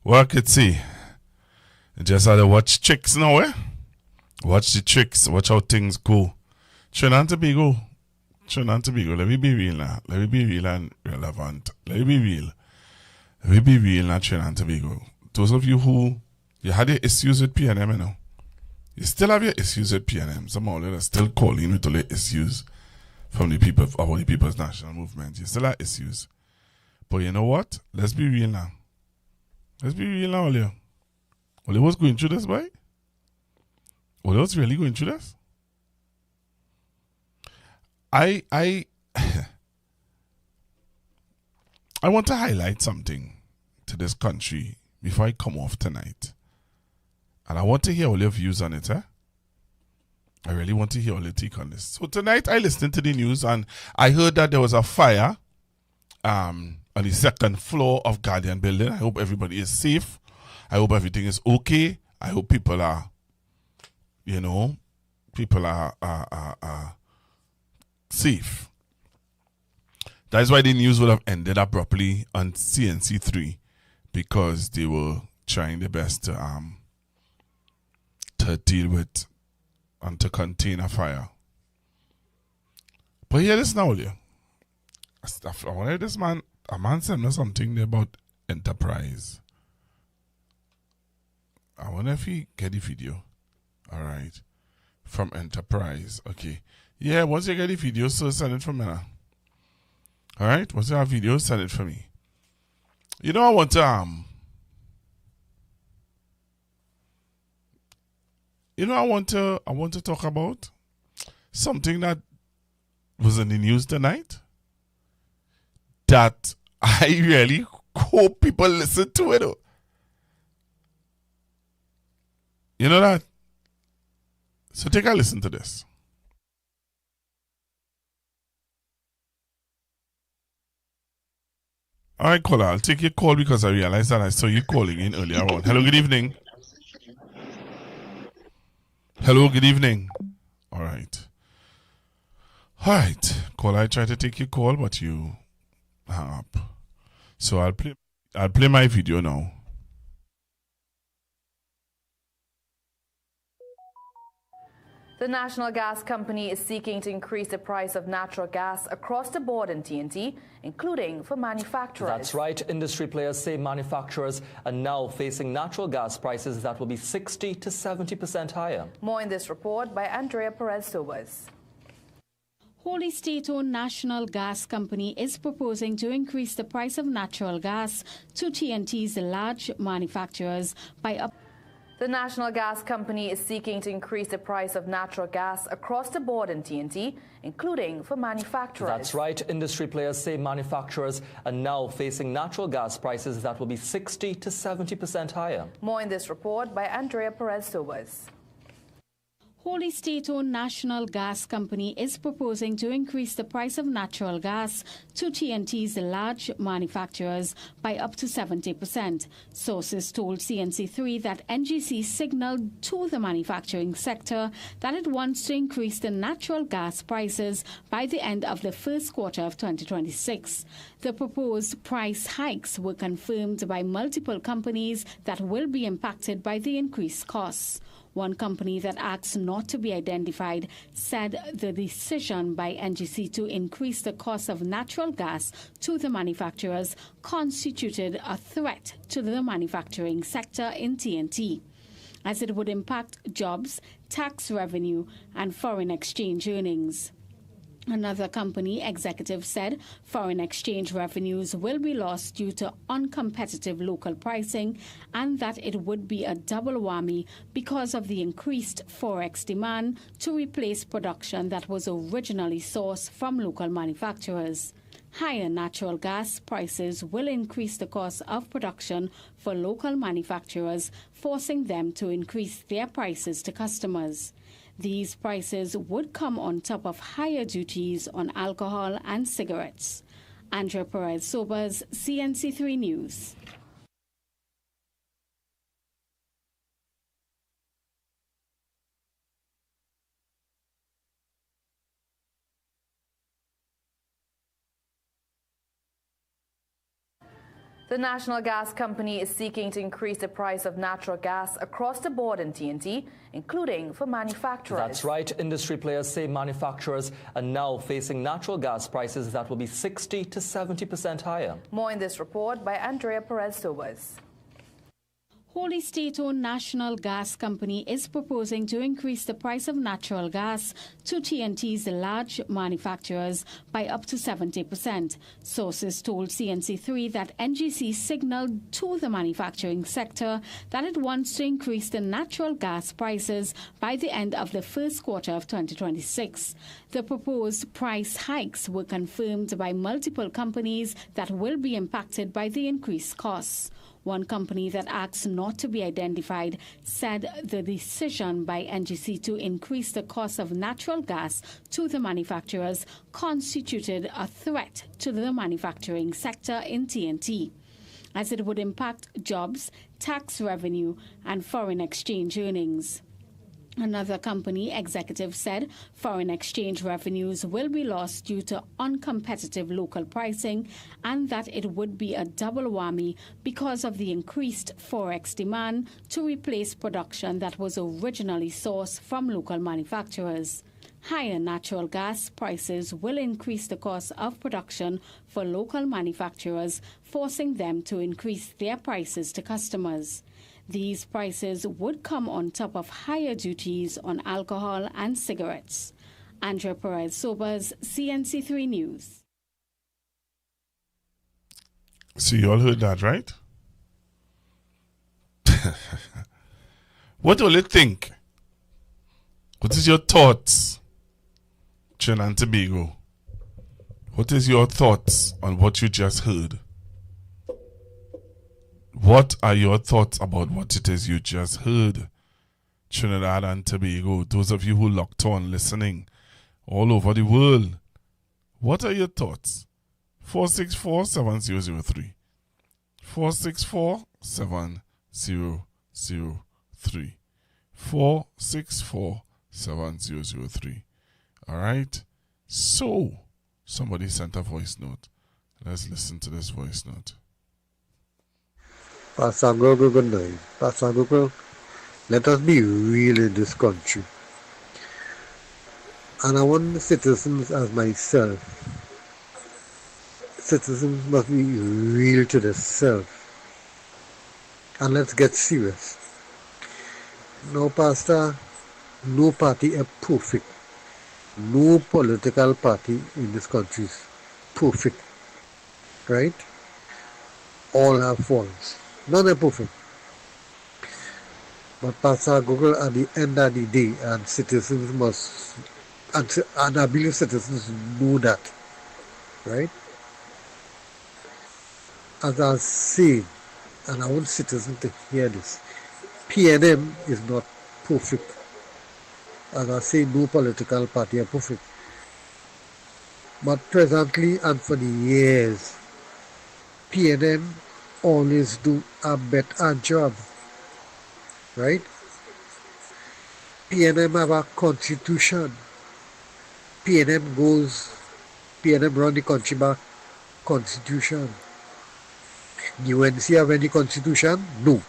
what could see? Just had to watch tricks now, eh? Watch the tricks. Watch how things go. Trinidad and Tobago. Trinidad and Tobago. Let me be real now. Let me be real and relevant. Let me be real. Let me be real now, Trinidad and Tobago. Those of you who you had your issues with PNM, you know, you still have your issues with PNM. Some of them are still calling with all the issues from the people of the People's National Movement. You still have issues. But you know what? Let's be real now. Let's be real now, Olio. Olio was going through this, boy? Olio was really going through this? I want to highlight something to this country before I come off tonight. And I want to hear all your views on it, eh? I really want to hear all your take on this. So tonight I listened to the news and I heard that there was a fire on the second floor of Guardian Building. I hope everybody is safe. I hope everything is okay. I hope people are, you know, people are safe. That is why the news would have ended abruptly on CNC3 because they were trying their best to deal with and to contain a fire. But hear this now, Leah. I wonder if this man, a man said me something there about enterprise. I wonder if he get the video. All right. From enterprise. Okay. Yeah, once you get the video, so send it for me now. All right. Once you have video, send it for me. You know, I want to I want to talk about something that was in the news tonight that I really hope people listen to it. You know that? So take a listen to this. All right, caller, I'll take your call because I realized that I saw you calling in earlier on. Hello, good evening. Hello, good evening. All right. All right, caller, I tried to take your call, but you hung up. So I'll play my video now. The National Gas Company is seeking to increase the price of natural gas across the board in TNT, including for manufacturers. That's right. Industry players say manufacturers are now facing natural gas prices that will be 60 to 70% higher. More in this report by Andrea Perez-Sobas. Holy State-owned National Gas Company is proposing to increase the price of natural gas to TNT's large manufacturers by up. The National Gas Company is seeking to increase the price of natural gas across the board in TNT, including for manufacturers. That's right. Industry players say manufacturers are now facing natural gas prices that will be 60 to 70% higher. More in this report by Andrea Perez-Sobas. Holy State-owned National Gas Company is proposing to increase the price of natural gas to TNT's large manufacturers by up to 70%. Sources told CNC3 that NGC signaled to the manufacturing sector that it wants to increase the natural gas prices by the end of the first quarter of 2026. The proposed price hikes were confirmed by multiple companies that will be impacted by the increased costs. One company that asked not to be identified said the decision by NGC to increase the cost of natural gas to the manufacturers constituted a threat to the manufacturing sector in TNT, as it would impact jobs, tax revenue, and foreign exchange earnings. Another company executive said foreign exchange revenues will be lost due to uncompetitive local pricing and that it would be a double whammy because of the increased forex demand to replace production that was originally sourced from local manufacturers. Higher natural gas prices will increase the cost of production for local manufacturers, forcing them to increase their prices to customers. These prices would come on top of higher duties on alcohol and cigarettes. Andrea Perez-Sobers, CNC3 News. The National Gas Company is seeking to increase the price of natural gas across the board in TNT, including for manufacturers. That's right. Industry players say manufacturers are now facing natural gas prices that will be 60 to 70% higher. More in this report by Andrea Perez-Sobers. Holy State-owned National Gas Company is proposing to increase the price of natural gas to TNT's large manufacturers by up to 70%. Sources told CNC3 that NGC signaled to the manufacturing sector that it wants to increase the natural gas prices by the end of the first quarter of 2026. The proposed price hikes were confirmed by multiple companies that will be impacted by the increased costs. One company that asked not to be identified said the decision by NGC to increase the cost of natural gas to the manufacturers constituted a threat to the manufacturing sector in TNT, as it would impact jobs, tax revenue, and foreign exchange earnings. Another company executive said foreign exchange revenues will be lost due to uncompetitive local pricing and that it would be a double whammy because of the increased forex demand to replace production that was originally sourced from local manufacturers. Higher natural gas prices will increase the cost of production for local manufacturers, forcing them to increase their prices to customers. These prices would come on top of higher duties on alcohol and cigarettes. Andrea Perez-Sobers, CNC3 News. So you all heard that, right? What will you think? What is your thoughts, Trinidad and Tobago? What is your thoughts on what you just heard? What are your thoughts about what it is you just heard? Trinidad and Tobago, those of you who locked on listening all over the world, what are your thoughts? 464-7003. 464-7003. 464-7003. All right? So, somebody sent a voice note. Let's listen to this voice note. Pastor Google, good night. Pastor Google, let us be real in this country. And I want the citizens as myself. Citizens must be real to themselves. And let's get serious. No, Pastor, no party is perfect. No political party in this country is perfect. Right? All have faults. None are perfect. But Pastor Google, at the end of the day, and citizens must, and I believe citizens know that, right? As I say, and I want citizens to hear this, PNM is not perfect. As I say, no political party are perfect. But presently and for the years, PNM always do a better job, right? PNM have a constitution. PNM run the country by constitution. UNC have any constitution? No.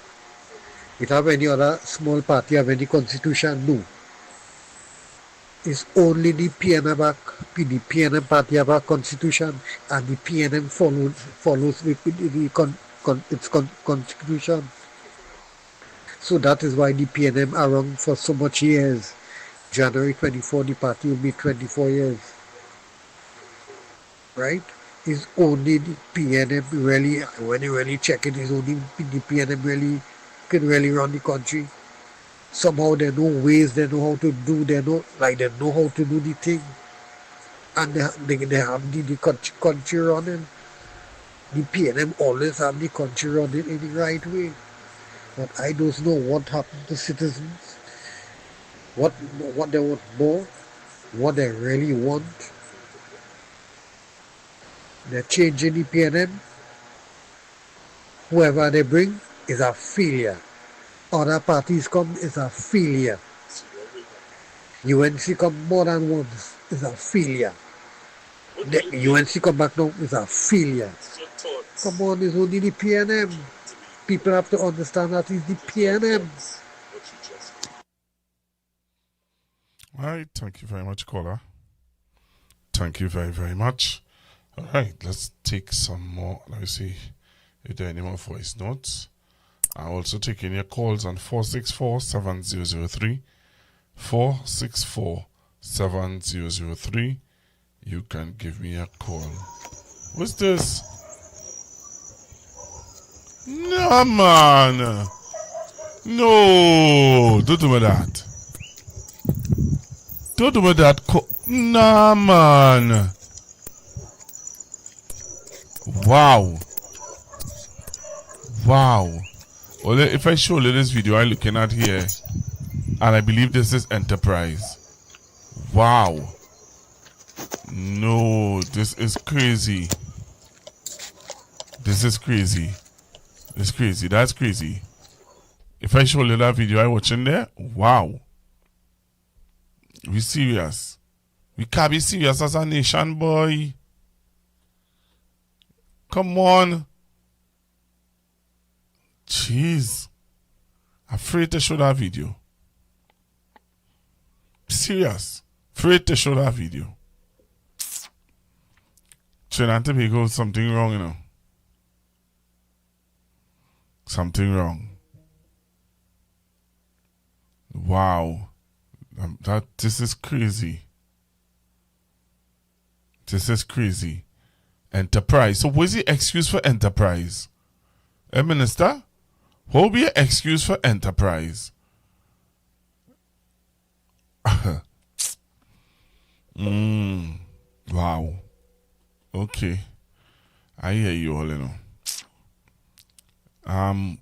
It have any other small party have any constitution? No. It's only the PNM party have a constitution, and the PNM follows its constitution. So that is why the PNM are around for so much years. January 24, the party will be 24 years. Right? It's only the PNM really, when you really check it, it's only the PNM really can really run the country. Somehow they know ways, they know how to do, they know how to do the thing. And they have the country running. The PNM always have the country running in the right way. But I don't know what happened to citizens, what they want more, what they really want. They're changing the PNM. Whoever they bring is a failure. Other parties come is a failure. UNC come more than once is a failure. The UNC come back now is a failure. Come on, it's only the PNM. People have to understand that it's the PNM. All right, thank you very much, caller. Thank you very, very much. All right, let's take some more. Let me see if there are any more voice notes. I'm also taking your calls on 464-7003. 464-7003. You can give me a call. What's this? No, man. No, don't do me that. Don't do me that. Nah, man. Wow. Wow. Well, if I show you this video I'm looking at here, and I believe this is Enterprise. Wow. No, this is crazy. This is crazy. It's crazy. That's crazy. If I show you that video I'm watching there, wow. We serious. We can't be serious as a nation, boy. Come on. Jeez. Afraid to show that video. Serious. Afraid to show that video. Trinidad and Tobago, something wrong, you know. Something wrong. Wow. This is crazy. This is crazy. Enterprise. So what's the excuse for Enterprise? Minister? What will be an excuse for Enterprise? Wow. Okay. I hear you all, you know.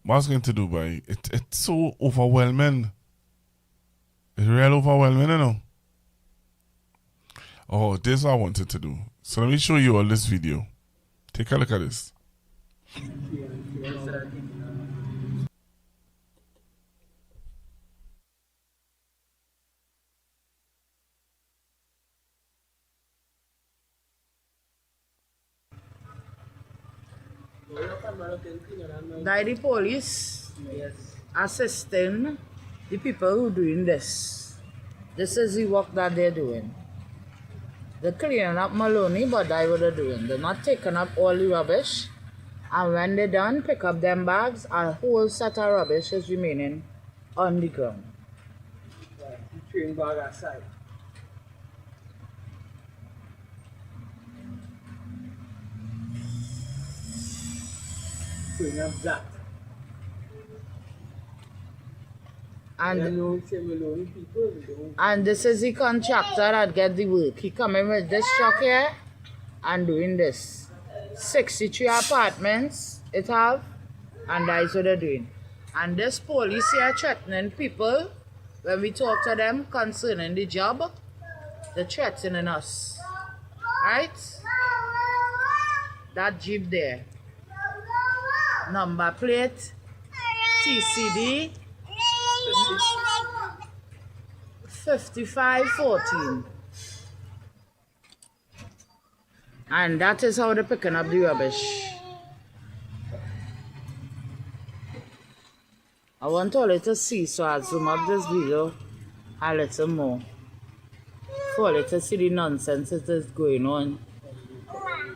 What I was going to do, boy? It's so overwhelming. It's real overwhelming, you know. Oh, this is what I wanted to do. So let me show you all this video. Take a look at this. That the police assisting the people who doing this. This is the work that they're doing. They're cleaning up Maloney, but that's what they're doing. They're not taking up all the rubbish. And when they're done, pick up them bags, a whole set of rubbish is remaining on the ground. Right, the train bag aside. Bring up that. And this is the contractor that get the work. He coming with this truck here and doing this. 63 apartments it have, and that's what they're doing. And this police here threatening people. When we talk to them concerning the job, they're threatening us. Right? That Jeep there. Number plate TCD 5514. And that is how they're picking up the rubbish. I want all you to see, so I'll zoom up this video a little more for you to see the nonsense that is going on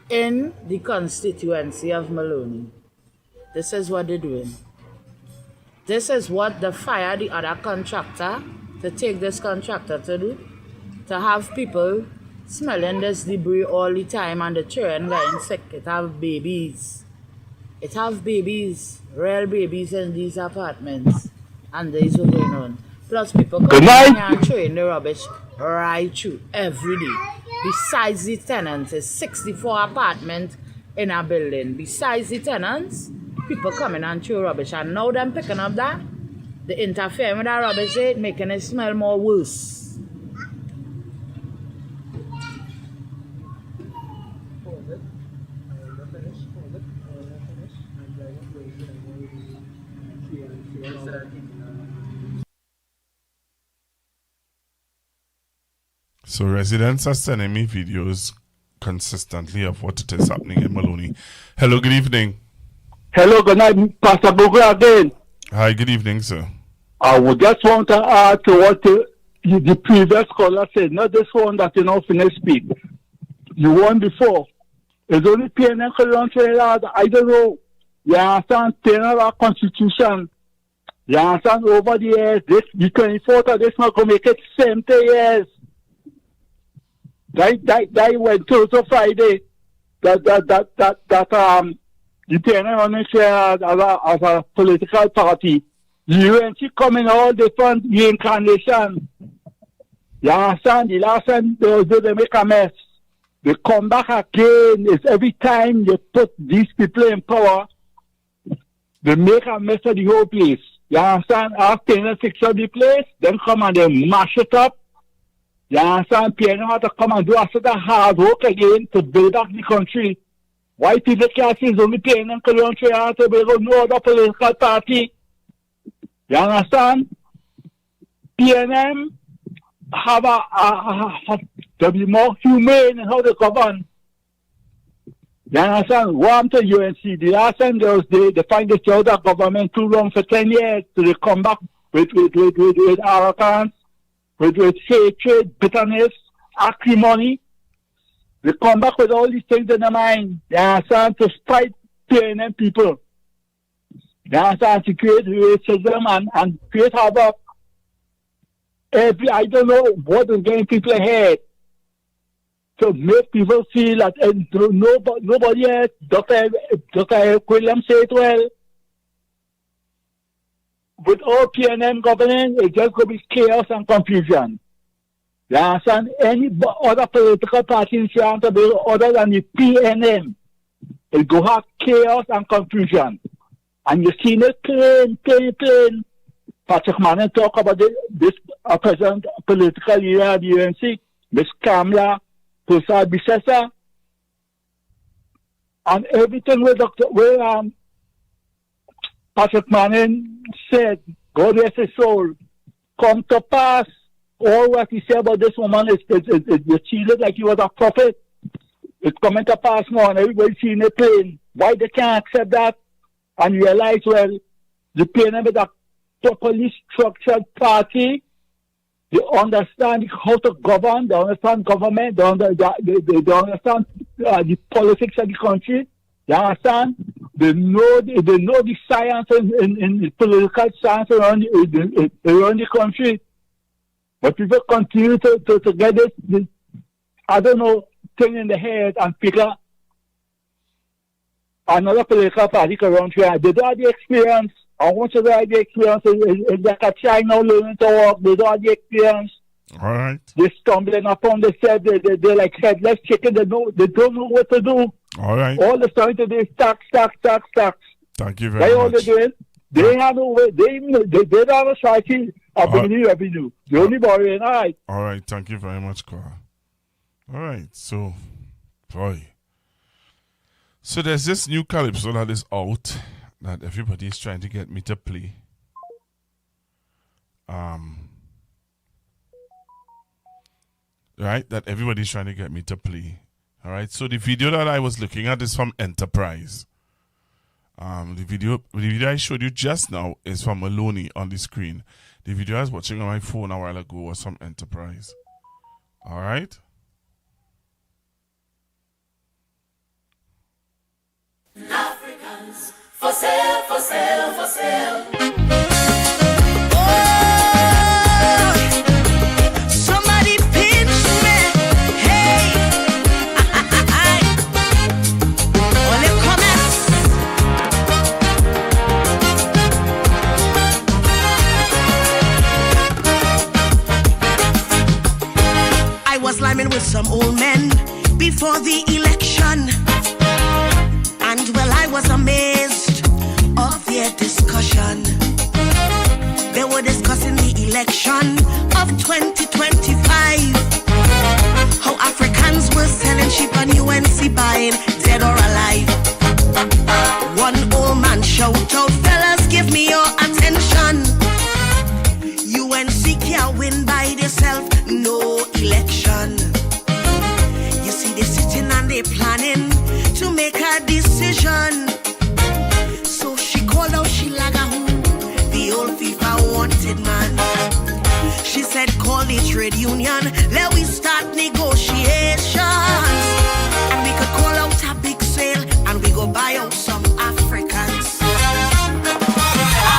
in the constituency of Maloney. This is what they're doing. This is what they fired the other contractor to take this contractor to do. To have people smelling this debris all the time and the children getting sick. It have babies. It have babies, real babies in these apartments. And this is what's going on. Plus people come in here and throwing the rubbish right through every day. Besides the tenants, it's 64 apartments in a building. Besides the tenants, people coming and throw rubbish, and now them picking up that, they interfere with that rubbish, making it smell more worse. So residents are sending me videos consistently of what it is happening in Maloney. Hello, good evening. Hello, good night, Pastor Bogo again. Hi, good evening, sir. I would just want to add to what the previous caller said, not this one that finished speak. The one before. It's only PNM Trinidad. I don't know. You understand? Paying our constitution. You understand? Over the years, the 24th of this not going to make it 70 years. That went to Friday. The PNM as a political party. The UNC come in all different reincarnations. You understand? The last time they make a mess. They come back again. It's every time you put these people in power, they make a mess of the whole place. You understand? After they fix up the place, then come and they mash it up. You understand? PNM have to come and do a sort of hard work again to build up the country. Why people can't see it's only PNM country to build no other political party? You understand? PNM have to be more humane in how they govern. You understand? One to UNC. The last time they find the child of government too long for 10 years, so they come back with arrogance, with hatred, bitterness, acrimony. They come back with all these things in their mind. You understand? To spite PNM people. You understand? To create racism and create havoc. I don't know what is getting people ahead. To make people feel that nobody else, Dr. William said it well. With all PNM government, it's just going to be chaos and confusion. You understand? Any other political party in Shantabelle other than the PNM, it go have chaos and confusion. And you see it plain. Patrick Manning talk about this present political leader of the UNC, Miss Kamala Bissessa, and everything where Patrick Manning said, God rest his soul, come to pass. All what he said about this woman is she looked like he was a prophet. It's coming to pass now, and everybody's seeing it plain. Why they can't accept that and realize, well, the PNM is a properly structured party. They understand how to govern, they understand government, they understand the politics of the country. You understand? They know the science in political science around the country. But people continue to get this, I don't know, thing in the head and figure another political party around here. They don't have the experience. I want to have the experience. It's like a child now learning to walk. They don't have the experience. All right. They're stumbling upon the set. They're like headless chicken. They don't know what to do. All right. All the time to do is stack. Thank you very That's much. all they're doing. They have no way. They don't have a strategy of bringing revenue. The only borrowing. All right. All right. Thank you very much, Cora. All right. So, boy. So there's this new calypso that is out that everybody is trying to get me to play. Right? That everybody's trying to get me to play. All right. So the video that I was looking at is from Enterprise. The video I showed you just now is from Maloney on the screen. The video I was watching on my phone a while ago was from Enterprise. All right. Africans for sale, for sale, for sale. Somebody pinch me, hey. On les commerces. I was liming with some old men before the election. And well, I was amazed of their discussion. They were discussing the election of 2025. How Africans were selling sheep and UNC buying dead or alive. One old man shout out, fellas, give me your attention. UNC can't win by itself, no election. election. You see, they sitting and they planning to make a decision. So she called out Shilaga, the old FIFA wanted man. She said, call the trade union, let we start negotiations. And we could call out a big sale, and we go buy out some Africans.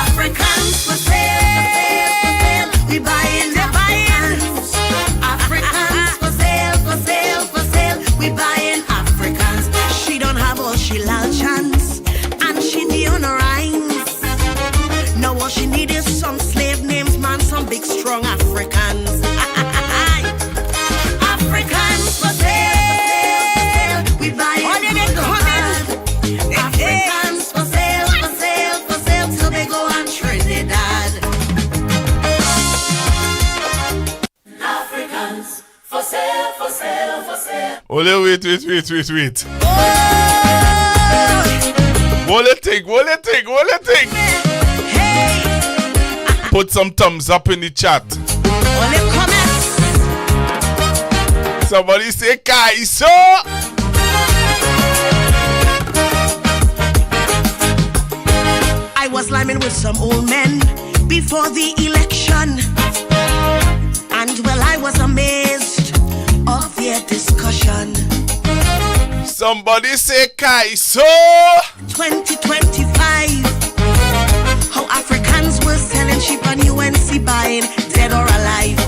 Africans for sale, we buying the buyers. Africans for sale, for sale, for sale, we buying Africans. She don't have all she lal chance, and she the honor rhymes. Now all she need is some slave names, man, some big strong Africans. Africans for sale, we buying Africans. Africans for sale, for sale, for sale, Tobago and Trinidad. Africans for sale, for sale, for sale. Ole, wait. What do you think? Put some thumbs up in the chat. Somebody say Kaiso. I was liming with some old men before the election, and well, I was amazed of their discussion. Somebody say Kaiso. 2025, how Africans were selling sheep on UNC buying dead or alive.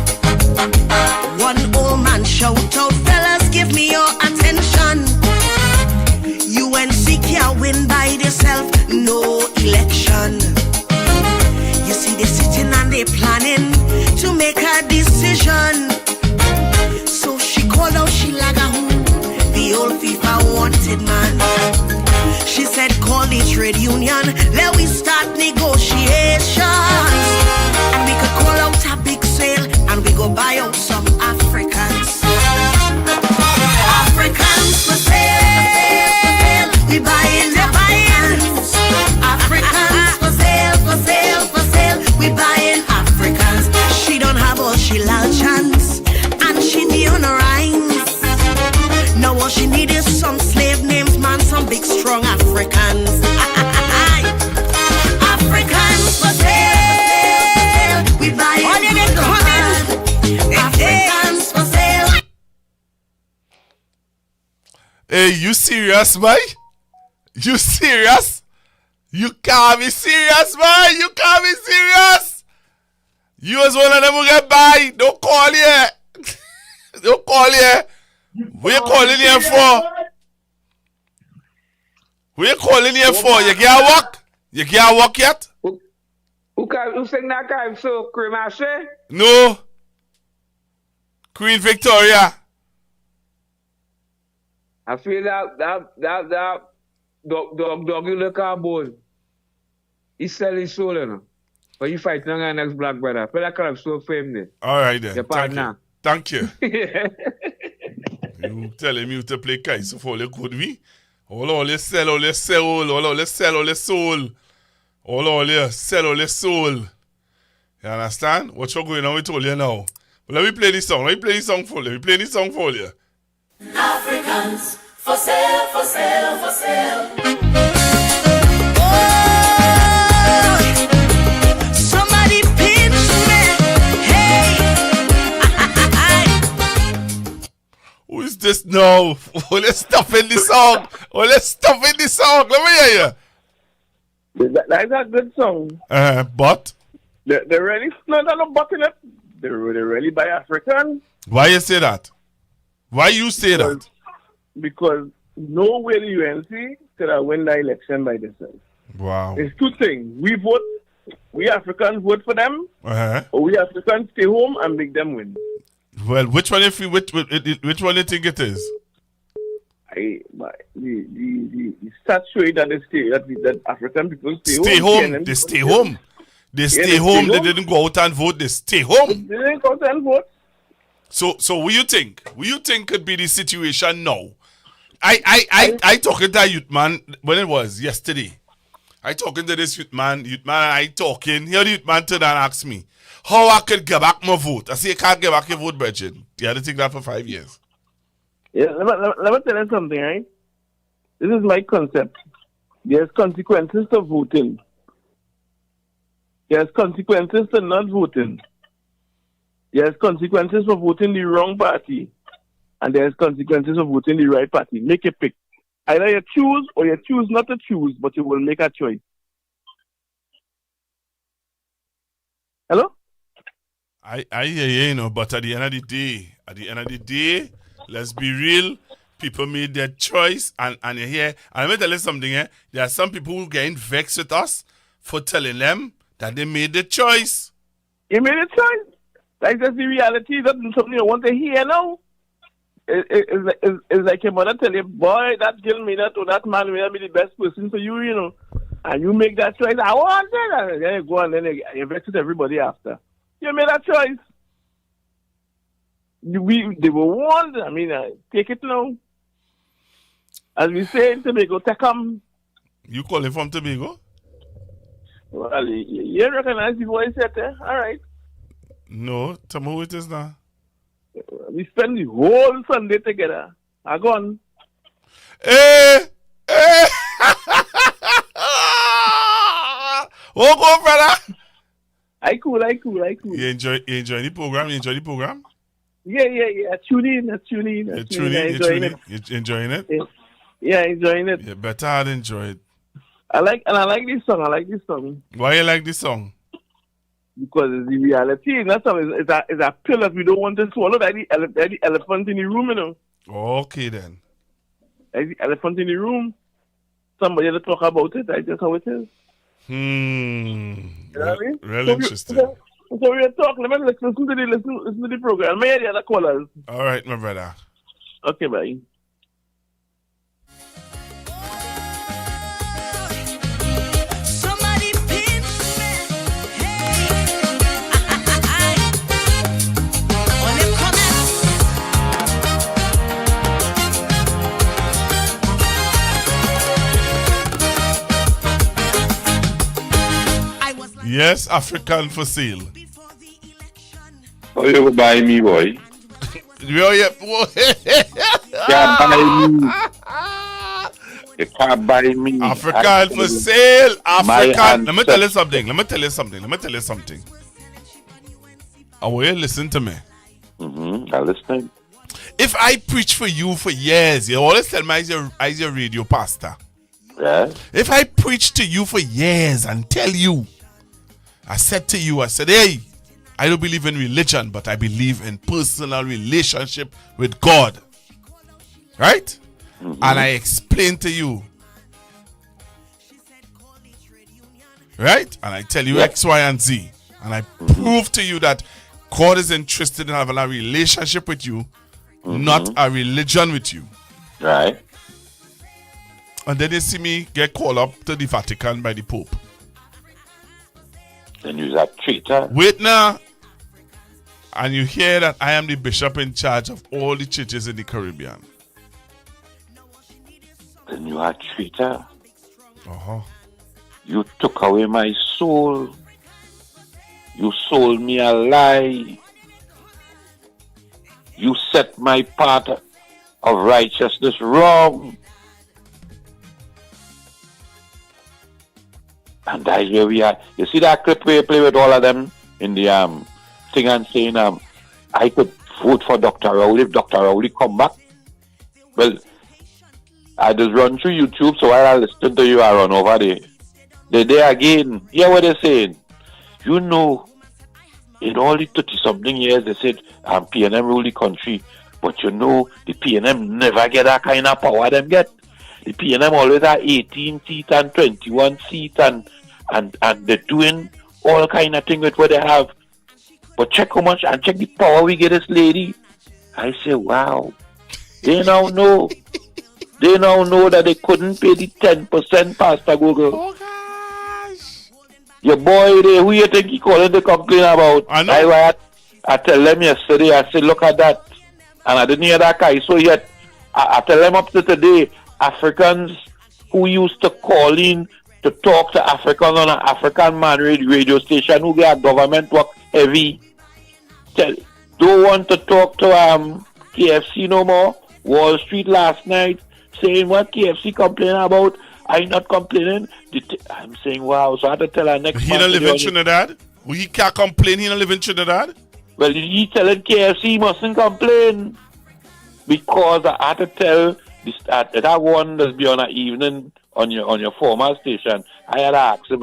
One old man shout out, fellas, give me your attention. UNC can't win by themselves, no election. You see, they sitting and they planning to make a decision. So she called out Shilaga, the old FIFA wanted man. She said, call the trade union, let we start negotiations. And we could call out a big sale, and we go buy out some Africans. Africans for sale, we buying the buyers. Africans for sale, for sale, for sale, we buying Africans. She don't have all she lal chance, and she the honor rhymes. Now all she need is some slave names, man, some big strong Africans. Africans for sale, we buy Africans for sale. Hey, you serious, boy? You serious? You can't be serious, boy. You can't be serious. You was one of them who get by. Don't call here. Don't call here. What you calling here for? What you calling here for? You can't walk? You can't walk yet? Who sing that guy so Cremashe? No. Queen Victoria. I feel that dog you look at boy. He's selling soul, you know. But you fight now next black brother. I feel like I'm so famous. All right then. Your partner. Thank you. You telling me to play Kaiso for the good me? All you sell, all you soul. All you sell, all you soul. All you sell, all you soul. You understand? What you going on with all you now? But let me play this song. Let me play this song for you. Africans for sale, for sale, for sale. Oh, somebody pinch me. Hey. Who is this now? Oh, let's stop in the song. Let me hear you. That's a good song. But? They really, no but in it. They really buy African. Why you say that? Why you say that? Because no way the UNC could have win the election by themselves. Wow. There's two things. We Africans vote for them, or we Africans stay home and make them win. Well, which one you think it is? The stats show that that African people stay home. They stay home. They stay home. They didn't go out and vote. They stay home. They didn't go out and vote. So what you think? What you think could be the situation now? I talking to a youth man when it was yesterday. I talking to this youth man and I talking. Here the youth man turned and asked me, how I could get back my vote. I say you can't get back your vote, Bridget. You had to take that for 5 years. Yeah, let me tell you something, right? This is my concept. There's consequences to voting. There's consequences to not voting. There's consequences for voting the wrong party. And there's consequences for voting the right party. Make a pick. Either you choose or you choose not to choose, but you will make a choice. Hello? I hear you, but at the end of the day, let's be real. People made their choice, and you hear. And let me tell you something. There are some people who getting vexed with us for telling them that they made the choice. You made a choice. Like that's the reality. That's something you want to hear now. It's like your mother tell you, boy, that girl may not, or that man may not be the best person for you, and you make that choice. I want it, and then you go and then you vex with everybody after. You made that choice. They were warned. I mean, take it now. As we say in Tobago, take them. You calling from Tobago? Well, you recognize the voice yet, eh? All right. No, tell me who it is now. We spend the whole Sunday together. I gone. Hey! Oh, go, brother. I cool. You enjoy the program? Yeah. Tune in. You're enjoying it? Yeah, enjoying it. You better enjoy it. I like this song. Why you like this song? Because it's the reality. That song is a pill that we don't want to swallow. That's the elephant in the room, Okay, then. That's the elephant in the room. Somebody to talk about it. That's just how it is. You know what I mean? Real interesting. So we're talking. Let me listen to the program. May the other callers. All right, my brother. Okay, bye. Yes, African for sale. Oh, you buy me, boy. You can't buy me. You can't buy me. African for sale. African. Let me tell you something. I want you to listen to me. I'm listening. If I preach for you for years, you always tell me as your radio pastor. Yeah. If I preach to you for years and tell you, I said, hey, I don't believe in religion, but I believe in personal relationship with God. Right? And I explain to you. Right? And I tell you X, Y, and Z. And I prove to you that God is interested in having a relationship with you, not a religion with you. Right. And then you see me get called up to the Vatican by the Pope. Then you're a traitor. Wait now. And you hear that I am the bishop in charge of all the churches in the Caribbean. Then you are a traitor. Uh-huh. You took away my soul. You sold me a lie. You set my path of righteousness wrong. And that's where we are. You see that clip where you play with all of them in the thing and saying, I could vote for Dr. Rowley if Dr. Rowley come back. Well, I just run through YouTube, so while I listen to you, I run over there. They're there again. Hear what they're saying. You know, in all the 30-something years, they said, PNM rule the country. But you know, the PNM never get that kind of power them get. The PNM always have 18 seats and 21 seats and they're doing all kind of things with what they have. But check how much and check the power we get this lady. I say, wow. They now know. They now know that they couldn't pay the 10% Pastor Google. Oh gosh. Your boy there, who you think he calling to complain about? I know. I tell them yesterday, I said, look at that. And I didn't hear that guy. So yet, I tell them up to today, Africans who used to call in to talk to Africans on an African man radio station who get government work heavy. Don't want to talk to KFC no more. Wall Street last night saying what KFC complaining about. I not complaining. I'm saying wow. So I had to tell her next He month. don't live in Trinidad? He can't complain. He don't live in Trinidad? Well, he telling KFC he mustn't complain because I had to tell that one that's be on an evening on your former station. I had asked him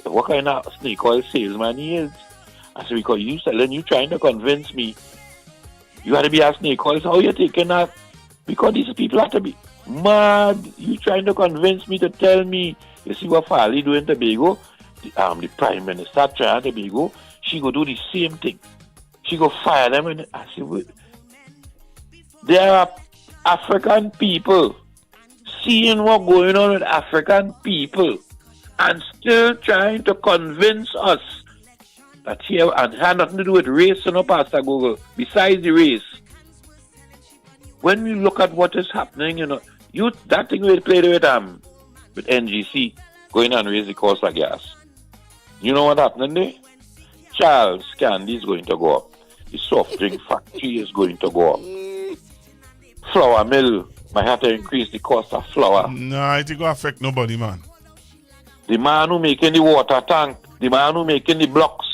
what kind of snake oil salesman he is. I said, because you trying to convince me you got to be a snake oil. So how you taking that? Because these people have to be mad. You trying to convince me to tell me. You see what Farley do in Tobago? The Prime Minister of Trinidad and Tobago, she go do the same thing. She go fire them. And I said, wait. There are African people seeing what going on with African people and still trying to convince us that here and had nothing to do with race, Pastor Google, besides the race. When we look at what is happening, that thing we played with NGC going and raise the cost of gas. You know what happening there? Charles Candy is going to go up. The soft drink factory is going to go up. Flour mill might have to increase the cost of flour. No, I think it will affect nobody, man. The man who making the water tank, the man who making the blocks,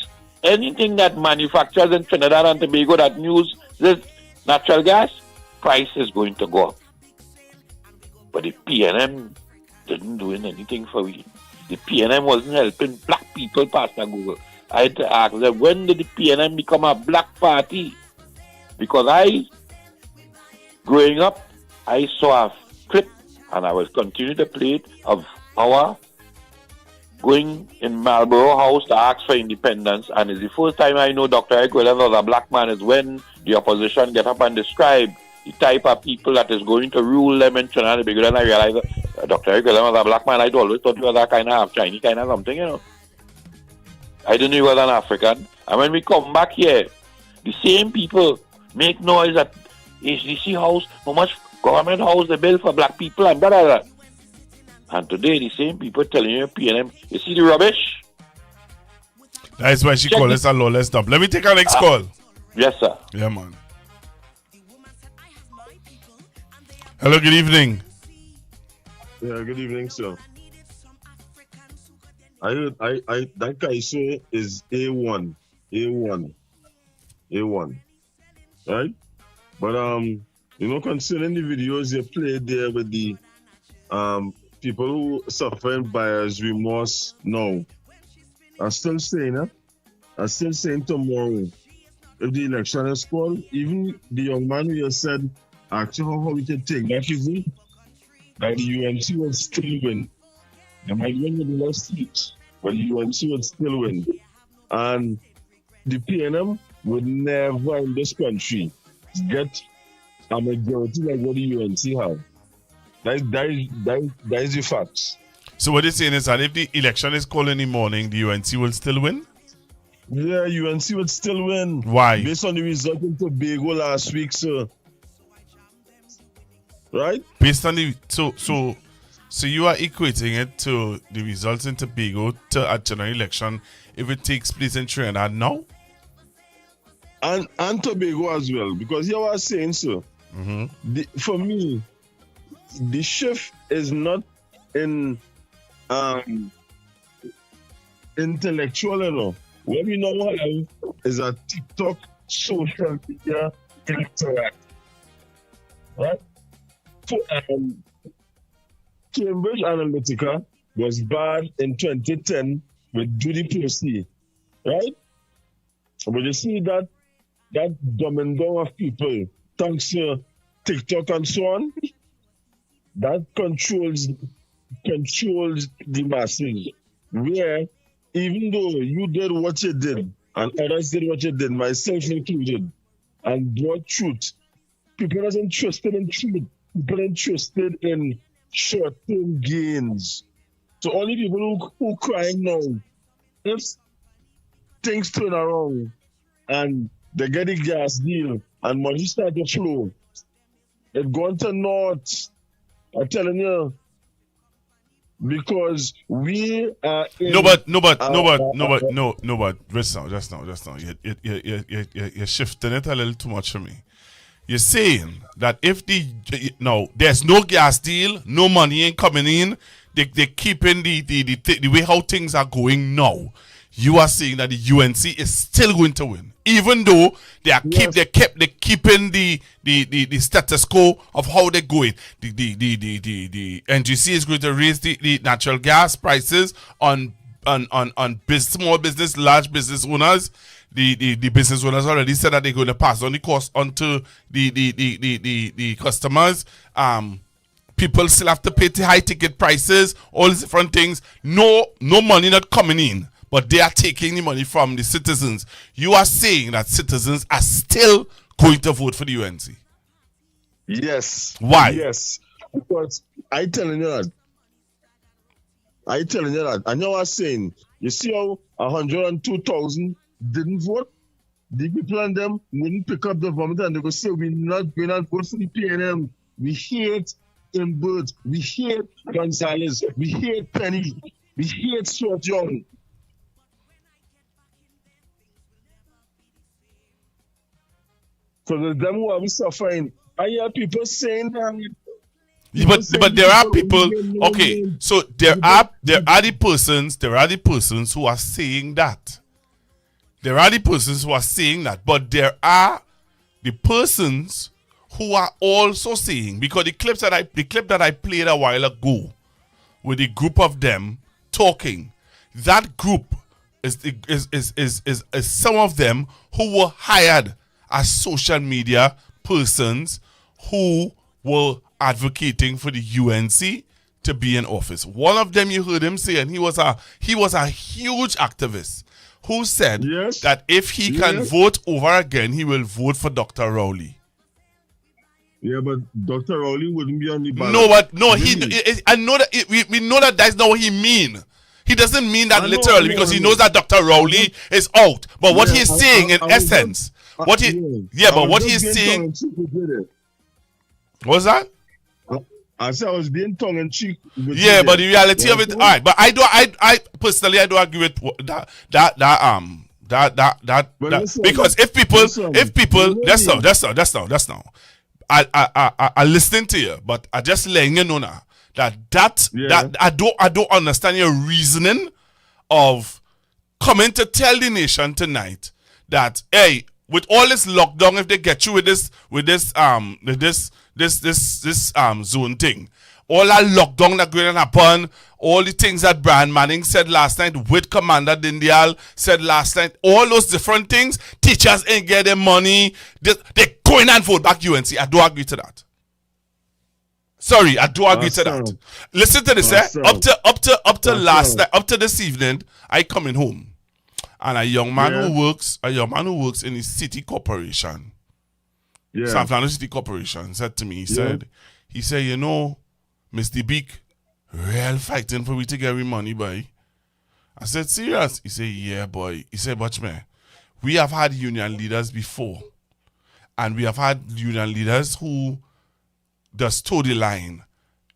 anything that manufactures in Trinidad and Tobago that uses natural gas, price is going to go up. But the PNM didn't do anything for we. The PNM wasn't helping black people, Pastor Google. I had to ask them, when did the PNM become a black party? Because growing up, I saw a clip, and I will continue to play it, of our going in Marlborough House to ask for independence. And it's the first time I know Dr. Eric Williams was a black man is when the opposition get up and describe the type of people that is going to rule them in Trinidad and Tobago. Then I realized Dr. Eric Williams was a black man. I always thought he was a kind of Chinese kind of something, I didn't know he was an African. And when we come back here, the same people make noise at HDC House, how much government house they build for black people and blah, blah, blah. And today, the same people telling you, PNM, you see the rubbish? That's why she call us a lawless dump. Let me take our next call. Yes, sir. Yeah, man. Hello, good evening. Yeah, good evening, sir. That guy say is A1, right? But concerning the videos you played there with the people who suffering buyer's remorse now, I'm still saying tomorrow, if the election is called, even the young man who just said, actually how we can take that reason, that the UNC will still win. They might win with the last seats, but the UNC would still win. And the PNM would never in this country get a majority like what the UNC have. That is the facts. So what you're saying is that if the election is called in the morning, the UNC will still win? Yeah, UNC would still win. Why? Based on the result in Tobago last week, sir. Right? Based on the... So you are equating it to the results in Tobago to a general election if it takes place in Trinidad now? And Tobago as well. Because you were saying, sir, for me, the shift is not in intellectual enough. What we now have is a TikTok social media electorate. Right? So, Cambridge Analytica was bad in 2010 with Judy Percy, right? But you see that dumbing down of people, thanks to TikTok and so on, that controls the masses. Where even though you did what you did, and others did what you did, myself included, and brought truth, people are interested in truth. People are interested in short-term gains. So only people who crying now, if things turn around and they get the gas deal and money start to flow, it's going to north. I'm telling you, because we are in, No, but just now. You're shifting it a little too much for me. You're saying that if there's no gas deal, no money ain't coming in, they keeping the way how things are going now. You are saying that the UNC is still going to win, even though they're keeping the status quo of how they're going. The NGC is going to raise the natural gas prices on small business, large business owners. The business owners already said that they're going to pass on the cost onto the customers. People still have to pay the high ticket prices, all these different things. No money not coming in, but they are taking the money from the citizens. You are saying that citizens are still going to vote for the UNC. Yes. Why? Yes. Because I telling you that. And you are saying, you see how 102,000 didn't vote? The people and them wouldn't pick up the vomit and they go say, we're not vote for the PNM. We hate Imbert. We hate Gonzalez. We hate Penny. We hate Short Young. So the them who are suffering, I hear people saying that. But there are people. Okay, so there are the persons who are saying that. There are the persons who are saying that, but there are the persons who are also saying, because the clip that I played a while ago with a group of them talking, that group is some of them who were hired as social media persons who were advocating for the UNC to be in office. One of them, you heard him say, and he was a huge activist who said that if he can vote over again, he will vote for Dr. Rowley. Yeah, but Dr. Rowley wouldn't be on the ballot. I know that we know that that's not what he mean. He doesn't mean that literally because he knows that Dr. Rowley is out. But what he's saying in essence, what he's saying. What's that? I said I was being tongue in cheek. Yeah, but the reality of it, all right. But I personally don't agree with that because if people, that's now. I listening to you, but I just letting you know now that I don't understand your reasoning of coming to tell the nation tonight that hey, with all this lockdown, if they get you with this zone thing, all that lockdown that going to happen, all the things that Brian Manning said last night, with Commander Dindial said last night, all those different things, teachers ain't getting money, they going and vote back UNC. I do agree to that. Sorry, I do agree to that. Listen to this, up to last night, up to this evening, I coming home. And a young man who works in the city corporation, San Fernando City Corporation, said to me, he said, you know, Mr. Beak, real fighting for we to get our money, boy. I said, serious? He said, yeah, boy. He said, watch me. We have had union leaders before. And we have had union leaders who just toe the line.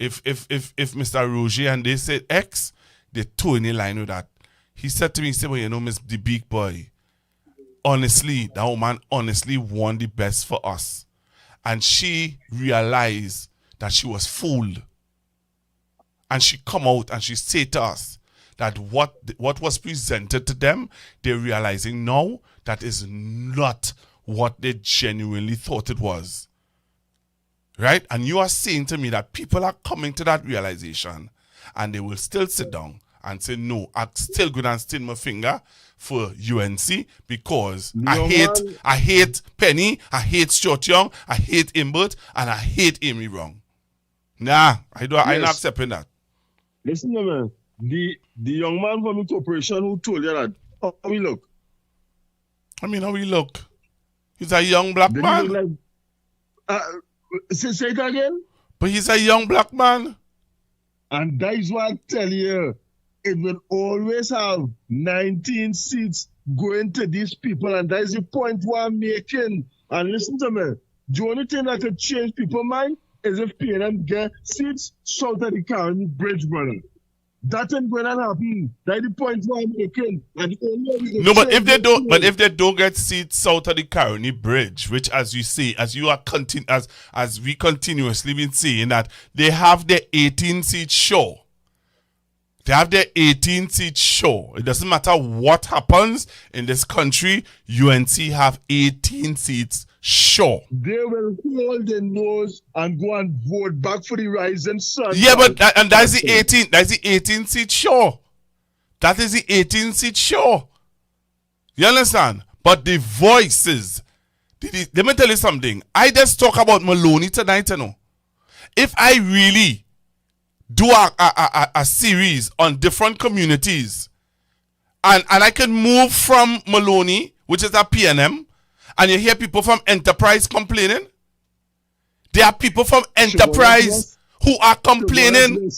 If Mr. Roger and they said X, they toe in the line with that. He said to me, he said, well, you know, Mr. Big Boy, honestly, that woman honestly won the best for us. And she realized that she was fooled. And she come out and she said to us that what was presented to them, they're realizing now that is not what they genuinely thought it was. Right? And you are saying to me that people are coming to that realization and they will still sit down and say, no, I'm still going to stick my finger for UNC because I hate Penny, I hate Short Young, I hate Imbert, and I hate Amy Wrong. Nah, I'm not accepting that. Listen, man, the young man from the corporation who told you that, how he look? I mean, how he look? He's a young black man. Say it again? But he's a young black man. And that is what I tell you. It will always have 19 seats going to these people, and that is the point I'm making. And listen to me. The only thing that could change people's mind is if PNM get seats south of the Caribbean Bridge, brother. That ain't going to happen. That's the point why I'm making. And the only way we can No, but if change they it don't, but is- if they don't get seats south of the Caroni Bridge, which, as you say, as you are as we continuously been saying that they have their 18 seats sure. They have their 18 seats sure. It doesn't matter what happens in this country. UNC have 18 seats sure. They will hold their nose and go and vote back for the rising sun. Yeah, but that's the 18. That's the 18 seat sure. That is the 18 seat sure. You understand? But the voices. Let me tell you something. I just talk about Maloney tonight, you know. If I really do a series on different communities, and I can move from Maloney, which is a PNM, and you hear people from Enterprise complaining. There are people from Enterprise who are complaining.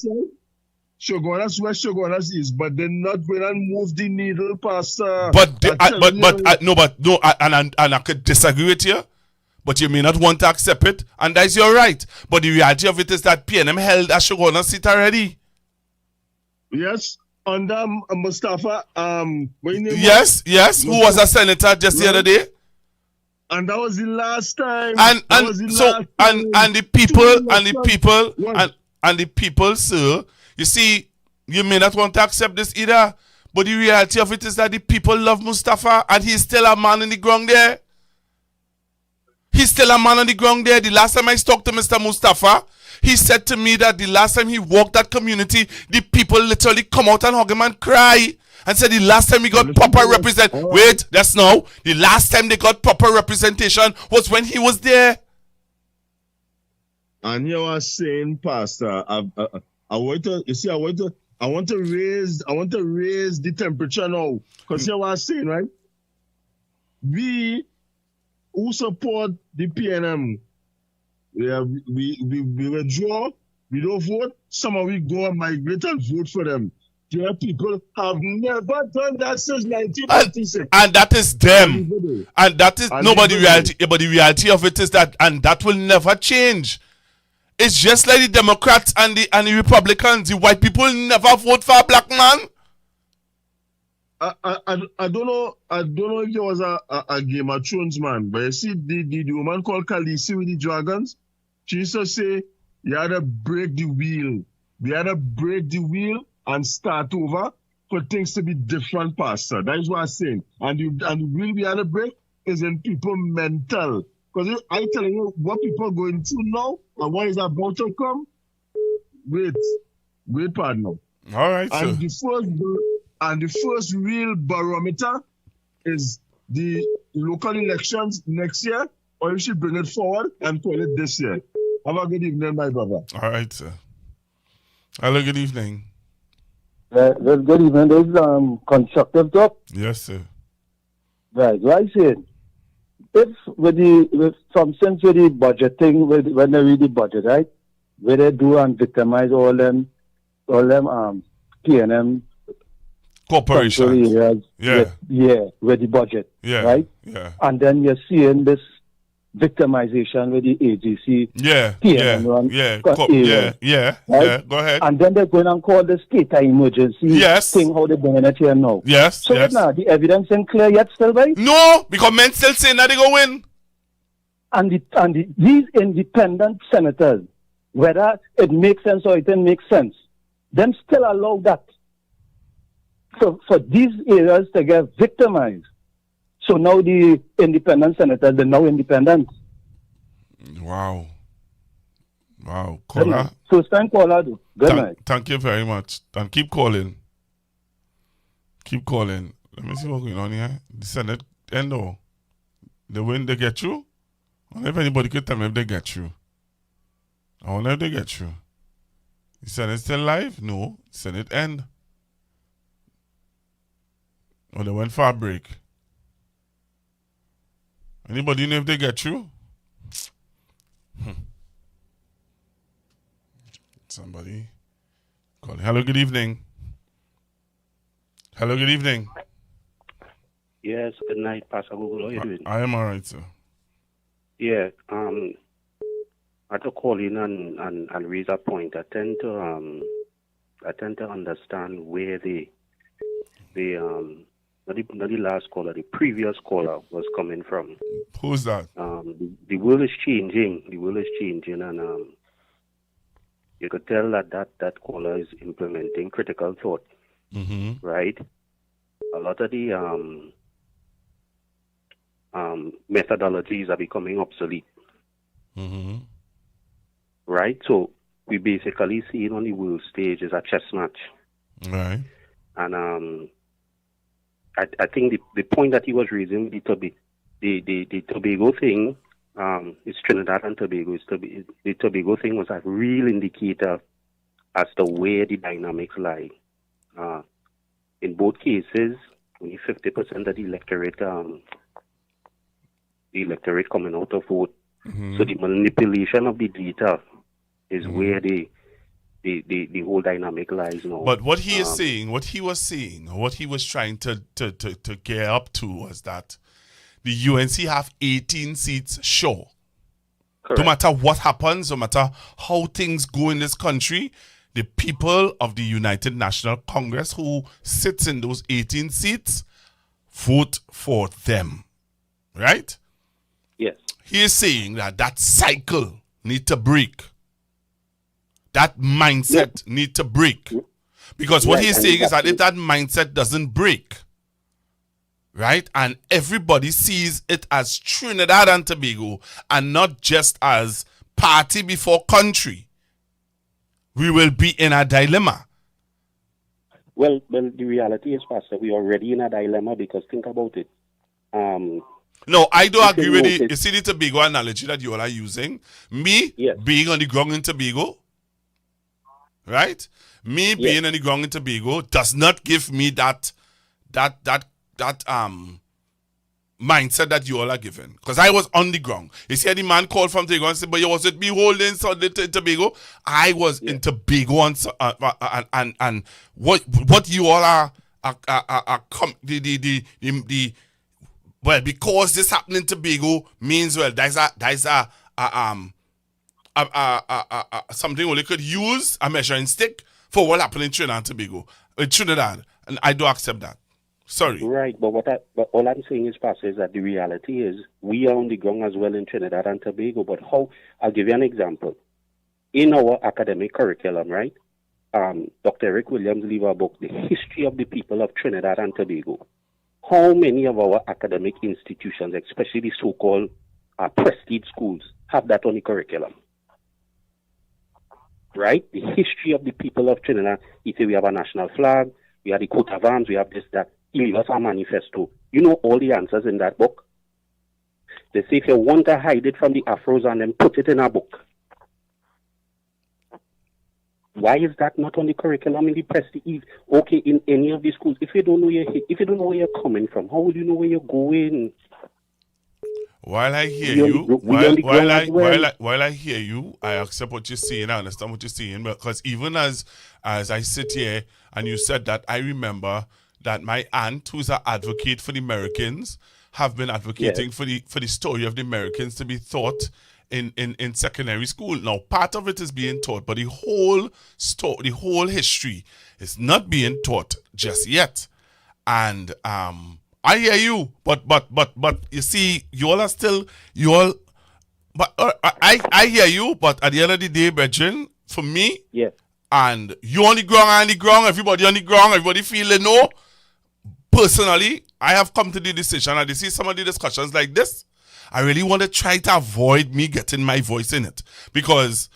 Shogunas where Shogunas is, but they're not going to move the needle past. And I could disagree with you, but you may not want to accept it, and that's your right. But the reality of it is that PNM held a Shogunas seat already. Yes, under Mustafa. Yes, who was a senator just the other day. And that was the last time. And the people, sir. You see, you may not want to accept this either, but the reality of it is that the people love Mustafa, and he's still a man on the ground there. He's still a man on the ground there. The last time I talked to Mr. Mustafa, he said to me that the last time he walked that community, the people literally come out and hug him and cry. And said the last time he got proper representation. Wait, that's now. The last time they got proper representation was when he was there. And you are saying, Pastor, I want to raise the temperature now. Because you are saying, right? We who support the PNM, we withdraw, we don't vote. Some of we go and migrate and vote for them. Their people have never done that since 1996. And that is them. And that is nobody reality. But the reality of it is that, and that will never change. It's just like the Democrats and the Republicans. The white people never vote for a black man. I don't know if there was a Game of Thrones, man, but you see the woman called Khaleesi with the dragons, she used to say you had to break the wheel. We had to break the wheel and start over for things to be different, Pastor. That is what I'm saying. And the wheel we had to break is in people mental. Because I'm telling you what people are going through now and what is about to come. Wait, partner. All right, and the first real barometer is the local elections next year, or you should bring it forward and call it this year. Have a good evening, my brother. All right, sir. Hello, good evening. Good evening. This is constructive talk. Yes, sir. Right. So I said, if since with the budgeting, when they read the budget, right, where they do and victimize all them PNM corporations areas, with the budget, right? Yeah. And then you're seeing this victimization with the AGC, Go ahead. And then they're going and call the state of emergency thing, how they're bringing it here now. Yes. So now the evidence ain't clear yet still, right? No, because men still saying that they go win. And these independent senators, whether it makes sense or it doesn't make sense, them still allow that. So for these areas to get victimized. So now the independent senators, they're now independent. Wow. Caller. First time caller. Good night. Thank you very much. And keep calling. Let me see what's going on here. The Senate end or the win they get you? I wonder if anybody could tell me if they get you. I wonder if they get you. The Senate still live? No. Senate end. Or they went for a break. Anybody know if they get you? Somebody call. Hello, good evening. Yes, good night, Pastor Google. How are you doing? I am alright, sir. Yeah, I had to call in and raise a point. I tend to I tend to understand where not the last caller, the previous caller was coming from. Who's that? The world is changing. The world is changing, and you could tell that caller is implementing critical thought. Mm-hmm. Right? A lot of the methodologies are becoming obsolete. Mm-hmm. Right? So we basically see it on the world stage is a chess match. Right. And I think the point that he was raising, the Tobago thing, it's Trinidad and Tobago. The Tobago thing was a real indicator as to where the dynamics lie. In both cases, only 50% of the electorate coming out of vote. Mm-hmm. So the manipulation of the data is where the whole dynamic lies now. But what he is saying, what he was trying to gear up to was that the UNC have 18 seats, sure. Correct. No matter what happens, no matter how things go in this country, the people of the United National Congress who sits in those 18 seats vote for them. Right? Yes. He is saying that cycle need to break. That mindset need to break. Because what he's saying is that if that mindset doesn't break, right, and everybody sees it as Trinidad and Tobago and not just as party before country, we will be in a dilemma. Well, the reality is, Pastor, we are already in a dilemma because think about it. No, I don't agree with it. You see the Tobago analogy that you all are using? Me being on the ground in Tobago, right? Me being on the ground in Tobago does not give me that mindset that you all are giving. Because I was on the ground. You see the man called from Tobago and said, but you was with me holding Tobago. I was in Tobago and what you all are well, because this happened in Tobago means, well, there's a something we could use, a measuring stick for what happened in Trinidad and Tobago. Trinidad, and I don't accept that. Sorry. Right, but all I'm saying is, Pastor, is that the reality is we are on the ground as well in Trinidad and Tobago. But how? I'll give you an example. In our academic curriculum, right? Dr. Eric Williams leave a book, The History of the People of Trinidad and Tobago. How many of our academic institutions, especially the so-called prestige schools, have that on the curriculum? Right? The history of the people of Trinidad. You say we have a national flag, we have the coat of arms, we have this, that. He leaves us a manifesto. You know all the answers in that book. They say if you want to hide it from the Afros and then put it in a book. Why is that not on the curriculum in the prestige? Okay, in any of the schools. If you don't know where you're coming from, how will you know where you're going? While I hear you, while I hear you, I accept what you're saying. I understand what you're saying, because even as I sit here and you said that, I remember that my aunt, who's an advocate for the Americans, have been advocating for the story of the Americans to be taught in secondary school. Now, part of it is being taught, but the whole story, the whole history is not being taught just yet. And I hear you, but you see, I hear you, but at the end of the day, Brethren, for me, and you on the ground, everybody on the ground, everybody feeling no. Personally, I have come to the decision, and you see some of the discussions like this, I really want to try to avoid me getting my voice in it. Because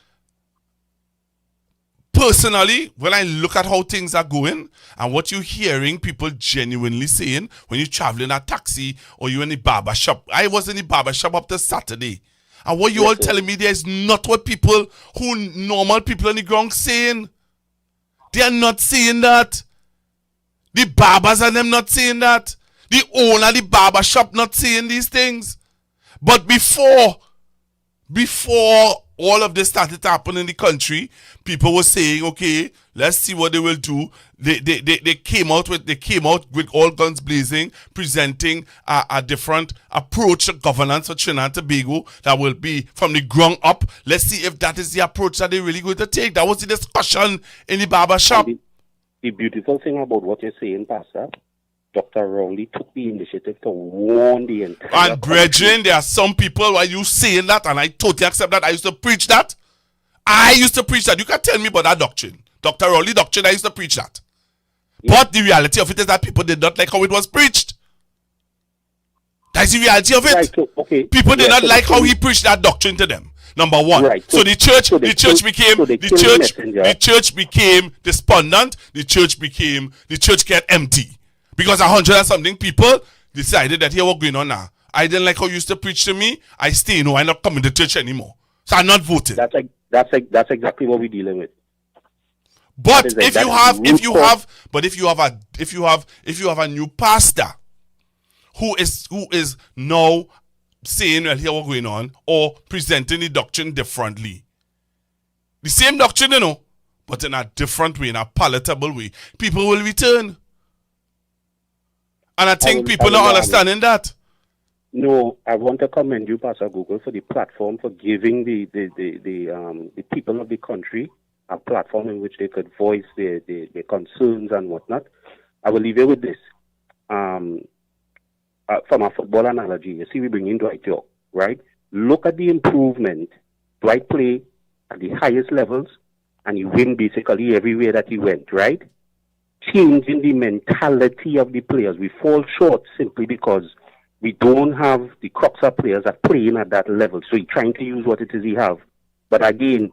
personally, when I look at how things are going and what you're hearing people genuinely saying when you're traveling a taxi or you're in the barber shop. I was in the barber shop up to Saturday. And what you all telling me there is not what people who normal people on the ground saying. They are not saying that. The barbers and them not saying that. The owner of the barber shop not saying these things. But before all of this started to happen in the country, people were saying, okay, let's see what they will do. They came out with all guns blazing, presenting a different approach to governance for Trinidad and Tobago that will be from the ground up. Let's see if that is the approach that they're really going to take. That was the discussion in the barber shop. The beautiful thing about what you're saying, Pastor, Dr. Rowley took the initiative to warn the entire And brethren, there are some people why you saying that, and I totally accept that. I used to preach that. You can tell me about that doctrine. Dr. Rowley doctrine, I used to preach that. Yeah. But the reality of it is that people did not like how it was preached. That's the reality of it. Right, so, okay. People did not like how he preached that doctrine to them. Number one. Right, so the church became despondent. The church get empty. Because 100 and something people decided that here what's going on now. I didn't like how you used to preach to me. I stay, I'm not coming to church anymore. So I'm not voting. That's exactly what we're dealing with. But if you have a new pastor who is now saying, well, here what's going on, or presenting the doctrine differently. The same doctrine, but in a different way, in a palatable way, people will return. And I think people are not understanding that. No, I want to commend you, Pastor Google, for the platform, for giving the people of the country a platform in which they could voice their concerns and whatnot. I will leave you with this. From a football analogy, you see we bring in Dwight York, right? Look at the improvement. Dwight play at the highest levels, and he win basically everywhere that he went, right? Changing the mentality of the players. We fall short simply because we don't have the crux of players that playing at that level. So he's trying to use what it is he have. But again,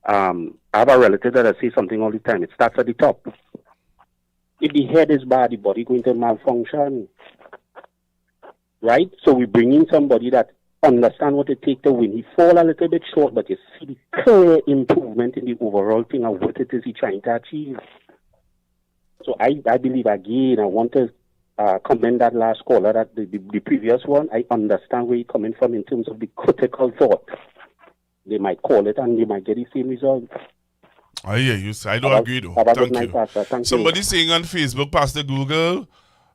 I have a relative that I say something all the time. It starts at the top. If the head is bad, the body going to malfunction. Right? So we bring in somebody that understand what it takes to win. He fall a little bit short, but you see the clear improvement in the overall thing of what it is he's trying to achieve. So I believe, again, I want to commend that last caller, that the previous one. I understand where you're coming from in terms of the critical thought. They might call it and they might get the same result. I hear you. I don't agree though. Thank you. Somebody saying on Facebook, Pastor Google,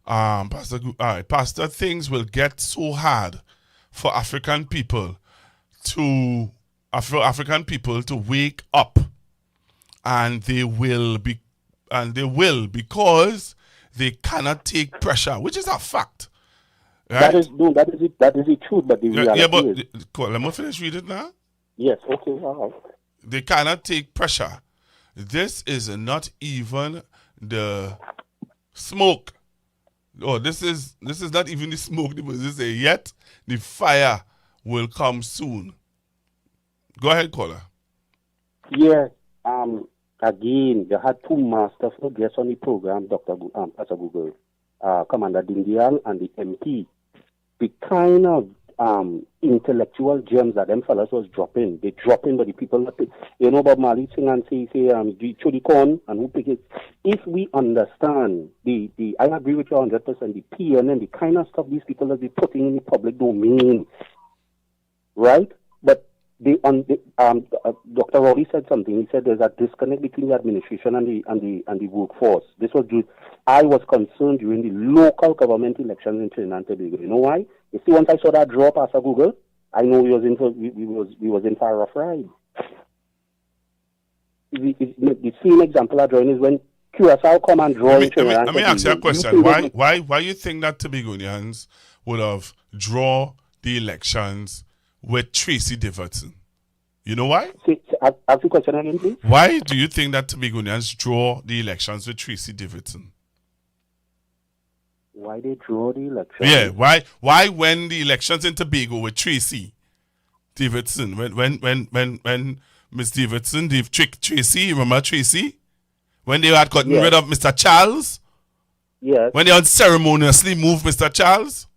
Pastor, things will get so hard for African people to wake up, and they will because they cannot take pressure, which is a fact. Right? That is the truth, but the reality is. Cool. Let me finish reading now. Yes, okay. Wow. They cannot take pressure. This is not even the smoke. Oh, this is not even the smoke. This is yet the fire will come soon. Go ahead, caller. Yeah. Again, you had two master guests on the program, Pastor Google, Commander Dindial and the MP. The kind of intellectual gems that them fellas was dropping. They dropping, but the people that Bob Marley sing and say the corn and who pick it. If we understand the I agree with you 100%, the PNN, the kind of stuff these people that they putting in the public domain, right? But Dr. Rowley said something. He said there's a disconnect between the administration and the workforce. This was I was concerned during the local government elections in Trinidad and Tobago. You know why? You see, once I saw that draw past Google, I know we was in for a rough ride. The same example I drawing is when Curacao come and draw in Trinidad. Let me ask you a question. Why you think that Tobagonians would have draw the elections with Tracy Davidson? You know why? Ask the question again, please. Why do you think that Tobagonians draw the elections with Tracy Davidson? Why they draw the elections? Yeah, why when the elections in Tobago with Tracy Davidson, when Miss Davidson, Tracy, remember Tracy? When they had gotten rid of Mr. Charles? Yes. When they unceremoniously moved Mr. Charles?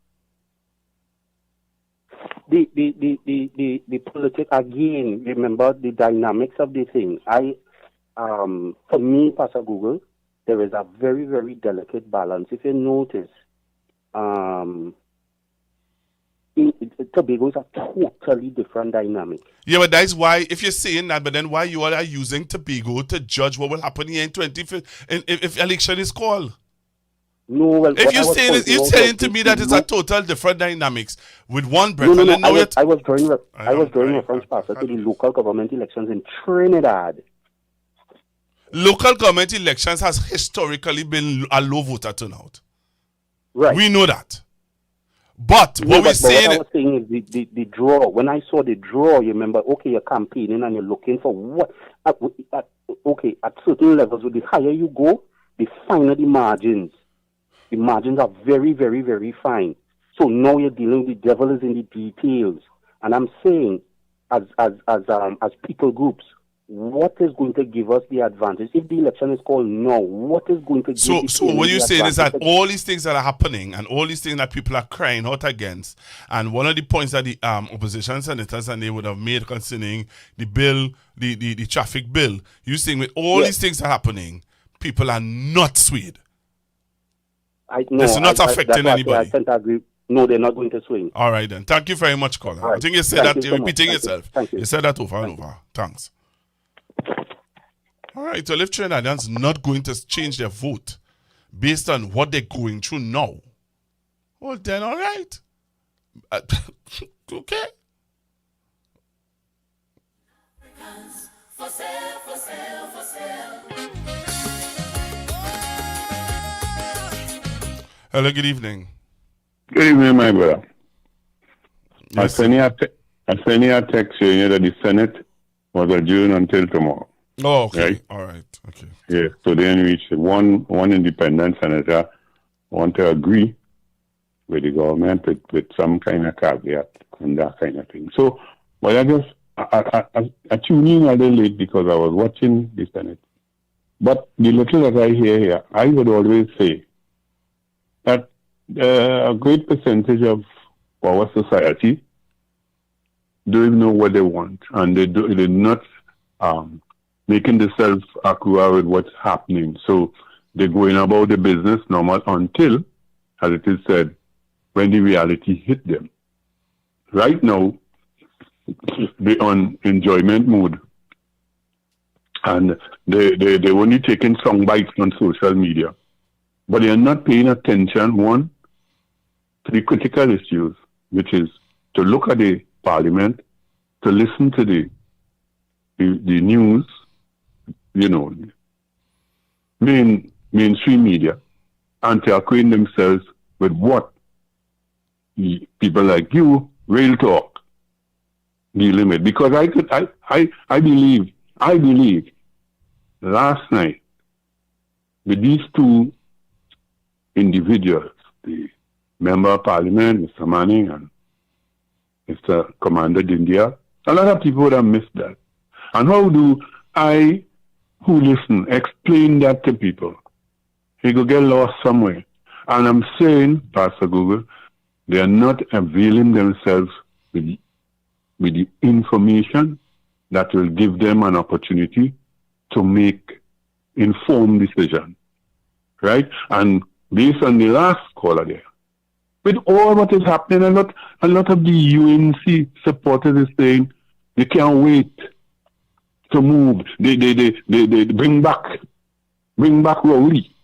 The politics, again, remember the dynamics of the thing. For me, Pastor Google, there is a very, very delicate balance. If you notice, Tobago is a totally different dynamic. Yeah, but that's why, if you're saying that, but then why you all are using Tobago to judge what will happen here in if election is called? No, well, if you're saying to me that it's a total different dynamics with one breath, no, and then I was drawing reference, Pastor, to the local government elections in Trinidad. Local government elections has historically been a low voter turnout. Right. We know that. But what we're saying... What I was saying is the draw. When I saw the draw, you remember, okay, you're campaigning and you're looking for what... okay, at certain levels, the higher you go, the finer the margins. The margins are very, very, very fine. So now you're dealing with the devil is in the details. And I'm saying, as people groups, what is going to give us the advantage? If the election is called now, what is going to give us So what you're saying is that all these things that are happening and all these things that people are crying out against, and one of the points that the opposition senators and they would have made concerning the bill, the traffic bill, you're saying with all these things are happening, people are not swayed. It's not affecting anybody. I tend to agree. No, they're not going to swing. All right then. Thank you very much, Colin. Right. I think you said that you're repeating yourself. You said that over and over. Thanks. All right, so if Trinidadians not going to change their vote based on what they're going through now, well then, all right. Okay. For sale. Hello, good evening. Good evening, my brother. Yes, I sent you a text saying that the Senate was adjourned until tomorrow. Oh, okay. Right? All right. Okay. Yeah. So then reached one independent senator want to agree with the government with some kind of caveat and that kind of thing. So, but I tuned in a little late because I was watching the Senate. But the little that I hear here, I would always say that a great percentage of our society don't even know what they want, and they're not making themselves accurate with what's happening. So they're going about the business normal until, as it is said, when the reality hit them. Right now, they're on enjoyment mode, and they're only taking sound bites on social media. But they are not paying attention, one, to the critical issues, which is to look at the parliament, to listen to the news, mainstream media, and to acquaint themselves with what people like you, Real Talk, dealing with. Because I believe last night, with these two individuals, the Member of Parliament, Mr. Manning, and Mr. Commander Dindia, a lot of people would have missed that. And how do I, who listen, explain that to people? They could get lost somewhere. And I'm saying, Pastor Google, they are not availing themselves with the information that will give them an opportunity to make informed decision. Right? And based on the last caller there, with all what is happening, a lot of the UNC supporters is saying they can't wait to move. They bring back Rowley,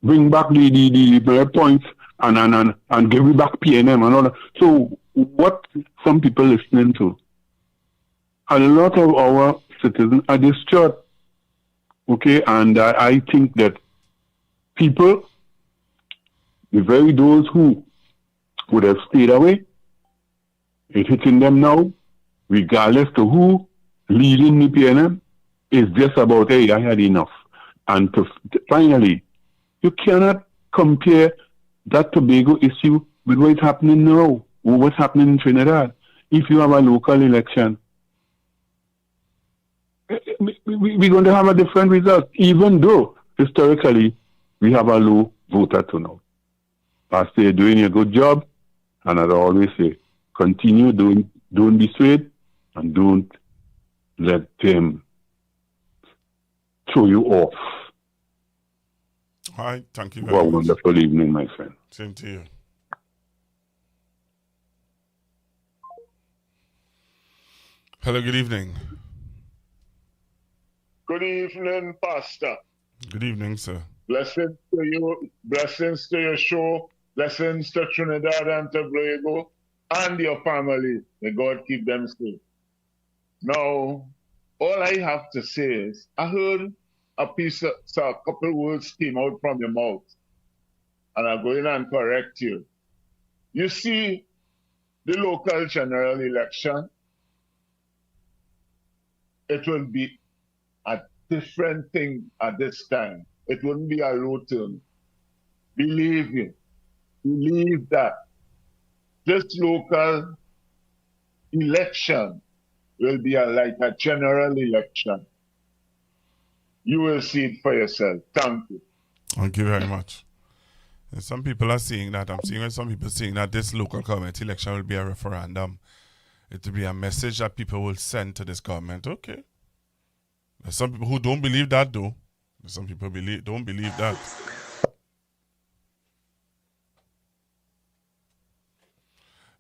bring back the points and give it back PNM and all that. So what some people listening to, a lot of our citizens are distraught. Okay, and I think that people, those who would have stayed away, it's hitting them now, regardless to who leading the PNM, is just about, hey, I had enough. And finally, you cannot compare that Tobago issue with what's happening now, or what's happening in Trinidad. If you have a local election, we're going to have a different result, even though historically we have a low voter turnout. Pastor, you're doing a good job, and as I always say, continue doing, don't be swayed, and don't let them throw you off. All right, thank you very much. Have a wonderful evening, my friend. Same to you. Hello, good evening. Good evening, Pastor. Good evening, sir. Blessings to you, blessings to your show, blessings to Trinidad and Tobago and your family. May God keep them safe. Now, all I have to say is, I heard a couple words came out from your mouth, and I'll go in and correct you. You see, the local general election, it will be a different thing at this time. It wouldn't be a low turn. Believe me. Believe that this local election will be like a general election. You will see it for yourself. Thank you. Thank you very much. And some people are saying that. I'm seeing some people saying that this local government election will be a referendum. It will be a message that people will send to this government. Okay. There's some people who don't believe that, though. There's some people don't believe that.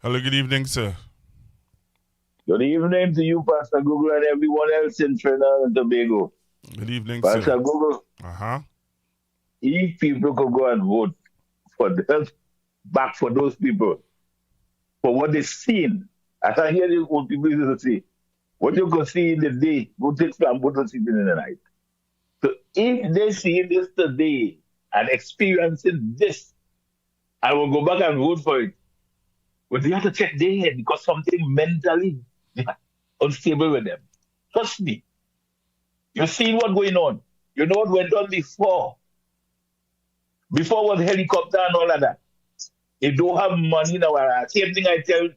Hello, good evening, sir. Good evening to you, Pastor Google, and everyone else in Trinidad and Tobago. Good evening, Pastor sir. Google. If people could go and vote for them, back for those people, for what they've seen. As I hear the old people used to say, what you can see in the day, go take some photos in the night. So if they see this today and experiencing this, I will go back and vote for it. But they have to check their head because something mentally unstable with them. Trust me. You've seen what's going on. You know what went on before. Before was helicopter and all of that. They don't have money now. Same thing I tell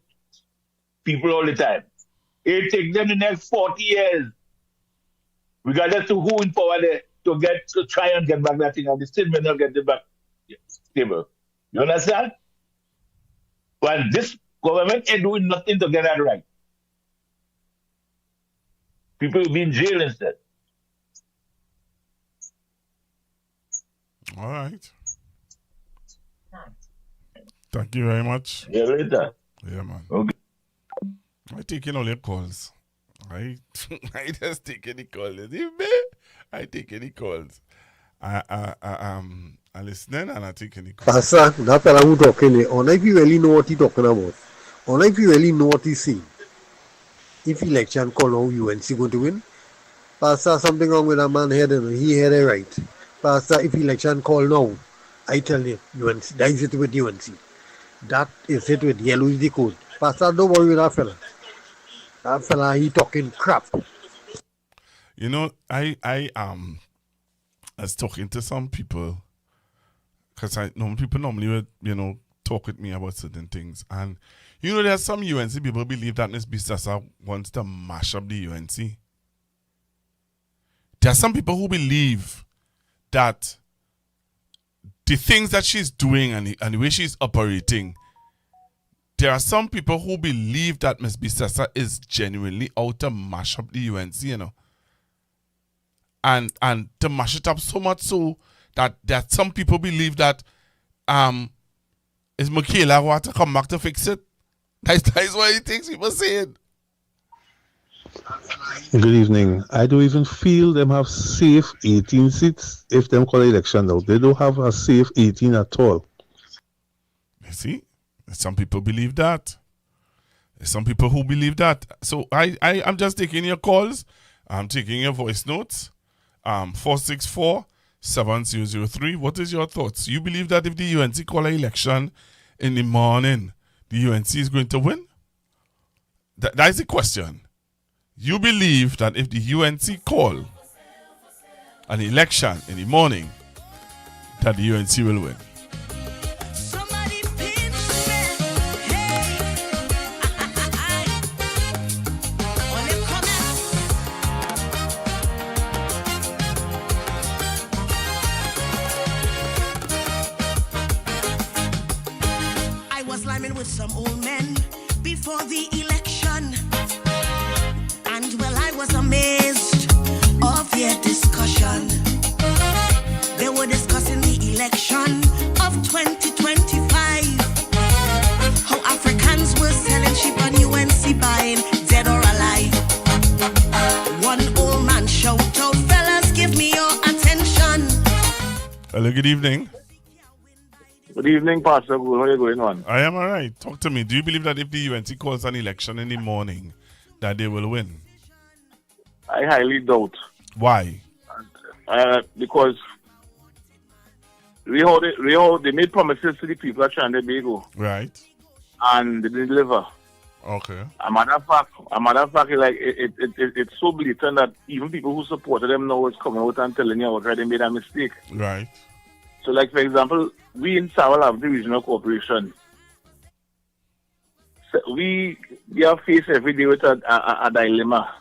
people all the time. It takes them the next 40 years, regardless to who in power there, to try and get back that thing, and they still may not get it back stable. You understand? But this government ain't doing nothing to get that right. People will be in jail instead. All right. Thank you very much. Yeah, later. Yeah, man. Okay. I taking all your calls. I just take any calls. I take any calls. I'm listening and I take any calls. Pastor, that fella who talking, only if you really know what he's talking about. Only if you really know what he's saying. If election call now, UNC going to win. Pastor, something wrong with that man here, he had it right. Pastor, if election call now, I tell you, UNC, that is it with UNC. That is it with yellow is the code. Pastor, don't worry with that fella. That fella, he talking crap. You know, I was talking to some people, because people normally would, talk with me about certain things. And, there's some UNC people believe that Ms. Bissassa wants to mash up the UNC. There are some people who believe that the things that she's doing and the way she's operating, there are some people who believe that Ms. Bissassa is genuinely out to mash up the UNC, and to mash it up so much so that some people believe that is Michaela who had to come back to fix it. That's what he thinks people saying. Good evening. I don't even feel them have safe 18 seats if them call election now. They don't have a safe 18 at all. You see? Some people believe that. There's some people who believe that. So I'm just taking your calls. I'm taking your voice notes. 464-7003. What is your thoughts? You believe that if the UNC call an election in the morning, the UNC is going to win? That is the question. You believe that if the UNC call an election in the morning, that the UNC will win? I was liming with some old men before the election, and well, I was amazed of their discussion. They were discussing the election Hello, good evening. Good evening, Pastor. How are you going on? I am all right. Talk to me. Do you believe that if the UNC calls an election in the morning, that they will win? I highly doubt. Why? Because they made promises to the people at Trinidad and Tobago. Right. And they didn't deliver. Okay. A matter of fact, like it's so blatant that even people who supported them now is coming out and telling you outright they made a mistake. Right. So, like, for example, we in Sawal have the regional corporation. So we are faced every day with a dilemma.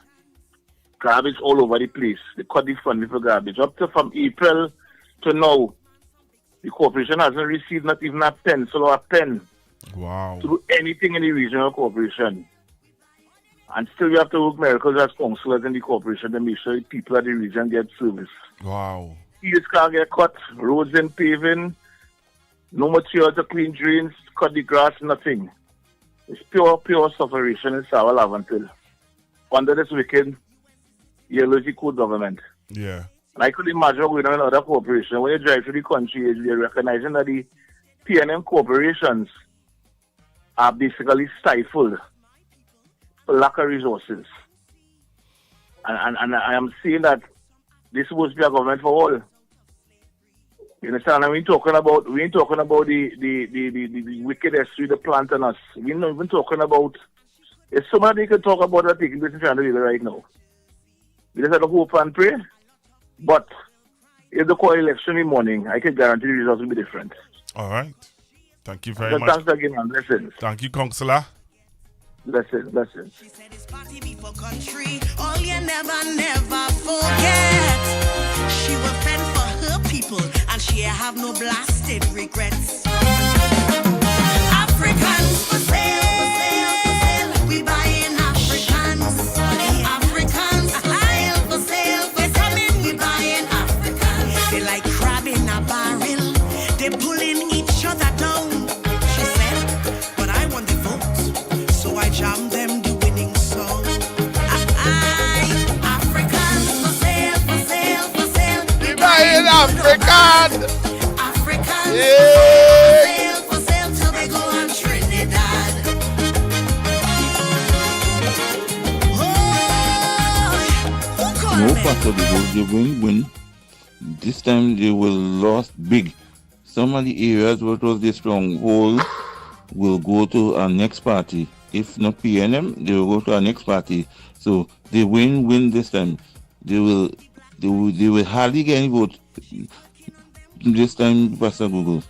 Garbage all over the place. They cut the funding for garbage. Up to from April to now, the corporation hasn't received not even a pencil or a pen. Wow. To do anything in the regional corporation. And still we have to work miracles as councillors in the corporation to make sure the people at the region get service. Wow. Fields can't get cut, roads and paving, no material to clean drains, cut the grass, nothing. It's pure sufferation in Sawal until under this wicked yellowy code government. Yeah. And I could imagine going on in other corporations. When you drive through the country, you're recognizing that the P&M corporations are basically stifled for lack of resources. And I am saying that this is supposed to be a government for all. You understand? And we ain't talking about the wicked history the plant on us. We're not even talking about it's somebody can talk about that taking place in Trinidad right now. We just have to hope and pray. But if the call election in the morning, I can guarantee the results will be different. All right. Thank you very much. Thanks again, man. Blessings. Thank you, Councillor. Blessings. Country, all you never forget. She will fend for her people, and she have no blasted regrets. Africans for sale, we buying Africans. Africans for sale, we coming, we buying Africans. They like crab in a barrel, they pulling each other down. She said, but I want the vote, so I jam them the winning song. Africans for sale, we buying African. Africans for sale, Tobago and Trinidad. No, Pastor, they will win. This time they will lose big. Some of the areas where it was the stronghold will go to our next party. If not PNM, they will go to our next party. So they win this time. They will hardly get any vote this time, Pastor Google.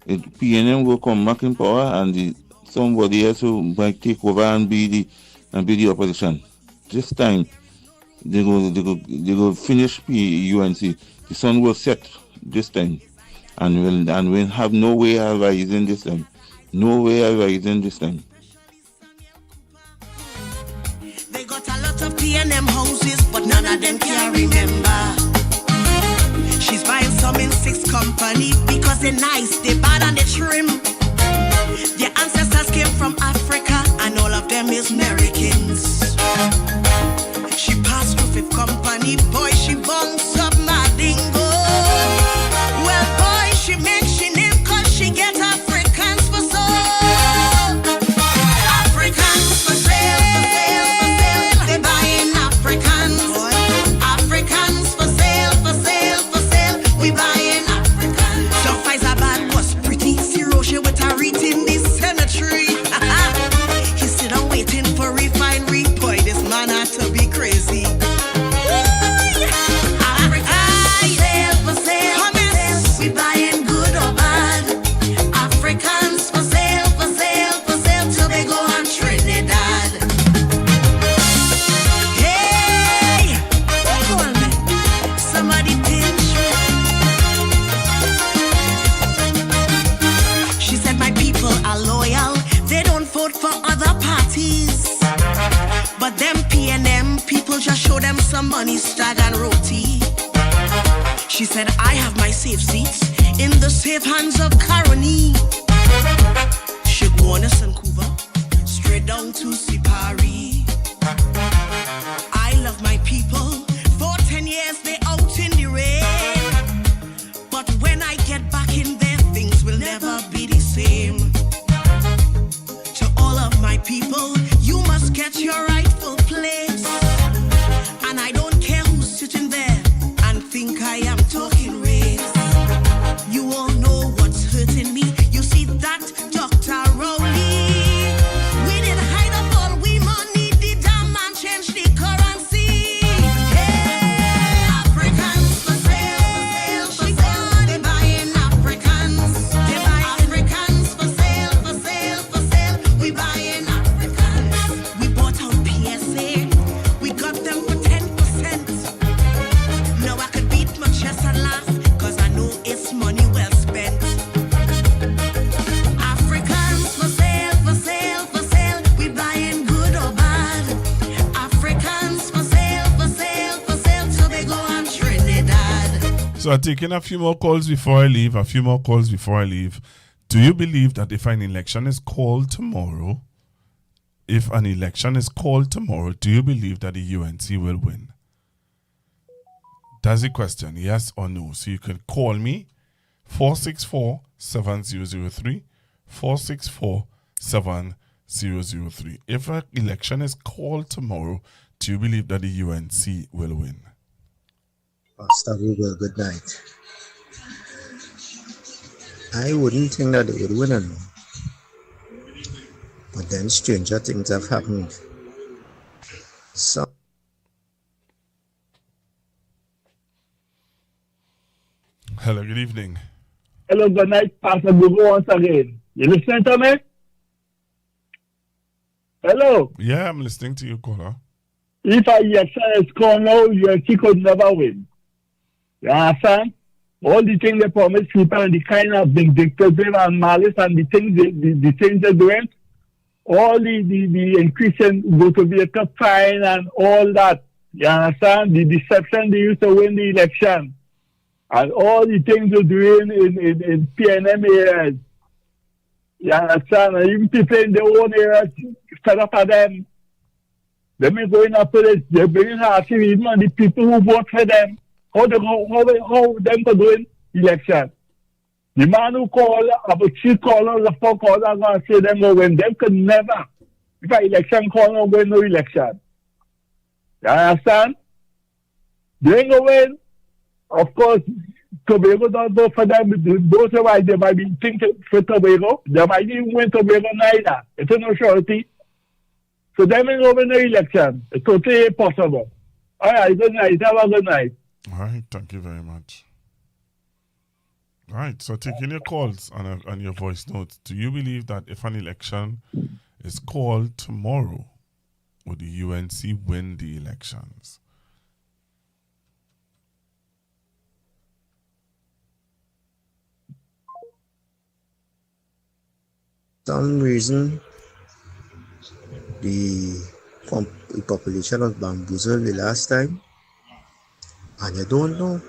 PNM will come back in power, and somebody else will might take over and be the opposition. This time they go finish UNC. The sun will set this time, and we'll have no way of rising this time. No way of rising this time. They got a lot of P&M houses, but none of them can remember. She's buying some in 6 company because they're nice, they bad and they trim. Their ancestors came from Africa and all of them is Americans. She passed through 5th company, boy, she bunks up my dingo. Well, boy, she makes she name cause she get Africans for soul. Africans for sale, they buying Africans. Africans for sale, we buying Africans. So Pfizer bad was pretty, zero she with her reading this cemetery. He sit down waiting for refinery, boy, this man had to be crazy. We buying good or bad. Africans for sale, Tobago and Trinidad. Hey, hold on, man. Somebody pinch. She said my people are loyal. They don't vote for other parties. But them P&M people just show them some money, stag and roti. She said, I have my safe seats in the safe hands of Caroni. Shigwana Vancouver, straight down to Sipari. I love my people. For 10 years they out in the rain. But when I So I'm taking a few more calls before I leave. Do you believe that if an election is called tomorrow, do you believe that the UNC will win? That's the question, yes or no. So you can call me 464-7003, 464-7003. If an election is called tomorrow, do you believe that the UNC will win? Pastor Google, good night. I wouldn't think that they would win alone. But then stranger things have happened. So hello, good evening. Hello, good night, Pastor Google once again. You listening to me? Hello? Yeah, I'm listening to you, caller. If a election is called now, UNC could never win. You understand? All the things they promise people and the kind of dictatorship and malice and the things they're doing, all the increasing go to be a fine and all that. You understand? The deception they used to win the election. And all the things they're doing in PNM areas. You understand? And even people in their own areas, fed up at them. They may go in after this, they're bringing hardship even on the people who vote for them. How them to do in election? The man who called, about 3 callers, the 4 callers, are going to say them will win. Them could never. If an election call, no win, no election. You understand? They ain't going to win. Of course, Tobago don't vote for them. Those are why they might be thinking for Tobago. They might even win Tobago neither. It's no surety. So them ain't going to win the election. It's totally impossible. All right, good night. Have a good night. All right, thank you very much. All right, so taking your calls and your voice notes, do you believe that if an election is called tomorrow, would the UNC win the elections? some reason the population was bamboozled the last time, and you don't know.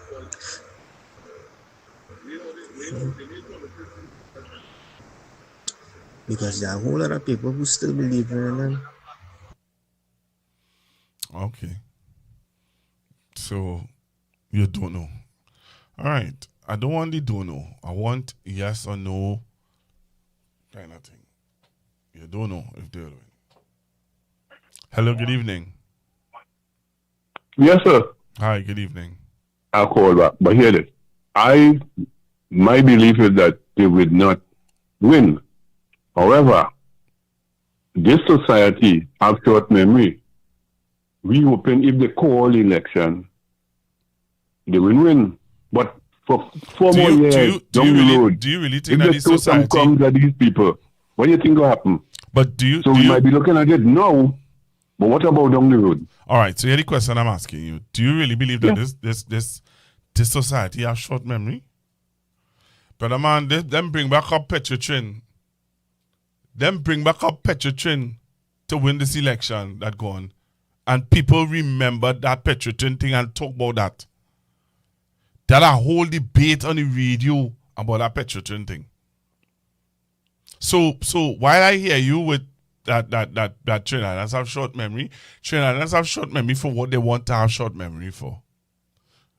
Because there are a whole lot of people who still believe in them. Okay. So, you don't know. All right. I don't want the don't know. I want yes or no kind of thing. You don't know if they'll win. Hello, good evening. Yes, sir. Hi, good evening. I'll call back. But hear this. My belief is that they would not win. However, this society have short memory. We hoping if they call election, they will win. But for 4 more years down the road, do you really think if that the this society comes at these people, what do you think will happen? But we might be looking at it now, but what about down the road? All right, so here's the question I'm asking you. Do you really believe that this society has short memory? Brother man, them bring back up Petrotrin. Them bring back up Petrotrin to win this election that gone. And people remember that Petrotrin thing and talk about that. There are a whole debate on the radio about that Petrotrin thing. So while I hear you with that Trinidadans have short memory, Trinidadans have short memory for what they want to have short memory for.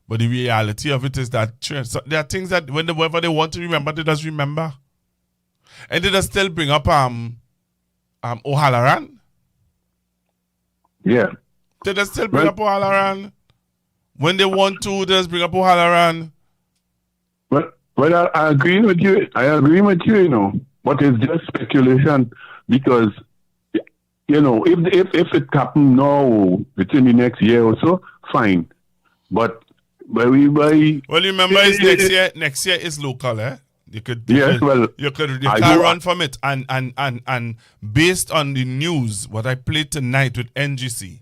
But the reality of it is that there are things that whenever they want to remember, they just remember. And they just still bring up O'Halloran. Yeah. They just still bring up O'Halloran. When they want to, they just bring up O'Halloran. Well, I agree with you. You know. But it's just speculation because, you know, if it happens now within the next year or so, fine. But well, you remember it's next year is local, eh? You can run from it, and based on the news, what I played tonight with NGC,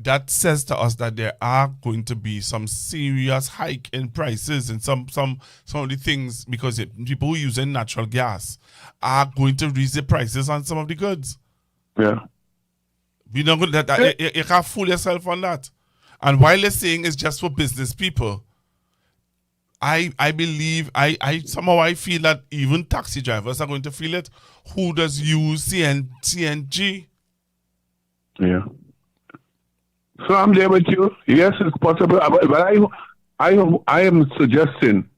that says to us that there are going to be some serious hike in prices and some of the things because people who are using natural gas are going to raise the prices on some of the goods. Yeah, you can't fool yourself on that. And while they're saying it's just for business people, I believe I somehow I feel that even taxi drivers are going to feel it who does use CNG. Yeah. So I'm there with you. Yes, it's possible. But I am suggesting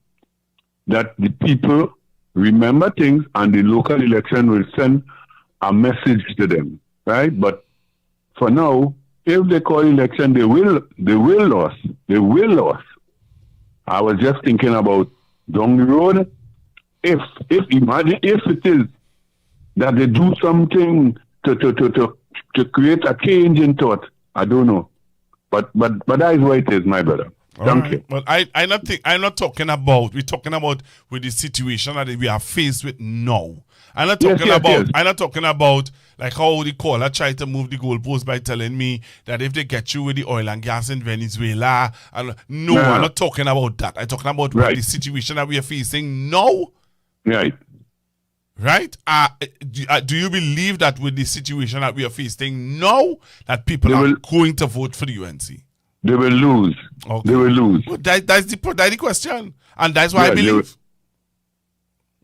that the people remember things and the local election will send a message to them, right? But for now, if they call election, they will lose. They will lose. I was just thinking about down the road. Imagine if it is that they do something to create a change in thought. I don't know. But that is what it is, my brother. Thank you. But I'm not talking about, we're talking about with the situation that we are faced with now. I'm not talking about like how the caller tried to move the goalpost by telling me that if they get you with the oil and gas in Venezuela, I'm not talking about that. I'm talking about what the situation that we are facing now. Right. Right? Do you believe that with the situation that we are facing now, that people are going to vote for the UNC? They will lose. Okay. They will lose. Well, that's the question. And that's why I believe.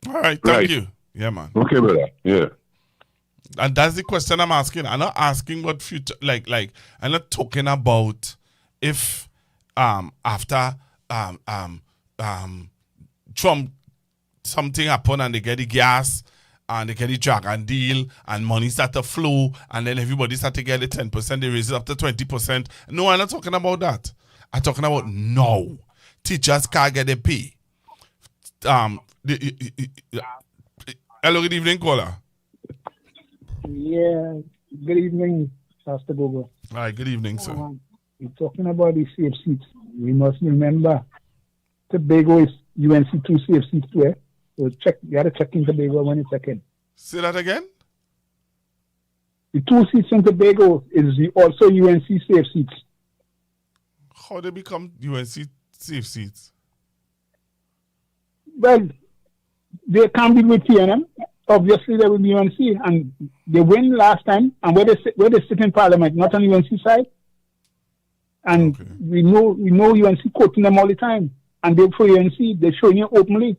All right. Thank you. Yeah, man. Okay, brother. Yeah. And that's the question I'm asking. I'm not asking what future, like I'm not talking about if after Trump something happened and they get the gas and they get the dragon deal and money start to flow and then everybody start to get the 10%, they raise it up to 20%. No, I'm not talking about that. I'm talking about no. Teachers can't get their pay. Hello, good evening, caller. Yeah, good evening, Pastor Gogo. All right, good evening, sir. We're talking about the safe seats. We must remember Tobago is UNC 2 safe seats too. So you got to check in Tobago when you check in. Say that again? The 2 seats in Tobago is also UNC safe seats. How they become UNC safe seats? Well, they can't be with TNM. Obviously, they will be UNC, and they win last time. And where they sit in Parliament, not on UNC side. And we know UNC quoting them all the time. And they for UNC, they're showing it openly.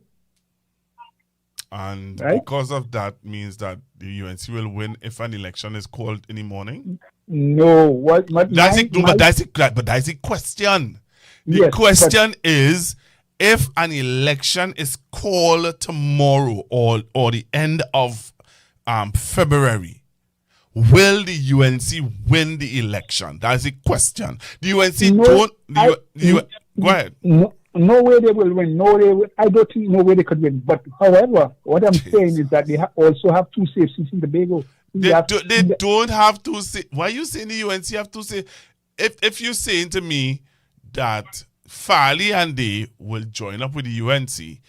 And because of that means that the UNC will win if an election is called in the morning? No. But that's the question. The question is, if an election is called tomorrow or the end of February, will the UNC win the election? That's the question. The UNC go ahead. No way they will win. I don't think no way they could win. But however, what I'm saying is that they also have 2 safe seats in Tobago. They don't have to say. Why are you saying the UNC have to say? If you're saying to me that Farley and they will join up with the UNC,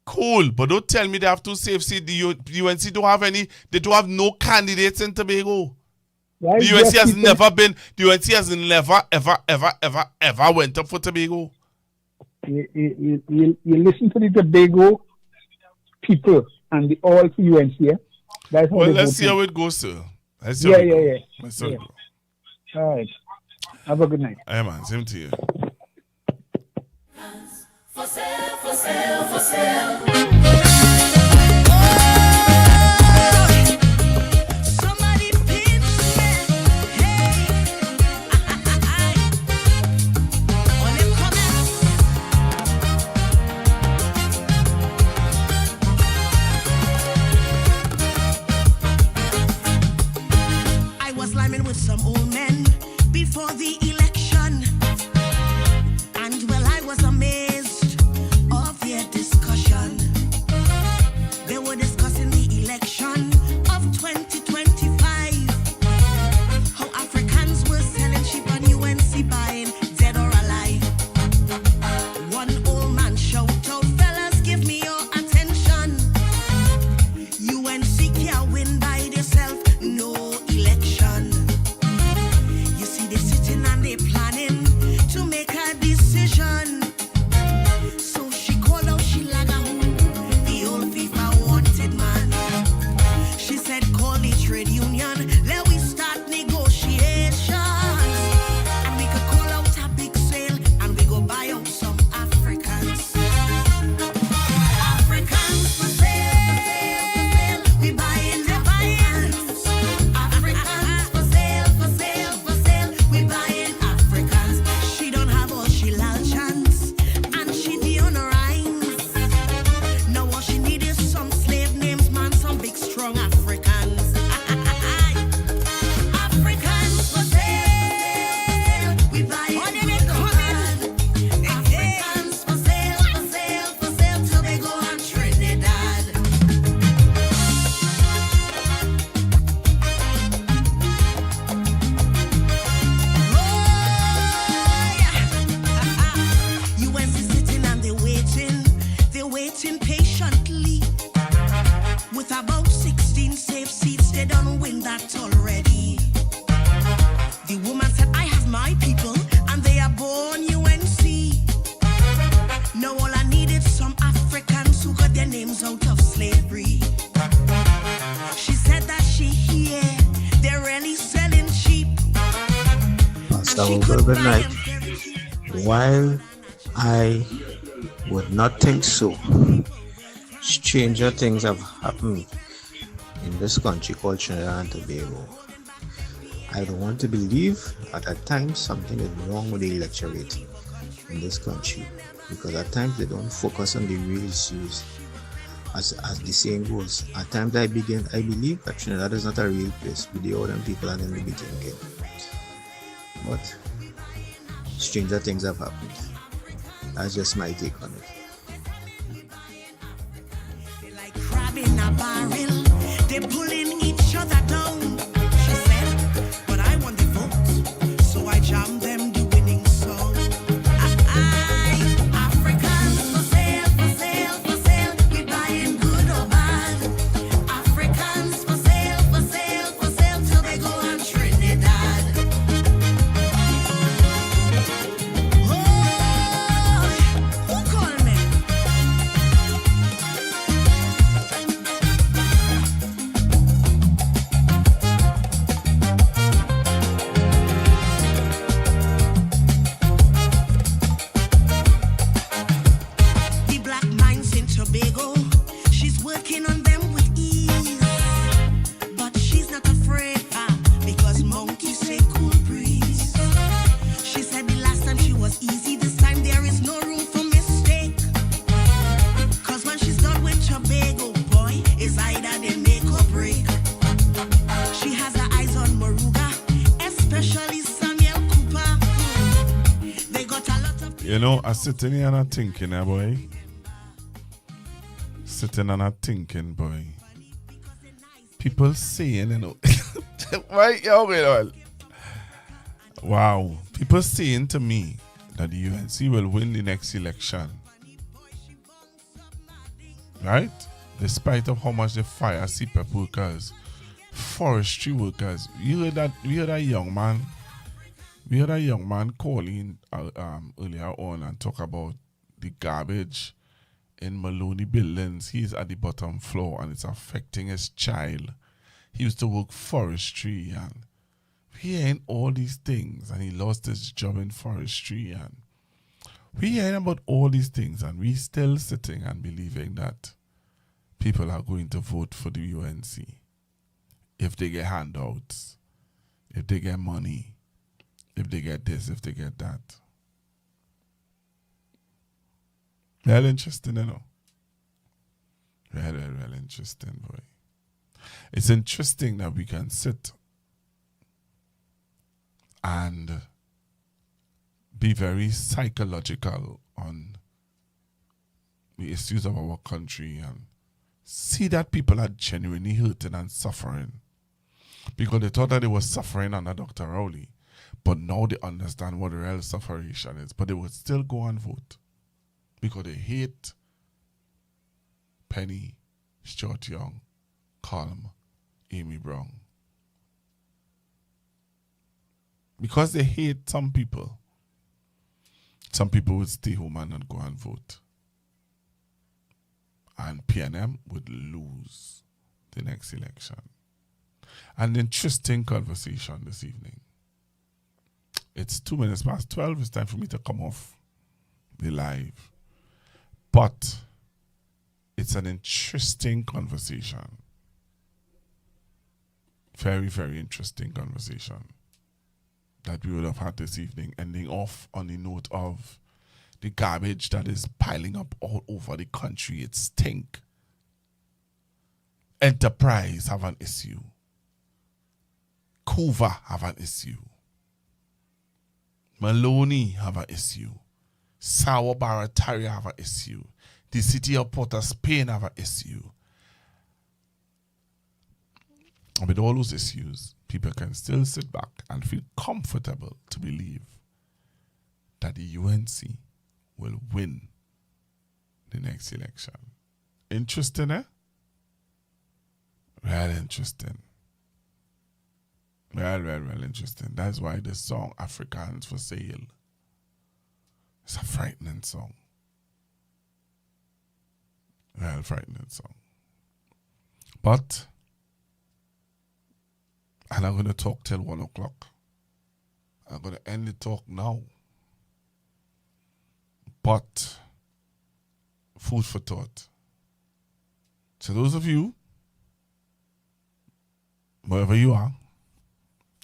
cool. But don't tell me they have 2 safe seats. The UNC don't have any. They don't have no candidates in Tobago. Right? The UNC has never been. The UNC has never ever went up for Tobago. You listen to the Tobago people and the all for UNC, yeah? That's how let's see how it goes, sir. Yeah. All right. Have a good night. Hey, man. Same to you. For sale. With some old men before the election, and well, I was amazed of their discussion. They were discussing the election of 2025, how Africans were selling sheep on UNC, buying dead or alive. One old man shouted out, fellas, give me your attention. UNC can't win by themselves, no election. They sitting and they play. Tobago, good night. While I would not think so, stranger things have happened in this country called Trinidad and Tobago. I don't want to believe that at times something is wrong with the electorate in this country, because at times they don't focus on the real issues. As the saying goes, at times I believe that Trinidad is not a real place with the other people and in the thinking. But stranger things have happened. That's just my take on it. Crab in a barrel, they're pulling each other down. She said, but I want the vote, so I jam them the winning song. Africans for sale, for sale, for sale. We buying good or bad. Africans for sale, for sale, for sale. Tobago and Trinidad. Oh, who called me? The black mines in Tobago, she's working on them with ease. But she's not afraid, because monkeys say cool breeze. She said the last time she was easy, this time there is no room for mistake. Cause when she's done with Tobago, boy, it's either they make or break. She has her eyes on Moruga, especially Samuel Cooper. They got a lot of You know, I'm sitting here and I'm thinking, boy. Sitting and I'm thinking, boy. People saying, you know. Right, yo, wait on. Wow. People saying to me that the UNC will win the next election. Right? Despite of how much they fire CPEP workers, forestry workers. We heard a young man. We had a young man calling earlier on and talk about the garbage in Maloney buildings. He's at the bottom floor and it's affecting his child. He used to work forestry and we hearing all these things, and he lost his job in forestry, and we hearing about all these things, and we still sitting and believing that people are going to vote for the UNC if they get handouts, if they get money, if they get this, if they get that. Real interesting, you know. Real interesting, boy. It's interesting that we can sit and be very psychological on the issues of our country and see that people are genuinely hurting and suffering, because they thought that they were suffering under Dr. Rowley, but now they understand what the real suffering is, but they would still go and vote because they hate Penny, Stuart Young, Colm, Amy Brown. Because they hate some people would stay home and not go and vote. And PNM would lose the next election. An interesting conversation this evening. It's 2 minutes past 12. It's time for me to come off the live. But it's an interesting conversation. Very, very interesting conversation that we would have had this evening, ending off on the note of the garbage that is piling up all over the country. It stink. Enterprise have an issue. Coover have an issue. Maloney have an issue. Sour Barataria have an issue. The city of Port of Spain have an issue. And with all those issues, people can still sit back and feel comfortable to believe that the UNC will win the next election. Interesting, eh? Real interesting. Real interesting. That's why the song Africans for Sale is a frightening song. Real frightening song. But and I'm going to talk till 1 o'clock. I'm going to end the talk now. But food for thought. To those of you, wherever you are,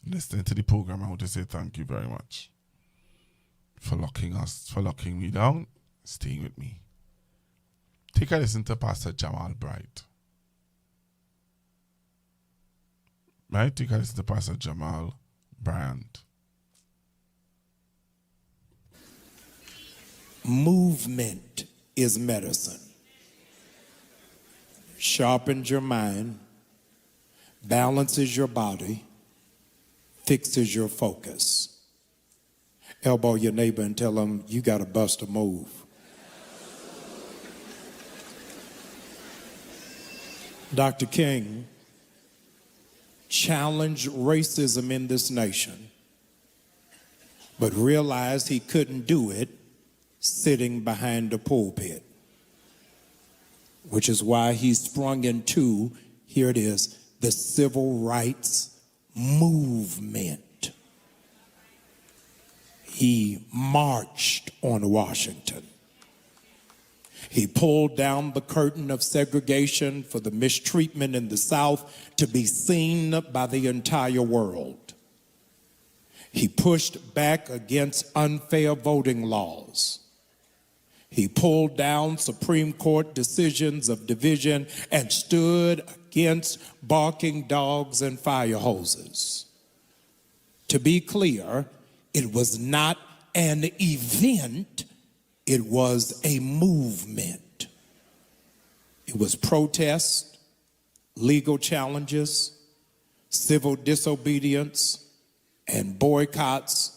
listening to the program, I want to say thank you very much for locking me down, staying with me. Take a listen to Pastor Jamal Bright. Right? Take a listen to Pastor Jamal Bryant. Movement is medicine. Sharpens your mind, balances your body, fixes your focus. Elbow your neighbor and tell them, you got to bust a move. Dr. King challenged racism in this nation, but realized he couldn't do it sitting behind a pulpit, which is why he sprung into, here it is, the civil rights movement. He marched on Washington. He pulled down the curtain of segregation for the mistreatment in the South to be seen by the entire world. He pushed back against unfair voting laws. He pulled down Supreme Court decisions of division and stood against barking dogs and fire hoses. To be clear, it was not an event, it was a movement. It was protest, legal challenges, civil disobedience, and boycotts,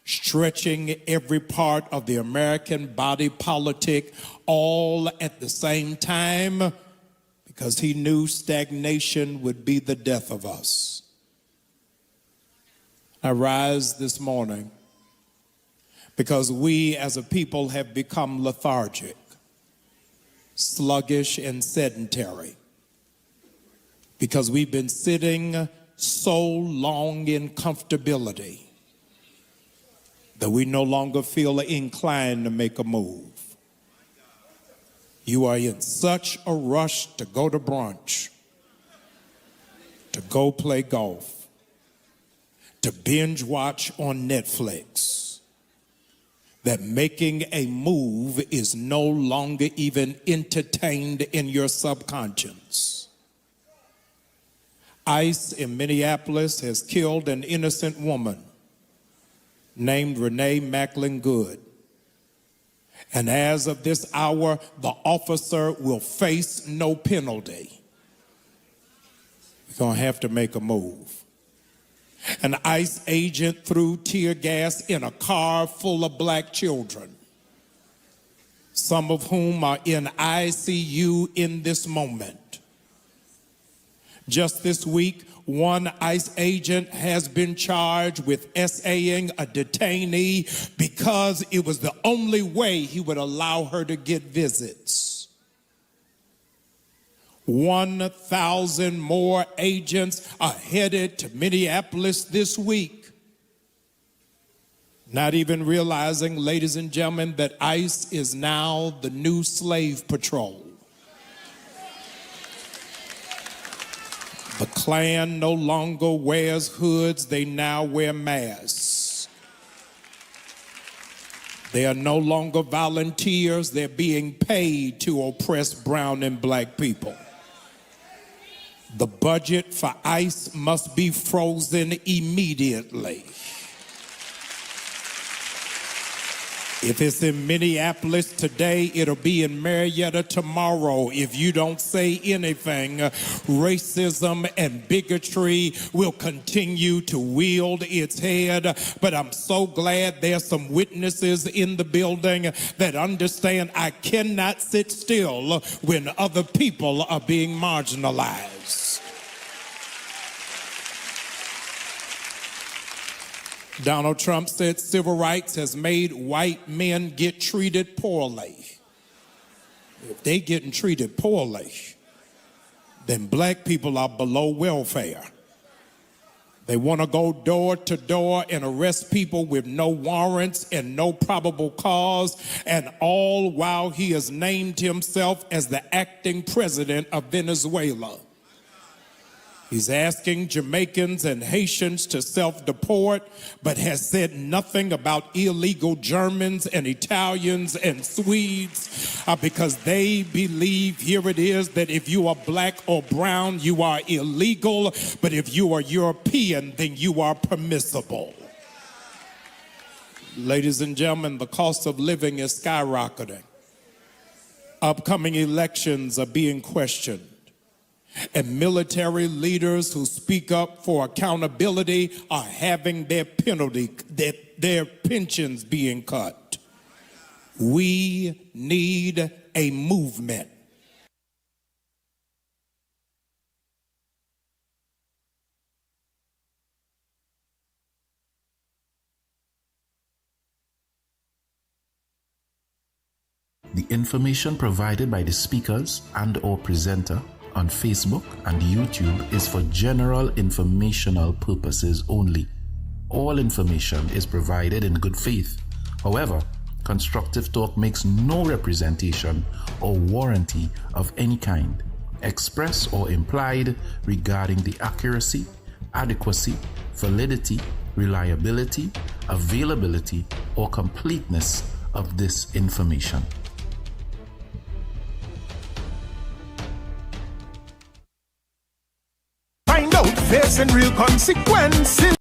stretching every part of the American body politic all at the same time, because he knew stagnation would be the death of us. I rise this morning because we as a people have become lethargic, sluggish, and sedentary, because we've been sitting so long in comfortability that we no longer feel inclined to make a move. You are in such a rush to go to brunch, to go play golf, to binge watch on Netflix, that making a move is no longer even entertained in your subconscious. ICE in Minneapolis has killed an innocent woman named Renee Macklin Good. And as of this hour, the officer will face no penalty. You're going to have to make a move. An ICE agent threw tear gas in a car full of black children, some of whom are in ICU in this moment. Just this week, one ICE agent has been charged with SAing a detainee because it was the only way he would allow her to get visits. 1,000 more agents are headed to Minneapolis this week. Not even realizing, ladies and gentlemen, that ICE is now the new slave patrol. The Klan no longer wears hoods, they now wear masks. They are no longer volunteers, they're being paid to oppress brown and black people. The budget for ICE must be frozen immediately. If it's in Minneapolis today, it'll be in Marietta tomorrow. If you don't say anything, racism and bigotry will continue to wield its head. But I'm so glad there's some witnesses in the building that understand I cannot sit still when other people are being marginalized. Donald Trump said civil rights has made white men get treated poorly. If they're getting treated poorly, then black people are below welfare. They want to go door to door and arrest people with no warrants and no probable cause, and all while he has named himself as the acting president of Venezuela. He's asking Jamaicans and Haitians to self-deport, but has said nothing about illegal Germans and Italians and Swedes because they believe, here it is, that if you are black or brown, you are illegal, but if you are European, then you are permissible. Ladies and gentlemen, the cost of living is skyrocketing. Upcoming elections are being questioned. And military leaders who speak up for accountability are having their pensions being cut. We need a movement. The information provided by the speakers and/or presenter on Facebook and YouTube is for general informational purposes only. All information is provided in good faith. However, Constructive Talk makes no representation or warranty of any kind, express or implied, regarding the accuracy, adequacy, validity, reliability, availability, or completeness of this information. Find out facing real consequences.